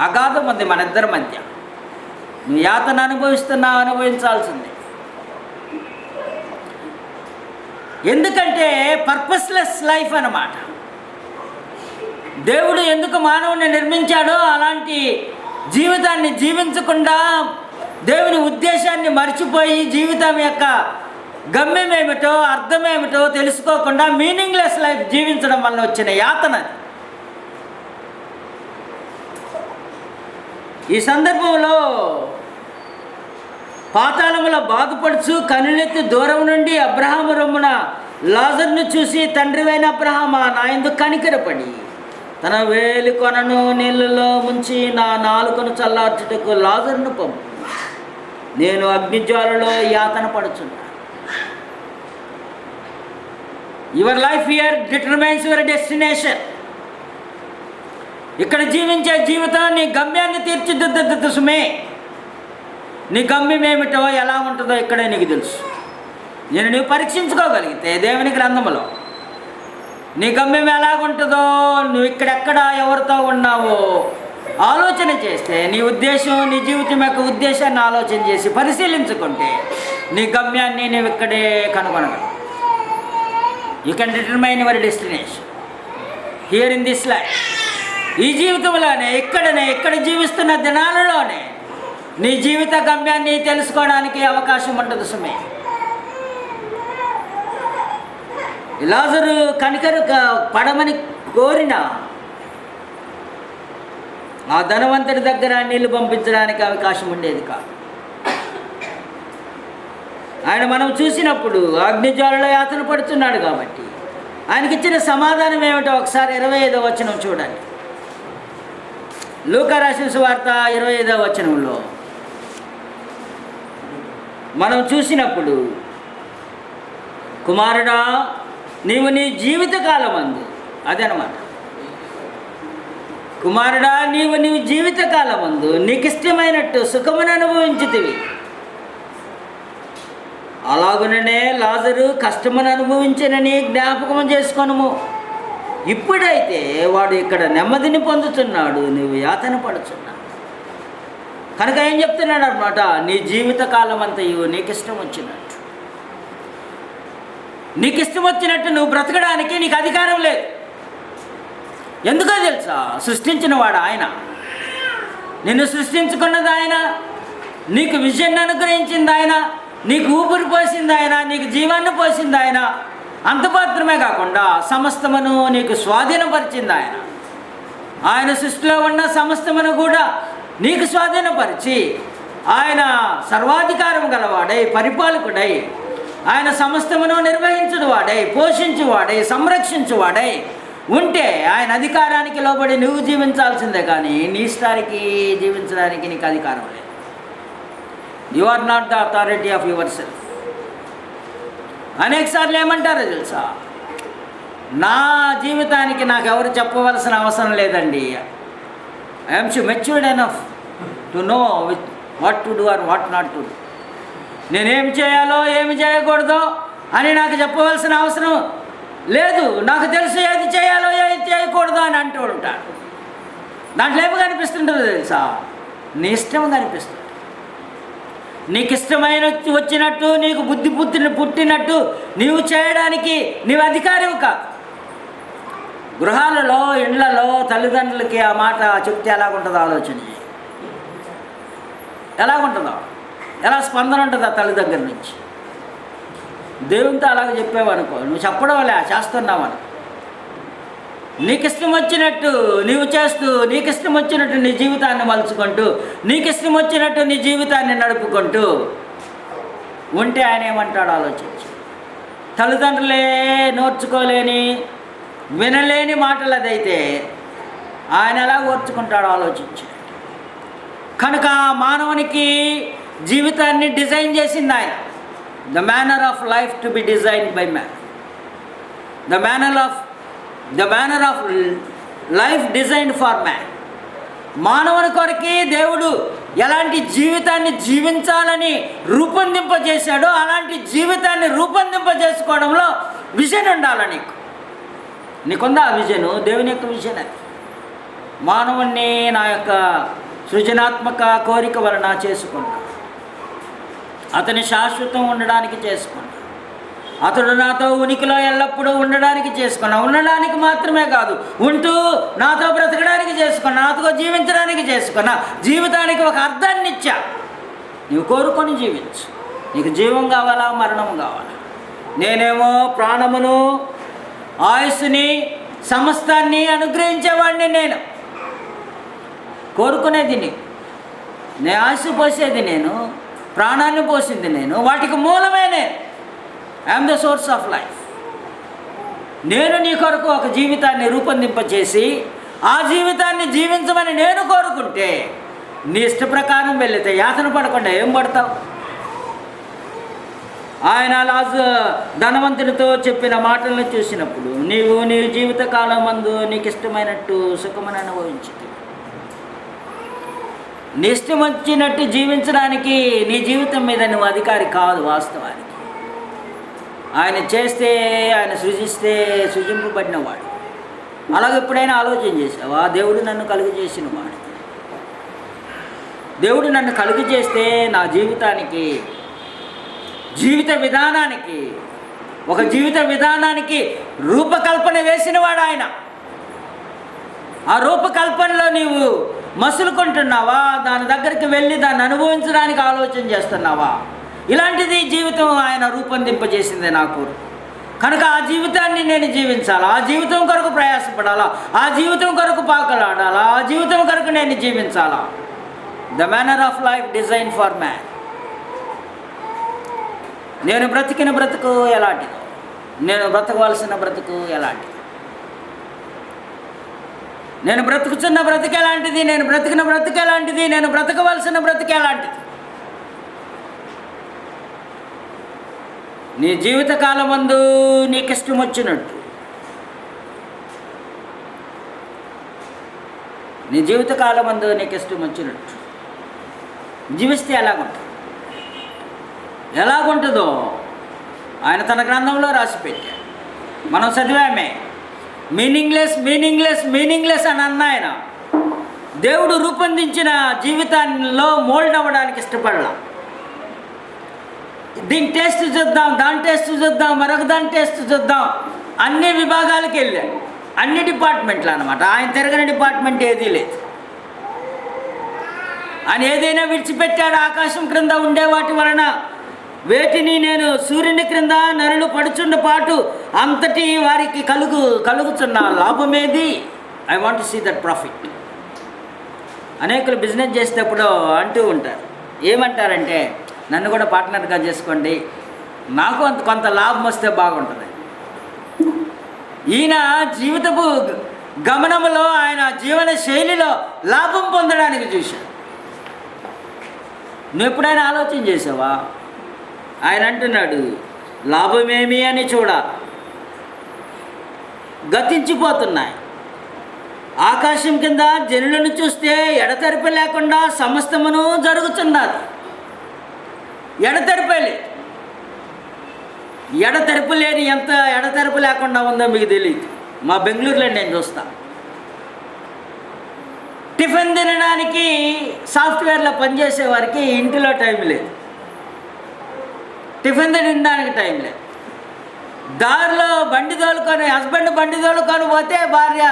అగాధం ఉంది మన ఇద్దరి మధ్య. నువ్వు యాతన అనుభవిస్తున్నావు, అనుభవించాల్సిందే. ఎందుకంటే పర్పస్లెస్ లైఫ్ అన్నమాట. దేవుడు ఎందుకు మానవుని నిర్మించాడో అలాంటి జీవితాన్ని జీవించకుండా దేవుని ఉద్దేశాన్ని మర్చిపోయి జీవితం యొక్క గమ్యం ఏమిటో అర్థమేమిటో తెలుసుకోకుండా మీనింగ్లెస్ లైఫ్ జీవించడం వల్ల వచ్చిన యాతన. ఈ సందర్భంలో పాతాళములో బాధపడుచు కనులెత్తి దూరం నుండి అబ్రహాము రొమ్మున లాజరును చూసి, తండ్రివైన అబ్రహామా, నా యందు కనికరపడి తన వేలి కొనను నీళ్ళలో ముంచి నా నాలుకను చల్లార్చుటకు లాజరును పంపు, నేను అగ్నిజ్వాలలో యాతన పడుచున్నా. Your life here determines your destination. ఇక్కడ జీవించే జీవితం నీ గమ్యాన్ని తీర్చిదిద్దుతుంది సుమే. నీ గమ్యం ఏమిటో ఎలా ఉంటుందో ఇక్కడే నీకు తెలుసు. నువ్వు పరీక్షించుకోగలిగితే దేవుని గ్రంథములో నీ గమ్యం ఎలాగుంటుందో, నువ్వు ఇక్కడెక్కడ ఎవరితో ఉన్నావో ఆలోచన చేస్తే, నీ ఉద్దేశం, నీ జీవితం యొక్క ఉద్దేశాన్ని ఆలోచన చేసి పరిశీలించుకుంటే నీ గమ్యాన్ని నువ్వు ఇక్కడే కనుగొనగలవు. You can determine your destination here in this life. ఈ జీవితంలోనే, ఇక్కడ జీవిస్తున్న దినాలలోనే నీ జీవిత గమ్యాన్ని తెలుసుకోవడానికి అవకాశం ఉంటుంది సుమే. లాజరు కనికరు పడమని కోరిన ఆ ధనవంతుడి దగ్గర నీళ్లు పంపించడానికి అవకాశం ఉండేది కాదు. ఆయన మనం చూసినప్పుడు అగ్నిజ్వాలలో యాతన పడుతున్నాడు కాబట్టి ఆయనకి ఇచ్చిన సమాధానం ఏమిటో ఒకసారి 25వ వచనం చూడండి. లూకా రాసిన సువార్త 25వ వచనంలో మనం చూసినప్పుడు, కుమారుడా నీవు నీ జీవితకాలమందు, అదనమాట, కుమారుడా నీవు జీవితకాలమందు నీకు ఇష్టమైనట్టు సుఖమును అనుభవించుతివి, అలాగుననే లాజరు కష్టమును అనుభవించనని జ్ఞాపకం చేసుకొనుము. ఇప్పుడైతే వాడు ఇక్కడ నెమ్మదిని పొందుతున్నాడు, నువ్వు యాతన పడుతున్నావు. కనుక ఏం చెప్తున్నాడు అన్నమాట, నీ జీవితకాలం అంతయు నీకు ఇష్టం వచ్చినట్టు నువ్వు బ్రతకడానికి నీకు అధికారం లేదు. ఎందుకో తెలుసా? సృష్టించినవాడు ఆయన, నిన్ను సృష్టించుకున్నది ఆయన, నీకు విజయాన్ని అనుగ్రహించింది ఆయన, నీకు ఊపిరి పోసింది ఆయన, నీకు జీవాన్ని పోసింది ఆయన. అంత మాత్రమే కాకుండా సమస్తమును నీకు స్వాధీనపరిచింది ఆయన. ఆయన సృష్టిలో ఉన్న సమస్తమును కూడా నీకు స్వాధీనపరిచి ఆయన సర్వాధికారం గలవాడై, పరిపాలకుడై, ఆయన సమస్తమును నిర్వహించువాడై, పోషించువాడై, సంరక్షించువాడై ఉంటే ఆయన అధికారానికి లోబడి నువ్వు జీవించాల్సిందే, కానీ నీ ఇష్టానికి జీవించడానికి నీకు అధికారం లేదు. You are not the authority of yourself. అనేకసార్లు ఏమంటారో తెలుసా, నా జీవితానికి నాకు ఎవరు చెప్పవలసిన అవసరం లేదండి. I'm matured enough to know what to do or what not to do. నేనేం చేయాలో ఏమి చేయకూడదో అని నాకు చెప్పవలసిన అవసరం లేదు. నాకు తెలుసు ఏది చేయాలో ఏది చేయకూడదు అని అంటూ ఉంటాడు. దాంట్లో ఏమి కనిపిస్తుంటుందో తెలుసా? నీ ఇష్టం కనిపిస్తుంది. నీకు ఇష్టమైన వచ్చినట్టు, నీకు బుద్ధి పుట్టినట్టు నీవు చేయడానికి నీవు అధికారివి కాదు. గృహాలలో, ఇండ్లలో తల్లిదండ్రులకి ఆ మాట చెప్తే ఎలాగుంటుందో ఆలోచన చేయి. ఎలాగుంటుందో, ఎలా స్పందన ఉంటుంది ఆ తల్లి దగ్గర నుంచి. దేవునితో అలాగే చెప్పావనుకో, నువ్వు చెప్పడం వల్ల చేస్తున్నావని, నీకు ఇష్టం వచ్చినట్టు నీవు చేస్తూ, నీకు ఇష్టం వచ్చినట్టు నీ జీవితాన్ని మలుచుకుంటూ, నీకు ఇష్టం వచ్చినట్టు నీ జీవితాన్ని నడుపుకుంటూ ఉంటే ఆయన ఏమంటాడు ఆలోచించి. తల్లిదండ్రులే నోర్చుకోలేని, వినలేని మాటలు అదైతే ఆయన ఎలా ఓర్చుకుంటాడో ఆలోచించి. కనుక మానవునికి జీవితాన్ని డిజైన్ చేసింది ఆయన. The manner of life to be designed by man. The manner of life designed for man. మానవుని కొరకి దేవుడు ఎలాంటి జీవితాన్ని జీవించాలని రూపొందింపజేశాడో అలాంటి జీవితాన్ని రూపొందింపజేసుకోవడంలో విజన్ ఉండాలి నీకు. నీకుందా ఆ విజను? దేవుని యొక్క విజన్ అది. మానవుణ్ణి నా యొక్క సృజనాత్మక కోరిక వలన చేసుకున్నా, అతని శాశ్వతం ఉండడానికి చేసుకున్నా, అతడు నాతో ఉనికిలో ఎల్లప్పుడూ ఉండడానికి చేసుకున్నా. ఉండడానికి మాత్రమే కాదు, ఉంటూ నాతో బ్రతకడానికి చేసుకున్నా, నాతో జీవించడానికి చేసుకున్నా. జీవితానికి ఒక అర్థాన్ని ఇచ్చా. నీవు కోరుకొని జీవించు. నీకు జీవం కావాలా, మరణం కావాలా? నేనేమో ప్రాణమును, ఆయుస్సుని, సమస్తాన్ని అనుగ్రహించేవాడిని. నేను కోరుకునేది నేను ఆయుస్సు పోసేది నేను, ప్రాణాన్ని పోసింది నేను, వాటికి మూలమే నేను. I'm the source of life. నేను నీ కొరకు ఒక జీవితాన్ని రూపొందింపచేసి ఆ జీవితాన్ని జీవించమని నేను కోరుకుంటే, నీ ఇష్ట ప్రకారం వెళితే యాతన పడకుండా ఏం పడతావు? ఆయన ధనవంతునితో చెప్పిన మాటలను చూసినప్పుడు నీవు నీ జీవితకాలం మందు నీకు ఇష్టమైనట్టు సుఖమును అనుభవించు. నీ ఇష్టం వచ్చినట్టు జీవించడానికి నీ జీవితం మీద నువ్వు అధికారి కాదు. వాస్తవానికి ఆయన చేస్తే, ఆయన సృజిస్తే సృజింపబడినవాడు. అలాగే ఎప్పుడైనా ఆలోచన చేసావా? దేవుడు నన్ను కలుగు చేసిన వాడు. దేవుడు నన్ను కలుగు చేస్తే నా జీవితానికి, జీవిత విధానానికి రూపకల్పన వేసినవాడు ఆయన. ఆ రూపకల్పనలో నీవు మసులుకుంటున్నావా? దాని దగ్గరికి వెళ్ళి దాన్ని అనుభవించడానికి ఆలోచన చేస్తున్నావా? ఇలాంటిది జీవితం ఆయన రూపొందింపజేసింది నాకు. కనుక ఆ జీవితాన్ని నేను జీవించాలా, ఆ జీవితం కొరకు ప్రయాసపడాలా, ఆ జీవితం కొరకు పాకలాడాలా, ఆ జీవితం కొరకు నేను జీవించాలా. The manner of life design for man. నేను బ్రతికిన బ్రతుకు ఎలాంటిదో, నేను బ్రతకవలసిన బ్రతుకు ఎలాంటిది, నేను బ్రతుకుతున్న బ్రతుకు ఎలాంటిది, నేను బ్రతికిన బ్రతుకు ఎలాంటిది, నేను బ్రతకవలసిన బ్రతుకు ఎలాంటిది. నీ జీవితకాలం మందు నీకు ఇష్టం వచ్చినట్టు, నీ జీవితకాలం మందు నీకు ఇష్టం వచ్చినట్టు జీవిస్తే ఎలాగుంటుందో ఆయన తన గ్రంథంలో రాసిపెట్టాడు. మనం చదివామే. మీనింగ్లెస్ అని అన్న ఆయన దేవుడు రూపొందించిన జీవితాల్లో మోల్డ్ అవ్వడానికి ఇష్టపడలా. దీని టేస్ట్ చూద్దాం, దాని టేస్ట్ చూద్దాం, మరొక దాని టేస్ట్ చూద్దాం, అన్ని విభాగాలకు వెళ్ళాడు. అన్ని డిపార్ట్మెంట్లు అన్నమాట. ఆయన తిరగని డిపార్ట్మెంట్ ఏదీ లేదు. ఆయన ఏదైనా విడిచిపెట్టాడు. ఆకాశం క్రింద ఉండే వాటి వలన వేటిని నేను సూర్యుని క్రింద నరులు పడుచుండ పాటు అంతటి వారికి కలుగుతున్న లాభమేది. I want to see that profit. అనేకులు బిజినెస్ చేసేటప్పుడు అంటూ ఉంటారు. ఏమంటారంటే, నన్ను కూడా పార్ట్నర్గా చేసుకోండి, నాకు కొంత లాభం వస్తే బాగుంటుంది. ఈయన జీవితపు గమనంలో, ఆయన జీవన శైలిలో లాభం పొందడానికి చూశాడు. నువ్వు ఎప్పుడైనా ఆలోచన చేసావా? ఆయన అంటున్నాడు, లాభమేమి అని చూడ, గతించిపోతున్నాయి. ఆకాశం కింద జనులను చూస్తే ఎడతెరిపి లేకుండా సమస్తమును జరుగుతున్నది. ఎడతెరిపి లేని ఎంత ఎడతెరిపి లేకుండా ఉందో మీకు తెలియదు. మా బెంగళూరులో నేను చూస్తాను. టిఫిన్ తినడానికి సాఫ్ట్వేర్లో పనిచేసే వారికి ఇంటిలో టైం లేదు, టిఫిన్ తినడానికి టైం లేదు. దారిలో హస్బెండ్ బండి తోలుకొని పోతే భార్య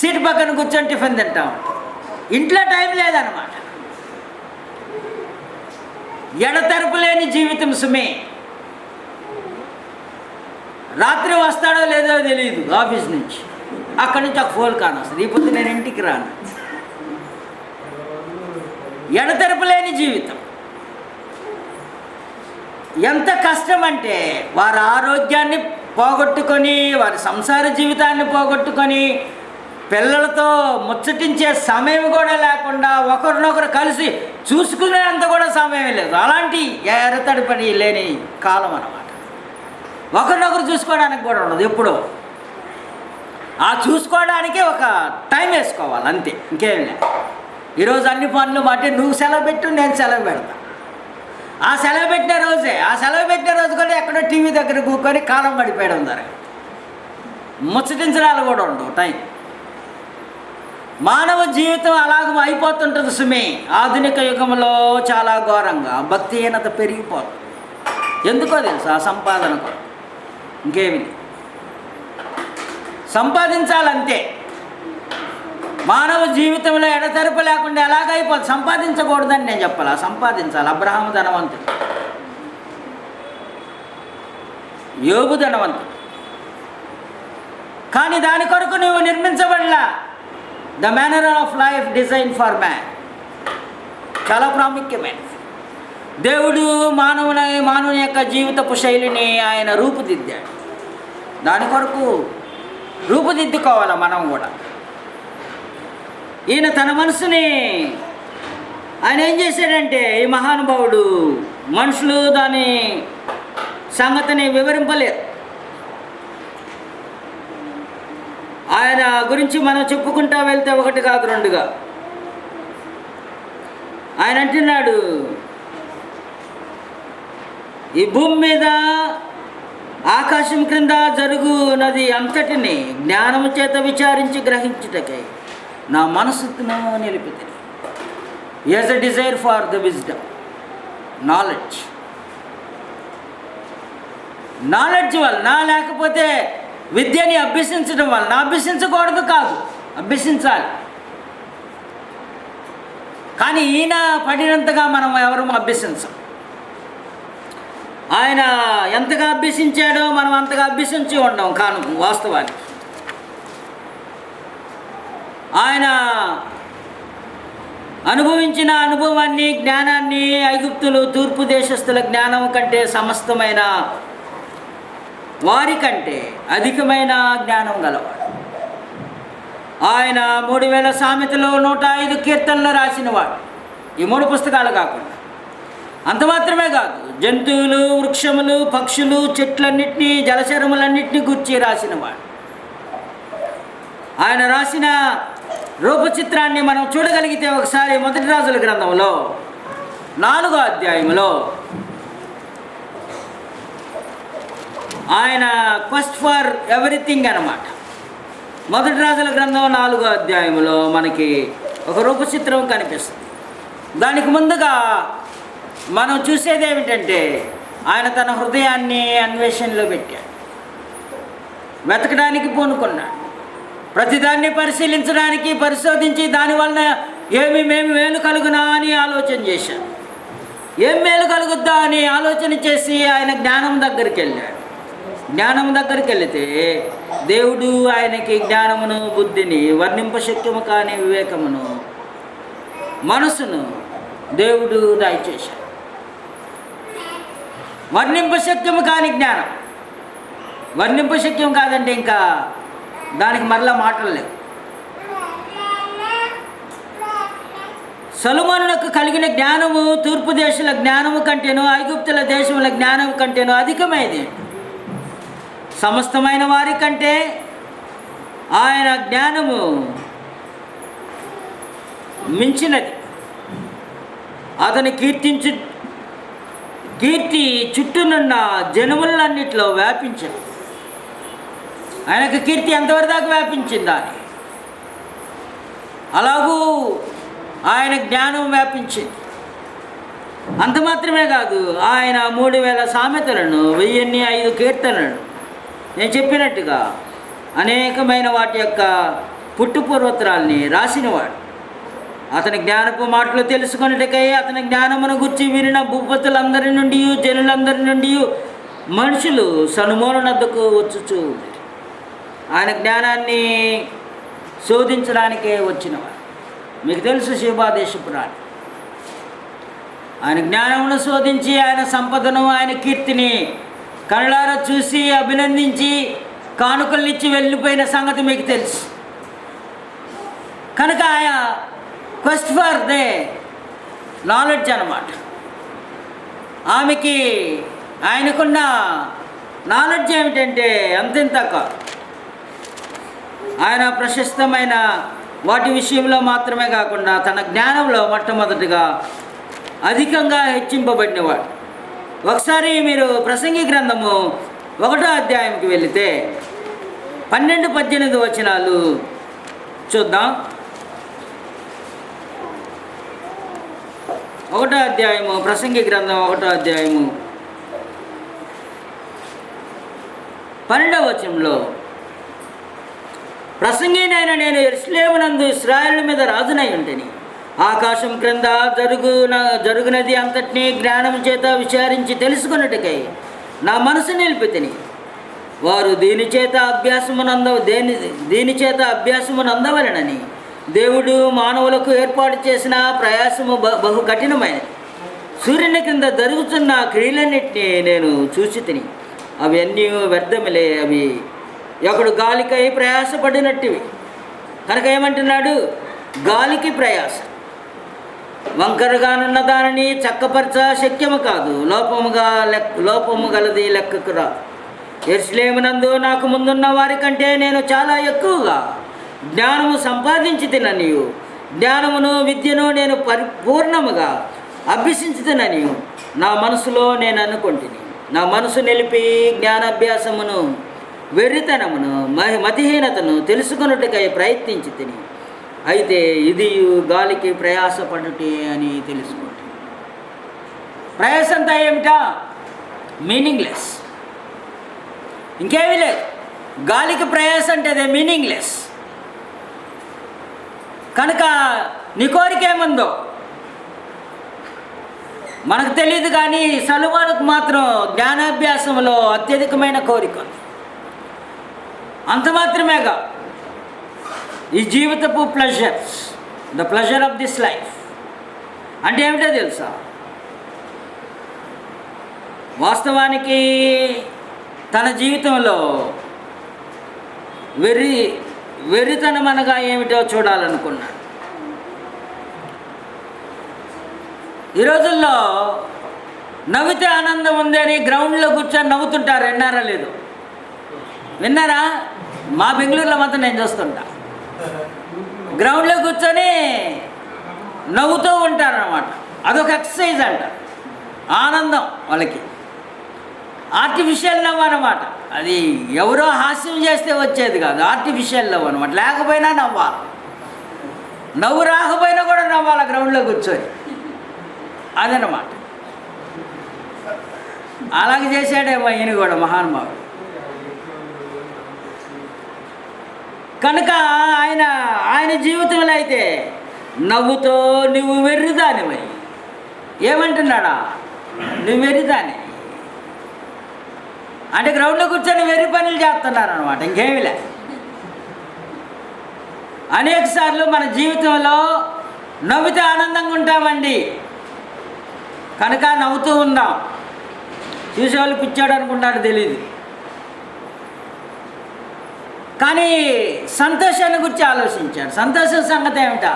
సీటు పక్కన కూర్చొని టిఫిన్ తింటా ఉంటాం. ఇంట్లో టైం లేదన్నమాట. ఎడతెరపు లేని జీవితం సుమే. రాత్రి వస్తాడో లేదో తెలియదు ఆఫీస్ నుంచి, అక్కడి నుంచి ఒక ఫోన్ కాన్ వస్తుంది, ఈ పొద్దు నేను ఇంటికి రాను. ఎడతెరపు లేని జీవితం. ఎంత కష్టం అంటే, వారి ఆరోగ్యాన్ని పోగొట్టుకొని, వారి సంసార జీవితాన్ని పోగొట్టుకొని, పిల్లలతో ముచ్చటించే సమయం కూడా లేకుండా, ఒకరినొకరు కలిసి చూసుకునేంత కూడా సమయం లేదు. అలాంటి ఎడతెరపని లేని కాలం అన్నమాట. ఒకరినొకరు చూసుకోవడానికి కూడా ఉండదు ఎప్పుడో. ఆ చూసుకోవడానికే ఒక టైం వేసుకోవాలి, అంతే, ఇంకేం లేదు. ఈరోజు అన్ని పనులు బట్టి నువ్వు సెలవు పెట్టు, నేను సెలవు పెడతా. ఆ సెలవు పెట్టిన రోజు కూడా ఎక్కడో టీవీ దగ్గర కూర్చొని కాలం గడిపేయడం జరగదు. ముచ్చటించడాలు కూడా ఉండవు టైం. మానవ జీవితం అలాగ అయిపోతుంటుంది సుమే. ఆధునిక యుగంలో చాలా ఘోరంగా భక్తిహీనత పెరిగిపోతుంది. ఎందుకో తెలుసా? సంపాదన కూడా, ఇంకేమి సంపాదించాలంతే. మానవ జీవితంలో ఎడతెరపు లేకుండా ఎలాగైపోతుంది. సంపాదించకూడదని నేను చెప్పాలా, సంపాదించాలి. అబ్రహాము ధనవంతుడు, యోబు ధనవంతుడు, కానీ దాని కొరకు నువ్వు నిర్మించబడలా. The manner of life design for man చాలా ప్రాముఖ్యమైనది. దేవుడు మానవుని యొక్క జీవితపు శైలిని ఆయన రూపుదిద్దాడు. దాని కొరకు రూపుదిద్దుకోవాలి మనం కూడా. ఈయన తన మనసుని ఆయన ఏం చేశాడంటే, ఈ మహానుభావుడు మనుషులు దాన్ని సంగతిని వివరింపలేరు. ఆయన గురించి మనం చెప్పుకుంటా వెళ్తే ఒకటి కాదు రెండుగా. ఆయన అంటున్నాడు, ఈ భూమి మీద ఆకాశం క్రింద జరుగునది అంతటిని జ్ఞానము చేత విచారించి గ్రహించుటకై నా మనసును నిలిపితే. As a desire for the wisdom, knowledge. Knowledge వలన, లేకపోతే విద్యని అభ్యసించడం వలన, అభ్యసించకూడదు కాదు, అభ్యసించాలి. కానీ ఈయన పడినంతగా మనం ఎవరు అభ్యసించం. ఆయన ఎంతగా అభ్యసించాడో మనం అంతగా అభ్యసించి ఉండం కాను వాస్తవానికి. ఆయన అనుభవించిన అనుభవాన్ని, జ్ఞానాన్ని ఐగుప్తులు తూర్పు దేశస్థుల జ్ఞానం కంటే, సమస్తమైన వారి కంటే అధికమైన జ్ఞానం గలవాడు. ఆయన 3000 సామెతలు, 105 కీర్తనలు రాసినవాడు. ఈ 3 పుస్తకాలు కాకుండా. అంత మాత్రమే కాదు, జంతువులు, వృక్షములు, పక్షులు, చెట్లన్నింటినీ, జలచరములన్నింటినీ గురించి రాసినవాడు. ఆయన రాసిన రూపచిత్రాన్ని మనం చూడగలిగితే ఒకసారి మొదటి రాజుల గ్రంథంలో 4వ అధ్యాయంలో ఆయన క్వెస్ట్ ఫర్ ఎవ్రీథింగ్ అన్నమాట. మొదటి రాజుల గ్రంథం 4వ అధ్యాయంలో మనకి ఒక రూపచిత్రం కనిపిస్తుంది. దానికి ముందుగా మనం చూసేది ఏమిటంటే, ఆయన తన హృదయాన్ని అన్వేషణలో పెట్టాడు, వెతకడానికి పూనుకున్నాడు, ప్రతిదాన్ని పరిశీలించడానికి, పరిశోధించి దానివల్ల మేము మేలు కలుగునా అని ఆలోచన చేశాడు. ఏం మేలు కలుగుద్దా అని ఆలోచన చేసి ఆయన జ్ఞానం దగ్గరికి వెళ్ళాడు. జ్ఞానం దగ్గరికి వెళితే దేవుడు ఆయనకి జ్ఞానమును, బుద్ధిని, వర్ణింపశక్యము కాని వివేకమును, మనసును దేవుడు దయచేశాడు. వర్ణింపశక్యము కాని జ్ఞానం. వర్ణింపశక్యం కాదంటే ఇంకా దానికి మరలా మాటలు లేవు. సొలొమోనునకు కలిగిన జ్ఞానము తూర్పు దేశాల జ్ఞానము కంటేనో, ఐగుప్తుల దేశముల జ్ఞానం కంటేనో అధికమైనది. సమస్తమైన వారి కంటే ఆయన జ్ఞానము మించినది. అతని కీర్తి చుట్టూనున్న జనములన్నిటిలో వ్యాపించింది. ఆయనకు కీర్తి ఎంతవరకు దాకా వ్యాపించిందా అని, అలాగూ ఆయన జ్ఞానం వ్యాపించింది. అంత మాత్రమే కాదు, ఆయన 3000 సామెతలను, 1005 కీర్తనలను, నేను చెప్పినట్టుగా అనేకమైన వాటి యొక్క పుట్టుపూర్వోత్తరాల్ని రాసినవాడు. అతని జ్ఞానపు మాటలు తెలుసుకున్నట్టుకై అతని జ్ఞానమును గుర్చి వినిన భూపతులందరి నుండి, జనులందరి నుండి మనుషులు సొలొమోనునద్దకు వచ్చుచు ఆయన జ్ఞానాన్ని శోధించడానికే వచ్చినవాడు. మీకు తెలుసు షేబా దేశపు రాణి. ఆయన జ్ఞానమును శోధించి, ఆయన సంపదను, ఆయన కీర్తిని కళ్ళారా చూసి, అభినందించి, కానుకలనిచ్చి వెళ్ళిపోయిన సంగతి మీకు తెలుసు. కనుక ఆయన క్వెస్ట్ ఫర్ దే నాలెడ్జ్ అన్నమాట. ఆమెకి ఆయనకున్న నాలెడ్జ్ ఏమిటంటే అంతింత కాదు. ఆయన ప్రశస్తమైన వాటి విషయంలో మాత్రమే కాకుండా తన జ్ఞానంలో మొట్టమొదటిగా అధికంగా హెచ్చింపబడినవాడు. ఒకసారి మీరు ప్రసంగి గ్రంథము 1వ అధ్యాయంకి వెళితే 12-18 వచనాలు చూద్దాం. 1వ అధ్యాయము, ప్రసంగి గ్రంథం 1వ అధ్యాయము 12వ వచనంలో, ప్రసంగినైన నేను యెరూషలేమునందు ఇశ్రాయేలు మీద రాజునై ఉంటిని. ఆకాశం క్రింద జరుగునది అంతటినీ జ్ఞానం చేత విచారించి తెలుసుకున్నట్టుకై నా మనసు నిలిపితిని. వారు దీని చేత అభ్యాసము నందవలెనని దేవుడు మానవులకు ఏర్పాటు చేసిన ప్రయాసము బహు కఠినమైనది. సూర్యుని కింద జరుగుతున్న క్రియలన్నింటినీ నేను చూసి తిని, అవి అన్నీ వ్యర్థములే, అవి ఒకడు గాలికై ప్రయాసపడినట్టువి. కనుక ఏమంటున్నాడు? గాలికి ప్రయాస. వంకరగానున్న దానిని చక్కపరచ శక్యము కాదు. లోపము గలది లెక్కకు రా. యెరూషలేమునందు నాకు ముందున్న వారి కంటే నేను చాలా ఎక్కువగా జ్ఞానము సంపాదించి తిననియు, జ్ఞానమును విద్యను నేను పరిపూర్ణముగా అభ్యసించి తిననియు నా మనసులో నేను అనుకుంటుని. నా మనసు నిలిపి జ్ఞానాభ్యాసమును వెర్రితనమును మతిహీనతను తెలుసుకొనుటకై ప్రయత్నించి తిని, అయితే ఇది గాలికి ప్రయాసపడుటే అని తెలుసుకోండి. ప్రయాస అంతా ఏమిటా? మీనింగ్లెస్, ఇంకేమీ లేదు. గాలికి ప్రయాస అంటే అదే మీనింగ్లెస్. కనుక నీ కోరిక ఏముందో మనకు తెలియదు, కానీ సొలొమోనుకు మాత్రం జ్ఞానాభ్యాసంలో అత్యధికమైన కోరిక ఉంది. అంత మాత్రమేగా ఈ జీవితపు pleasures, the pleasure of this life అంటే ఏమిటో తెలుసా? వాస్తవానికి తన జీవితంలో వెర్రితనం అనగా ఏమిటో చూడాలనుకున్నాడు. ఈ రోజుల్లో నవ్వితే ఆనందం ఉంది అని గ్రౌండ్లో కూర్చొని నవ్వుతుంటారు. విన్నారా లేదు? విన్నారా? మా బెంగళూరులో మాత్రం నేను చూస్తుంటా. గ్రౌండ్లో కూర్చొని నవ్వుతూ ఉంటారన్నమాట. అదొక ఎక్సర్సైజ్ అంట, ఆనందం వాళ్ళకి. ఆర్టిఫిషియల్ నవ్వు అన్నమాట. అది ఎవరో హాస్యం చేస్తే వచ్చేది కాదు, ఆర్టిఫిషియల్ నవ్వు అనమాట. లేకపోయినా నవ్వాలి, నవ్వు రాకపోయినా కూడా నవ్వాలి గ్రౌండ్లో కూర్చొని, అదనమాట. అలాగే చేశాడేమో ఈయన కూడా, మహానుభావుడు. కనుక ఆయన జీవితంలో అయితే నవ్వుతో నువ్వు వెర్రిదానివై, ఏమంటున్నాడా? నువ్వు వెర్రిదాని అంటే గ్రౌండ్లో కూర్చొని వెర్రి పనులు చేస్తున్నారనమాట, ఇంకేమీ లే. అనేక సార్లు మన జీవితంలో నవ్వితే ఆనందంగా ఉంటామండి, కనుక నవ్వుతూ ఉందాం. చూసేవాళ్ళు పిచ్చాడు అనుకుంటారు, తెలియదు. కానీ సంతోషాన్ని గురించి ఆలోచించాడు. సంతోషం సంగతి ఏమిటా?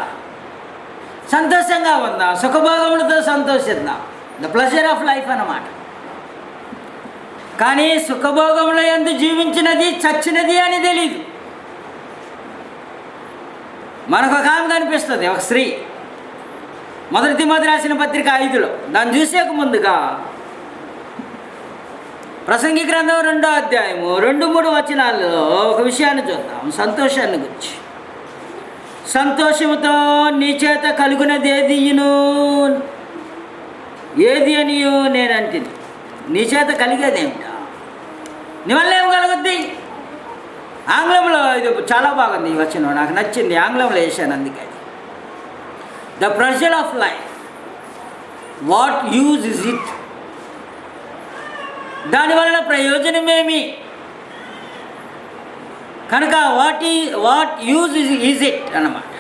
సంతోషంగా ఉందాం, సుఖభోగములతో సంతోషిద్దాం. ద ప్లెజర్ ఆఫ్ లైఫ్ అన్నమాట. కానీ సుఖభోగముల యందు జీవించినది చచ్చినది అని తెలీదు. మనకు ఒక ఆమె కనిపిస్తుంది, ఒక స్త్రీ. మొదటి తిమోతి రాసిన పత్రిక 5లో దాన్ని చూసేక ముందుగా ప్రసంగి గ్రంథం 2వ అధ్యాయము 2-3 వచనాల్లో ఒక విషయాన్ని చూద్దాం, సంతోషాన్ని గురించి. సంతోషముతో నీ చేత కలుగునది ఏది అనియో నేనంటిని. నీ చేత కలిగేది ఏమిటా? నీ వల్ల ఏం కలుగుద్ది? ఆంగ్లంలో ఇది చాలా బాగుంది ఈ వచనం, నాకు నచ్చింది. ఆంగ్లంలో వేసాను, అందుకే. The pressure of life, what use is it? దానివలన ప్రయోజనమేమి? కనుక వాట్ యూజ్ ఈజ్ ఇట్ అన్నమాట.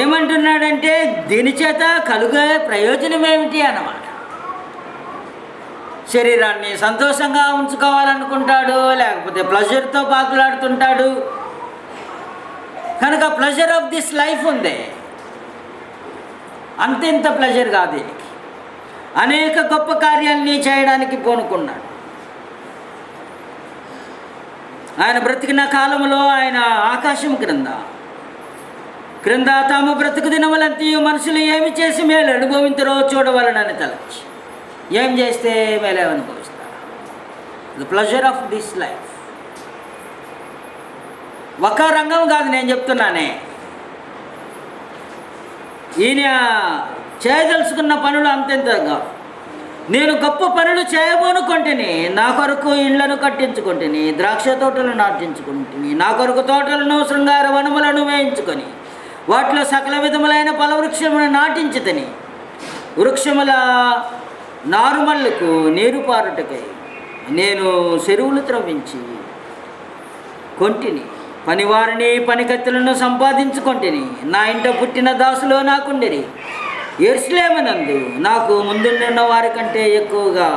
ఏమంటున్నాడంటే దీని చేత కలుగే ప్రయోజనం ఏమిటి అన్నమాట. శరీరాన్ని సంతోషంగా ఉంచుకోవాలనుకుంటాడు, లేకపోతే ప్లెజర్తో పాకులాడుతుంటాడు. కనుక ప్లెజర్ ఆఫ్ దిస్ లైఫ్ ఉంది, అంతెంత ప్లెజర్ కాదు దీనికి. అనేక గొప్ప కార్యాలని చేయడానికి పూనుకున్నాడు. ఆయన బ్రతికిన కాలంలో ఆయన ఆకాశం క్రింద తాము బ్రతుకు దినములంతయు మనుషులు ఏమి చేసి మేలు అనుభవించరో చూడవలనని తలచి, ఏం చేస్తే మేలే అనుభవిస్తారు. The pleasure of this life. ఒక రంగం కాదు నేను చెప్తున్నానే, ఈయన చేయదలుచుకున్న పనులు అంతెంతగా. నేను గొప్ప పనులు చేయబోనుకొంటిని, నా కొరకు ఇళ్లను కట్టించుకుంటుని, ద్రాక్ష తోటలు నాటించుకుంటుని, నా కొరకు తోటలను శృంగార వనములను వేయించుకొని వాటిలో సకల విధములైన ఫలవృక్షములను నాటించుతని, వృక్షముల నారుమల్లకు నీరు పారుటకై నేను చెరువులు త్రవ్వించి కొంటిని, పనివారిని పనికత్తెలను సంపాదించుకొంటిని. నా ఇంట పుట్టిన దాసులో నాకుండిరి. యెరూషలేమునందు నాకు ముందున్న వారి కంటే ఎక్కువగా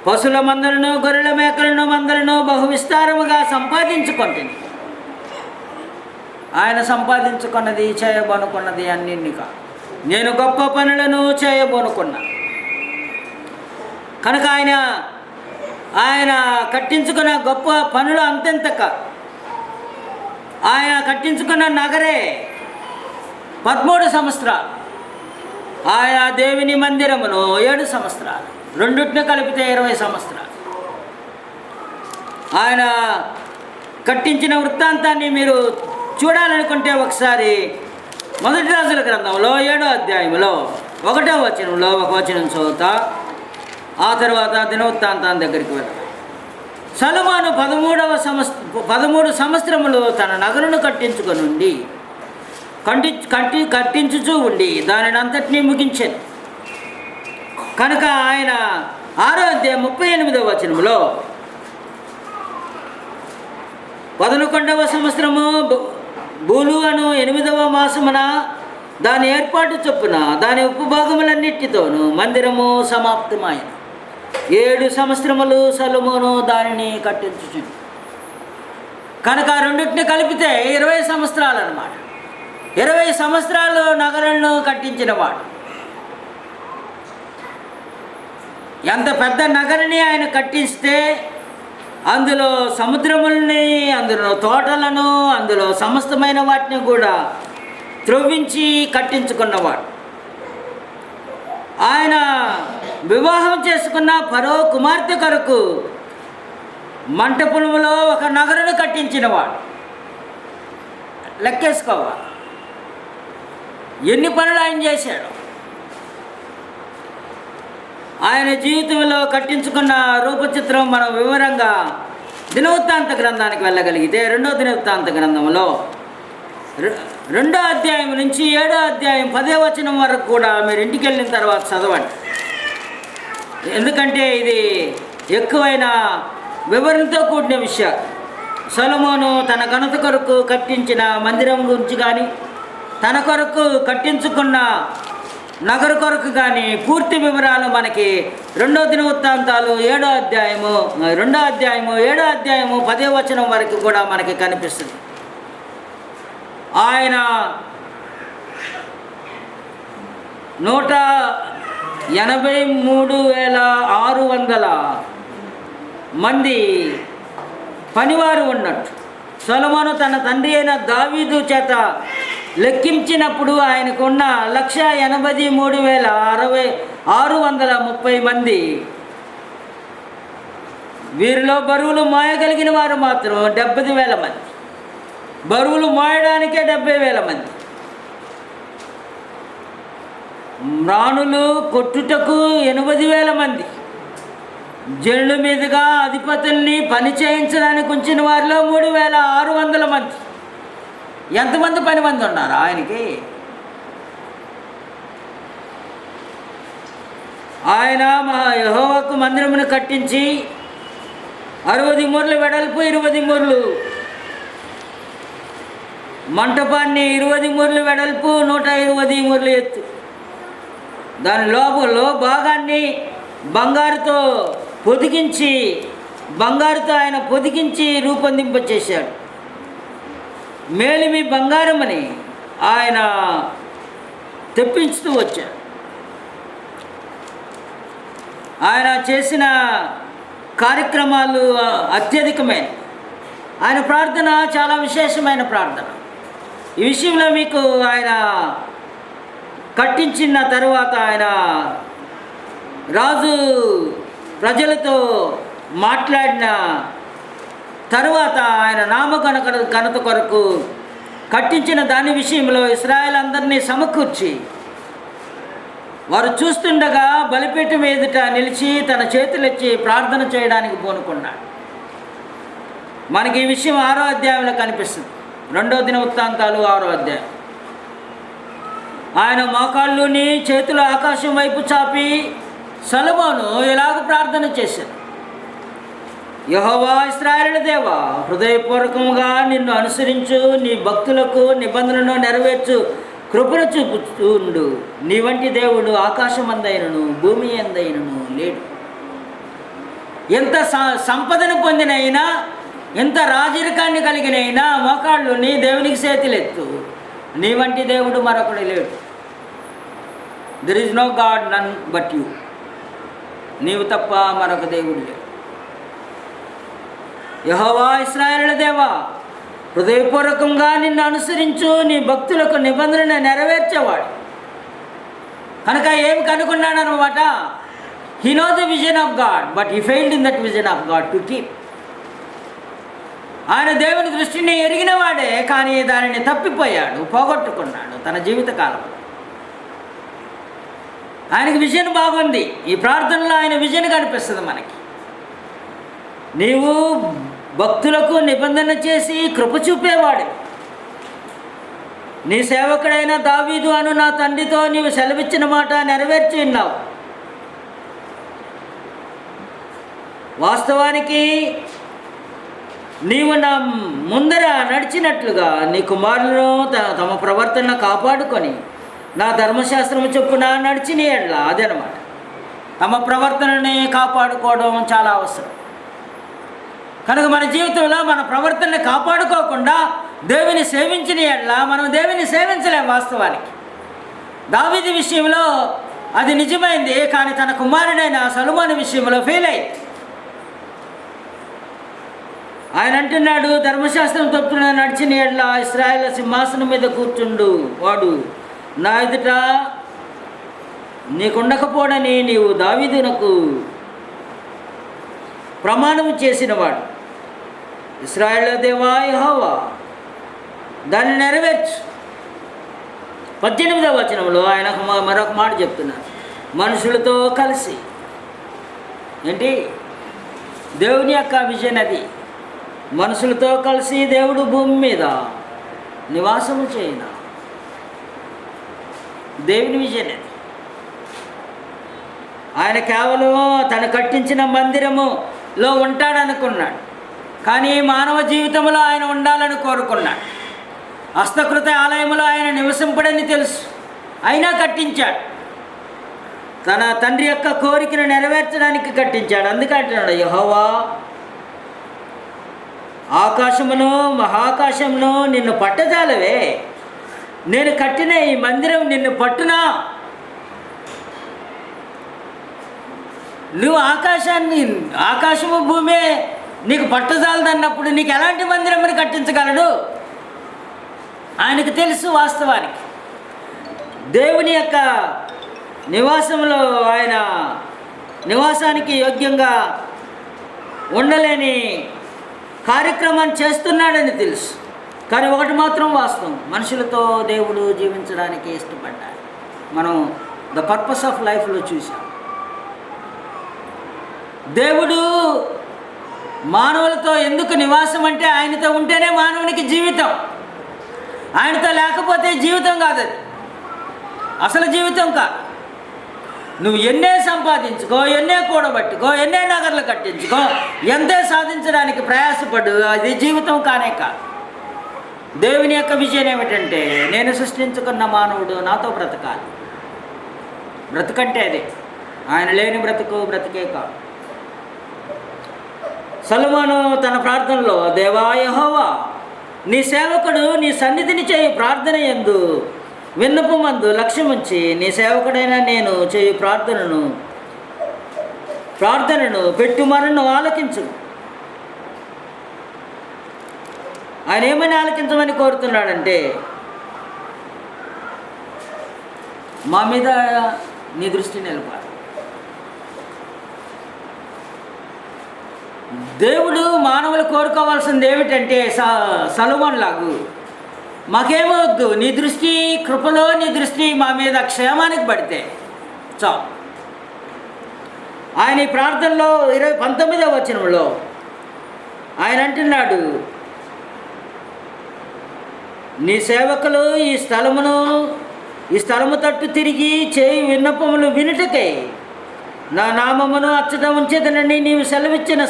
పశుల మందలను గొర్రెల మేకలను మందలను బహు విస్తారముగా సంపాదించుకొంటిని. ఆయన సంపాదించుకున్నది చేయబోనుకున్నది అన్నింటినీ కాదు. నేను గొప్ప పనులను చేయబోనుకున్నా కనుక ఆయన కట్టించుకున్న గొప్ప పనులు అంతెంతక. ఆయన కట్టించుకున్న నగరే 13 సంవత్సరాలు, ఆయన దేవుని మందిరమును 7 సంవత్సరాలు, రెండింటిని కలిపితే 20 సంవత్సరాలు. ఆయన కట్టించిన వృత్తాంతాన్ని మీరు చూడాలనుకుంటే ఒకసారి మొదటి రాజుల గ్రంథంలో 7వ అధ్యాయంలో 1వ వచనంలో ఒక వచనం చదువుతా, ఆ తర్వాత దినవృత్తాంతం దగ్గరికి వెళ్తాం. సొలొమోను 13 సంవత్సరములు తన నగరును కట్టించుచూ ఉండి దానిని అంతటినీ ముగించాను. కనుక ఆయన 6వ అధ్యాయం 38వ వచనంలో 11వ సంవత్సరము బూలు అను 8వ మాసమున దాని ఏర్పాటు చొప్పున దాని ఉపభాగములన్నిటితోనూ మందిరము సమాప్తమైన 7 సంవత్సరములు సొలొమోను దానిని కట్టించుచుండు. కనుక రెండింటిని కలిపితే 20 సంవత్సరాలు అన్నమాట. 20 సంవత్సరాలు నగరాలను కట్టించినవాడు. ఎంత పెద్ద నగరిని ఆయన కట్టిస్తే అందులో సముద్రములని, అందులో తోటలను, అందులో సమస్తమైన వాటిని కూడా త్రవ్వించి కట్టించుకున్నవాడు. ఆయన వివాహం చేసుకున్న ఫరో కుమార్తె కొరకు మంటపములో ఒక నగరును కట్టించినవాడు. లెక్కేసుకోవాలి ఎన్ని పనులు ఆయన చేశాడు. ఆయన జీవితంలో కట్టించుకున్న రూపచిత్రం మనం వివరంగా దినవృత్తాంత గ్రంథానికి వెళ్ళగలిగితే 2వ దినవృత్తాంత గ్రంథంలో 2వ అధ్యాయం నుంచి 7వ అధ్యాయం 10వ వచనం వరకు కూడా మీరు ఇంటికి వెళ్ళిన తర్వాత చదవండి. ఎందుకంటే ఇది ఎక్కువైన వివరణతో కూడిన విషయం. సొలొమోను తన ఘనత కొరకు కట్టించిన మందిరం గురించి కానీ, తన కొరకు కట్టించుకున్న నగర కొరకు కానీ పూర్తి వివరాలు మనకి 2వ దినవృత్తాంతాలు 7వ అధ్యాయము 2వ అధ్యాయము 7వ అధ్యాయము 10వ వచనం వరకు కూడా మనకి కనిపిస్తుంది. ఆయన 183,600 మంది పనివారు ఉన్నట్టు. సొలొమోను తన తండ్రి అయిన దావీదు చేత లెక్కించినప్పుడు ఆయనకున్న 183,630 మంది. వీరిలో బరువులు మోయగలిగిన వారు మాత్రం 70,000 మంది. బరువులు మోయడానికే 70,000 మంది. మ్రాణులు కొట్టుటకు 80,000 మంది. జనుల మీదుగా అధిపతుల్ని పని చేయించడానికి ఉంచిన వారిలో 3,600 మంది. ఎంతమంది పని మంది ఉన్నారు ఆయనకి? ఆయన యెహోవాకు మందిరమును కట్టించి 60 మూరలు వెడల్పు, 20 మూరలు మంటపాన్ని, 20 మూరలు వెడల్పు, 120 మూరలు ఎత్తు. దాని లోపల భాగాన్ని బంగారుతో ఆయన పొదిగించి రూపొందింపచేశాడు. మేలిమి బంగారమని ఆయన తెప్పించుతూ వచ్చాడు. ఆయన చేసిన కార్యక్రమాలు అత్యధికమైన. ఆయన ప్రార్థన చాలా విశేషమైన ప్రార్థన. ఈ విషయంలో మీకు ఆయన కట్టించిన తర్వాత ఆయన రాజు ప్రజలతో మాట్లాడిన తరువాత ఆయన ఘనత కొరకు కట్టించిన దాని విషయంలో ఇశ్రాయేలు అందరినీ సమకూర్చి వారు చూస్తుండగా బలిపీఠం ఎదుట నిలిచి తన చేతులెత్తి ప్రార్థన చేయడానికి పూనుకున్నాడు. మనకి ఈ విషయం 6వ అధ్యాయంలో కనిపిస్తుంది. 2వ దినవృత్తాంతాలు 6వ అధ్యాయం. ఆయన మోకాళ్ళుని చేతులు ఆకాశం వైపు చాపి సొలొమోను ఇలాగ ప్రార్థన చేశాడు. యెహోవా ఇశ్రాయేలు దేవా, హృదయపూర్వకముగా నిన్ను అనుసరించు, నీ భక్తులకు నిబంధనను నెరవేర్చు కృపను చూపుతుండు. నీ వంటి దేవుడు ఆకాశమందైనను భూమి అందైనను లేడు. ఎంత సంపదను పొందినైనా ఇంత రాజరికాన్ని కలిగిన మోకాళ్ళు నీ దేవునికి చేతులెత్తు. నీ వంటి దేవుడు మరొకడు లేడు. There is no God none but you. నీవు తప్ప మరొక దేవుడు లేడు. యెహోవా ఇశ్రాయేలు దేవా, హృదయపూర్వకంగా నిన్ను అనుసరించు నీ భక్తులకు నిబంధన నెరవేర్చేవాడు. కనుక ఏమి కనుక్కున్నాడు అనమాట? He know the vision of God but he failed in that vision of God to keep. ఆయన దేవుని దృష్టిని ఎరిగిన వాడే, కానీ దానిని తప్పిపోయాడు, పోగొట్టుకున్నాడు తన జీవితకాలంలో. ఆయనకి విజన్ బాగుంది. ఈ ప్రార్థనలో ఆయన విజన్ కనిపిస్తుంది మనకి. నీవు భక్తులకు నిబంధన చేసి కృప చూపేవాడు. నీ సేవకుడైన దావీదు అను నా తండ్రితో నీవు సెలవిచ్చిన మాట నెరవేర్చి ఉన్నావు. వాస్తవానికి నీవు నా ముందర నడిచినట్లుగా నీ కుమారులను తమ ప్రవర్తన కాపాడుకొని నా ధర్మశాస్త్రము చొప్పున నడిచిన ఎడ్ల. అదనమాట తమ ప్రవర్తనని కాపాడుకోవడం చాలా అవసరం. కనుక మన జీవితంలో మన ప్రవర్తనని కాపాడుకోకుండా దేవుని సేవించిన ఎడ్ల మనం దేవుని సేవించలేం. వాస్తవానికి దావీదు విషయంలో అది నిజమైంది, కానీ తన కుమారుడైన సొలొమోను విషయంలో ఫెయిల్ అయింది. ఆయన అంటున్నాడు, ధర్మశాస్త్రం తప్పున నడిచిన ఎడ్ల ఇశ్రాయేలు సింహాసనం మీద కూర్చుండు వాడు నా ఎదుట నీకుండకపోడని నీవు దావీదునకు ప్రమాణం చేసినవాడు. ఇశ్రాయేలు దేవా యెహోవా దాన్ని నెరవేర్చు. 18వ వచనంలో ఆయన మరొక మాట చెప్తున్నారు, మనుషులతో కలిసి. ఏంటి దేవుని యొక్క విజన్ అది. మనుషులతో కలిసి దేవుడు భూమి మీద నివాసము చేయన దేవుని విజన్ అది. ఆయన కేవలం తను కట్టించిన మందిరములో ఉంటాడనుకున్నాడు, కానీ మానవ జీవితంలో ఆయన ఉండాలని కోరుకున్నాడు. హస్తకృత ఆలయంలో ఆయన నివసింపడని తెలుసు, అయినా కట్టించాడు. తన తండ్రి యొక్క కోరికను నెరవేర్చడానికి కట్టించాడు. అందుకంటున్నాడు, యెహోవా ఆకాశమును మహాకాశమును నిన్ను పట్టజాలవే, నేను కట్టిన ఈ మందిరం నిన్ను పట్టునా? నువ్వు ఆకాశము భూమే నీకు పట్టజాలదన్నప్పుడు నీకు ఎలాంటి మందిరమును కట్టించగలడు? ఆయనకు తెలుసు. వాస్తవానికి దేవుని యొక్క నివాసంలో ఆయన నివాసానికి యోగ్యంగా ఉండలేని కార్యక్రమాన్ని చేస్తున్నాడని తెలుసు. కానీ ఒకటి మాత్రం వాస్తవం, మనుషులతో దేవుడు జీవించడానికి ఇష్టపడ్డాడు. మనం ద పర్పస్ ఆఫ్ లైఫ్లో చూసాం. దేవుడు మానవులతో ఎందుకు నివాసం అంటే ఆయనతో ఉంటేనే మానవునికి జీవితం. ఆయనతో లేకపోతే జీవితం కాదు, అది అసలు జీవితం కాదు. నువ్వు ఎన్నే సంపాదించుకో, ఎన్నే కూడబట్టుకో, ఎన్నే నగర్లు కట్టించుకో, ఎంతే సాధించడానికి ప్రయాసపడు, అది జీవితం కానే కాదు. దేవుని యొక్క విజయం ఏమిటంటే, నేను సృష్టించుకున్న మానవుడు నాతో బ్రతకాలి. బ్రతుకంటే అదే, ఆయన లేని బ్రతికే కాదు. సొలొమోను తన ప్రార్థనలో, దేవా యెహోవా నీ సేవకుడు నీ సన్నిధిని చేయు ప్రార్థన యందు విన్నపమందు లక్ష్యముంచి నీ సేవకుడైన నేను చేయు ప్రార్థనను పెట్టుమరను ఆలకించు. ఆయన ఏమని ఆలకించమని కోరుతున్నాడంటే, మా మీద నీ దృష్టి నిలపాలి. దేవుడు మానవులు కోరుకోవాల్సింది ఏమిటంటే, సొలొమోను లాగు మాకేమవద్దు, నీ దృష్టి కృపలో నీ దృష్టి మా మీద క్షేమానికి పడితే చాలు. ఆయన ఈ ప్రార్థనలో 19వ వచనంలో ఆయన అంటున్నాడు, నీ సేవకులు ఈ స్థలము తట్టు తిరిగి చేయి విన్నపములు వినుటకై నా నామమును అచ్చట ఉంచేదనని నీవు సెలవిచ్చిన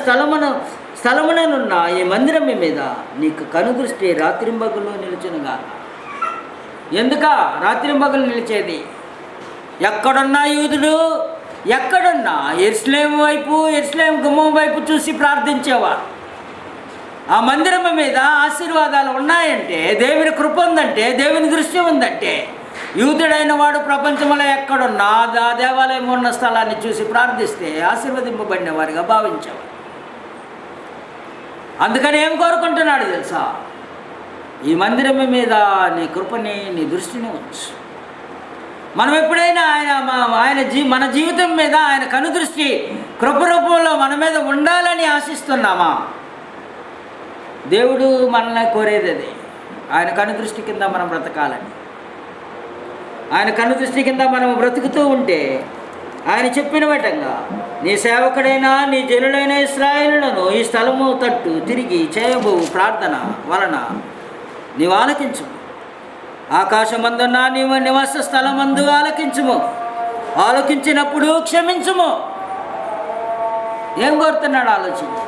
స్థలముననున్న ఈ మందిరం మీద నీకు కనుదృష్టి రాత్రింబగలు నిలిచునుగా. ఎందుక రాత్రింబగలు నిలిచేది? ఎక్కడున్నా యూదుడు, ఎక్కడున్నా యెరూషలేము వైపు, యెరూషలేము గుమ్మం వైపు చూసి ప్రార్థించేవారు. ఆ మందిరము మీద ఆశీర్వాదాలు ఉన్నాయంటే, దేవుని కృప ఉందంటే, దేవుని దృష్టి ఉందంటే, యూదుడైన వాడు ప్రపంచంలో ఎక్కడున్నా ఆ దేవాలయం ఉన్న స్థలాన్ని చూసి ప్రార్థిస్తే ఆశీర్వదింపబడిన వారిగా భావించేవారు. అందుకని ఏం కోరుకుంటున్నాడు తెలుసా? ఈ మందిరం మీద నీ కృపని, నీ దృష్టిని ఉంచు. మనం ఎప్పుడైనా మన జీవితం మీద ఆయన కనుదృష్టి కృపరూపంలో మన మీద ఉండాలని ఆశిస్తున్నామా? దేవుడు మనల్ని కోరేది అదే. ఆయన కనుదృష్టి కింద మనం బ్రతకాలని. ఆయన కనుదృష్టి కింద మనం బ్రతుకుతూ ఉంటే ఆయన చెప్పిన విధంగా నీ సేవకుడైనా నీ జనులైన ఇశ్రాయేలులను ఈ స్థలము తట్టు తిరిగి చేయబో ప్రార్థన వలన నీవు ఆలకించుము. ఆకాశమందున్న నీవు నివాస స్థలమందు ఆలకించుము. ఆలకించినప్పుడు క్షమించుము. ఏం కోరుతున్నాడు ఆలోచించి?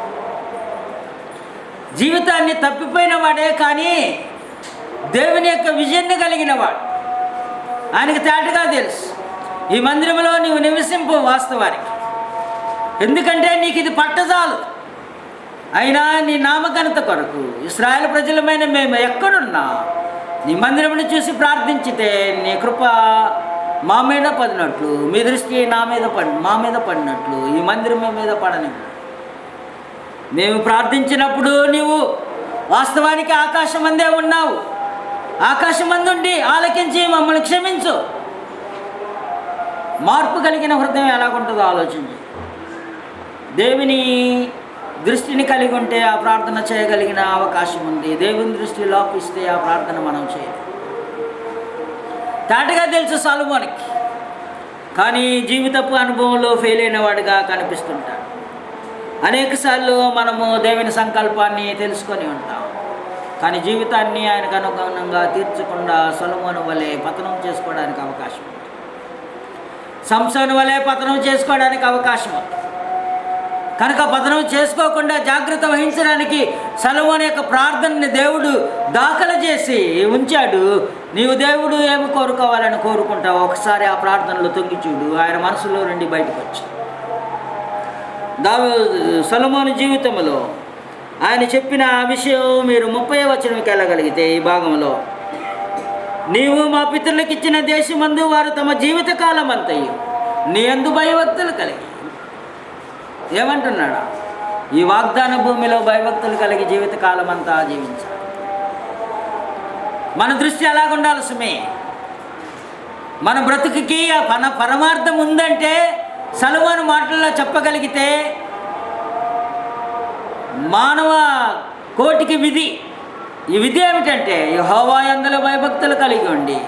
జీవితాన్ని తప్పిపోయిన వాడే కానీ దేవుని యొక్క విజన్ని కలిగిన వాడు. ఆయనకు తేటగా తెలుసు ఈ మందిరంలో నీవు నివసింపు వాస్తవానికి. ఎందుకంటే నీకు ఇది పట్టజాలు. అయినా నీ నామఘనత కొరకు ఇశ్రాయేలు ప్రజలమైన మేము ఎక్కడున్నా నీ మందిరమును చూసి ప్రార్థించితే నీ కృప మా మీద పడినట్లు, మీ దృష్టి మా మీద పడినట్లు ఈ మందిరం మీద పడని. మేము ప్రార్థించినప్పుడు నీవు వాస్తవానికి ఆకాశమందే ఉన్నావు. ఆకాశమందుండి ఆలకించి మమ్మల్ని క్షమించు. మార్పు కలిగిన హృదయం ఎలాగుంటుందో ఆలోచించు. దేవుని దృష్టిని కలిగి ఉంటే ఆ ప్రార్థన చేయగలిగిన అవకాశం ఉంది. దేవుని దృష్టి లోపిస్తే ఆ ప్రార్థన మనం చేయలేం. తాటగా తెలుసు సొలొమోనుకి, కానీ జీవితపు అనుభవంలో ఫెయిల్ అయిన వాడిగా కనిపిస్తుంటాడు. అనేకసార్లు మనము దేవుని సంకల్పాన్ని తెలుసుకొని ఉంటాం, కానీ జీవితాన్ని ఆయనకు అనుగుణంగా తీర్చకుండా సొలొమోను వలె పతనం చేసుకోవడానికి అవకాశం ఉంది. సంసోను వలె పతనం చేసుకోవడానికి అవకాశం ఉంది. కనుక పతనం చేసుకోకుండా జాగ్రత్త వహించడానికి సొలొమోను యొక్క ప్రార్థనని దేవుడు దాఖలు చేసి ఉంచాడు. నీవు దేవుడు ఏమి కోరుకోవాలని కోరుకుంటావు? ఒకసారి ఆ ప్రార్థనలో తొంగి చూడు. ఆయన మనసులో నుండి బయటకు వచ్చి సొలొమోను జీవితంలో ఆయన చెప్పిన విషయం మీరు 30వ వచనంకి వెళ్ళగలిగితే ఈ భాగంలో, నీవు మా పితరులకు ఇచ్చిన దేశమందు వారు తమ జీవితకాలం అంతయు నీ యందు భయభక్తులు కలిగి. ఏమంటున్నాడా? ఈ వాగ్దాన భూమిలో భయభక్తులు కలిగి జీవితకాలం అంతా జీవించాలి. మన దృష్టి ఎలాగుండాలి సుమే? మన బ్రతుకుకి ఆ పరమార్థం ఉందంటే సొలొమోను మాటల్లో చెప్పగలిగితే మానవ కోటికి విధి. ఈ విధి ఏమిటంటే యెహోవా యందు భయభక్తులు కలిగి ఉండి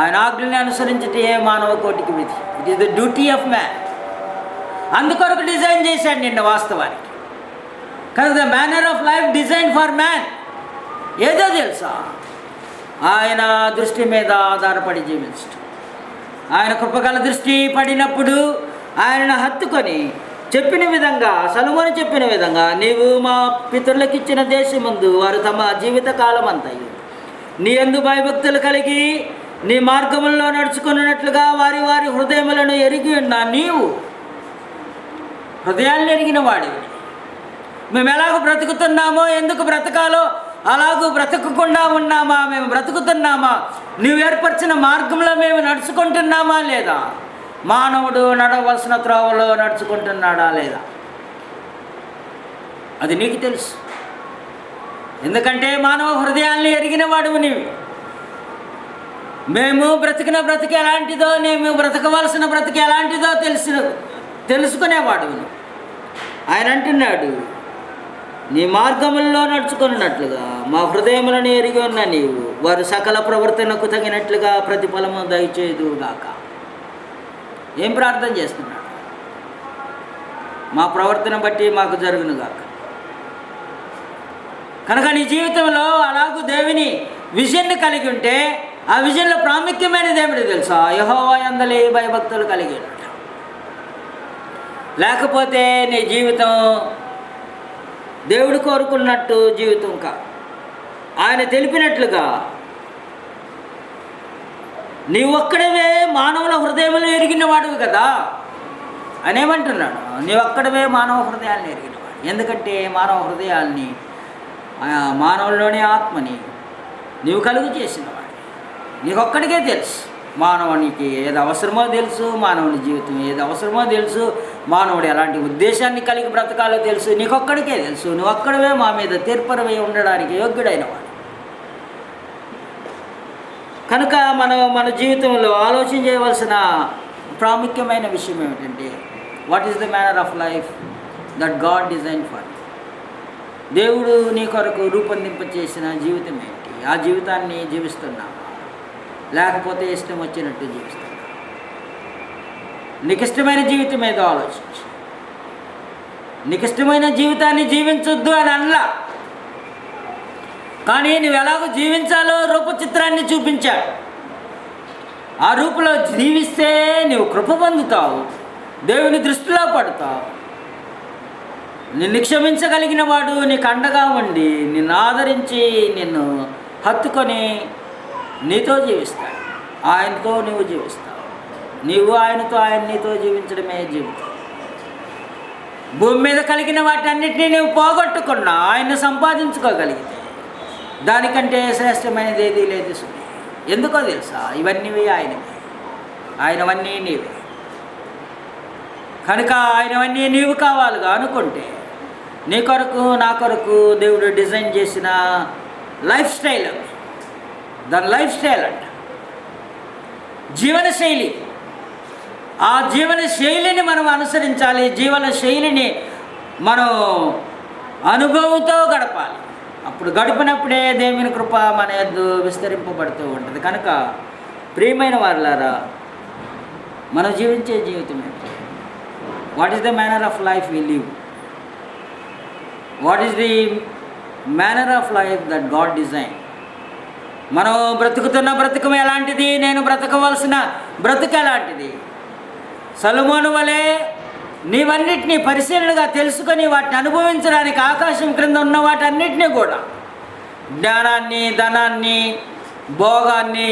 ఆయన ఆజ్ఞని అనుసరించటే మానవ కోటికి విధి. It is the duty of man. అందుకొరకు డిజైన్ చేశాడు నిన్న వాస్తవానికి. కానీ the manner of life design for man ఏదో తెలుసా? ఆయన దృష్టి మీద ఆధారపడి జీవించడం. ఆయన కృపగల దృష్టి పడినప్పుడు ఆయనను హత్తుకొని చెప్పిన విధంగా, సొలొమోను చెప్పిన విధంగా, నీవు మా పితరులకు ఇచ్చిన దేశమందు వారు తమ జీవితకాలం అంతయు నీ యందు భయభక్తులు కలిగి నీ మార్గములలో నడుచుకున్నట్లుగా వారి వారి హృదయములను ఎరిగి ఉన్నా. నీవు హృదయాలను ఎరిగిన వాడివి. మేము ఎలాగో బ్రతుకుతున్నామో, ఎందుకు బ్రతకాలో అలాగూ బ్రతకకుండా ఉన్నామా? మేము బ్రతుకుతున్నామా? నీవు ఏర్పరిచిన మార్గంలో మేము నడుచుకుంటున్నామా లేదా? మానవుడు నడవలసిన త్రోవలో నడుచుకుంటున్నాడా లేదా? అది నీకు తెలుసు. ఎందుకంటే మానవ హృదయాల్ని ఎరిగిన వాడువు నీవు. మేము బ్రతికిన బ్రతికి ఎలాంటిదో, మేము బ్రతకవలసిన బ్రతికి ఎలాంటిదో తెలుసుకునేవాడు. ఆయన అంటున్నాడు, నీ మార్గములలో నడుచుకున్నట్లుగా మా హృదయములను ఎరిగి ఉన్న నీవు వారు సకల ప్రవర్తనకు తగినట్లుగా ప్రతిఫలము దయచేదుగాక. ఏం ప్రార్థన చేస్తున్నాడు? మా ప్రవర్తన బట్టి మాకు జరుగునుగాక. కనుక నీ జీవితంలో అలాగూ దేవుని విజన్ని కలిగి ఉంటే ఆ విజన్లో ప్రాముఖ్యమైనది ఏమిటో తెలుసా? యెహోవా యందు భయభక్తులు కలిగి ఉండటం. లేకపోతే నీ జీవితం దేవుడు కోరుకున్నట్టు జీవితం కాదు. ఆయన తెలిపినట్లుగా నీవు ఒక్కడవే మానవుల హృదయములు ఎరిగిన వాడివి కదా అని ఏమంటున్నాడు? నీవు ఒక్కడవే మానవ హృదయాలను ఎరిగినవాడు. ఎందుకంటే మానవ హృదయాల్ని మానవుల్లోని ఆత్మని నీవు కలుగు చేసినవాడు. నీకొక్కడికే తెలుసు మానవునికి ఏది అవసరమో తెలుసు, మానవుని జీవితం ఏది అవసరమో తెలుసు, మానవుడు ఎలాంటి ఉద్దేశాన్ని కలిగి బ్రతకాలో తెలుసు. నీకొక్కడికే తెలుసు. నువ్వు ఒక్కడవే మా మీద తీర్పరవై ఉండడానికి యోగ్యుడైన వాడు. కనుక మన జీవితంలో ఆలోచన చేయవలసిన ప్రాముఖ్యమైన విషయం ఏమిటంటే, what is the manner of life that God design for. దేవుడు నీ కొరకు రూపొందింప చేసిన జీవితం ఏంటి? ఆ జీవితాన్ని జీవిస్తున్నావా, లేకపోతే ఇష్టం వచ్చినట్టు జీవిస్తున్నావా? నీకు ఇష్టమైన జీవితం ఏదో ఆలోచించు. నీకు ఇష్టమైన జీవితాన్ని జీవించొద్దు అని అనలా, కానీ నువ్వు ఎలాగో జీవించాలో రూపచిత్రాన్ని చూపించాడు. ఆ రూపులో జీవిస్తే నువ్వు కృప పొందుతావు, దేవుని దృష్టిలో పడతావు. నిన్ను క్షమించగలిగిన వాడు నీకు అండగా ఉండి నిన్ను ఆదరించి నిన్ను హత్తుకొని నీతో జీవిస్తాడు. ఆయనతో నువ్వు జీవిస్తావు. నీవు ఆయనతో, ఆయన నీతో జీవించడమే జీవితం. భూమి మీద కలిగిన వాటన్నిటినీ నువ్వు పోగొట్టుకున్నా ఆయన్ని సంపాదించుకోగలిగితే దానికంటే శ్రేష్టమైనది ఏదీ లేదు సుమి. ఎందుకో తెలుసా? ఇవన్నీ ఆయనవన్నీ నీవే. కనుక ఆయనవన్నీ నీవు కావాలిగా అనుకుంటే నీ కొరకు నా కొరకు దేవుడు డిజైన్ చేసిన లైఫ్ స్టైల్, దాని లైఫ్ స్టైల్ అంట, జీవనశైలి. ఆ జీవన శైలిని మనం అనుసరించాలి. జీవన శైలిని మనం అనుభవంతో గడపాలి. అప్పుడు గడిపినప్పుడే దేవుని కృప మన యందు విస్తరింపబడుతూ ఉంటుంది. కనుక ప్రియమైన వారులారా, మనం జీవించే జీవితం ఏంటి? What is the manner of life we live? What is the manner of life that God design? మనం బ్రతుకుతున్న బ్రతుకం ఎలాంటిది? నేను బ్రతకవలసిన బ్రతుకు ఎలాంటిది? సొలొమోను వలె నీవన్నిటినీ పరిశీలనగా తెలుసుకొని వాటిని అనుభవించడానికి ఆకాశం క్రింద ఉన్న వాటన్నిటినీ కూడా, జ్ఞానాన్ని, ధనాన్ని, భోగాన్ని,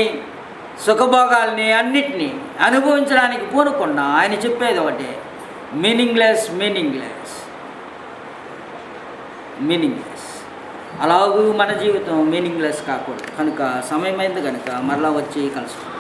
సుఖభోగాల్ని అన్నిటినీ అనుభవించడానికి పూనుకున్నా ఆయన చెప్పేది ఒకటే, మీనింగ్లెస్. అలాగూ మన జీవితం మీనింగ్లెస్ కాకూడదు. కనుక సమయమైంది కనుక మరలా వచ్చి కలుసుకుంటాం.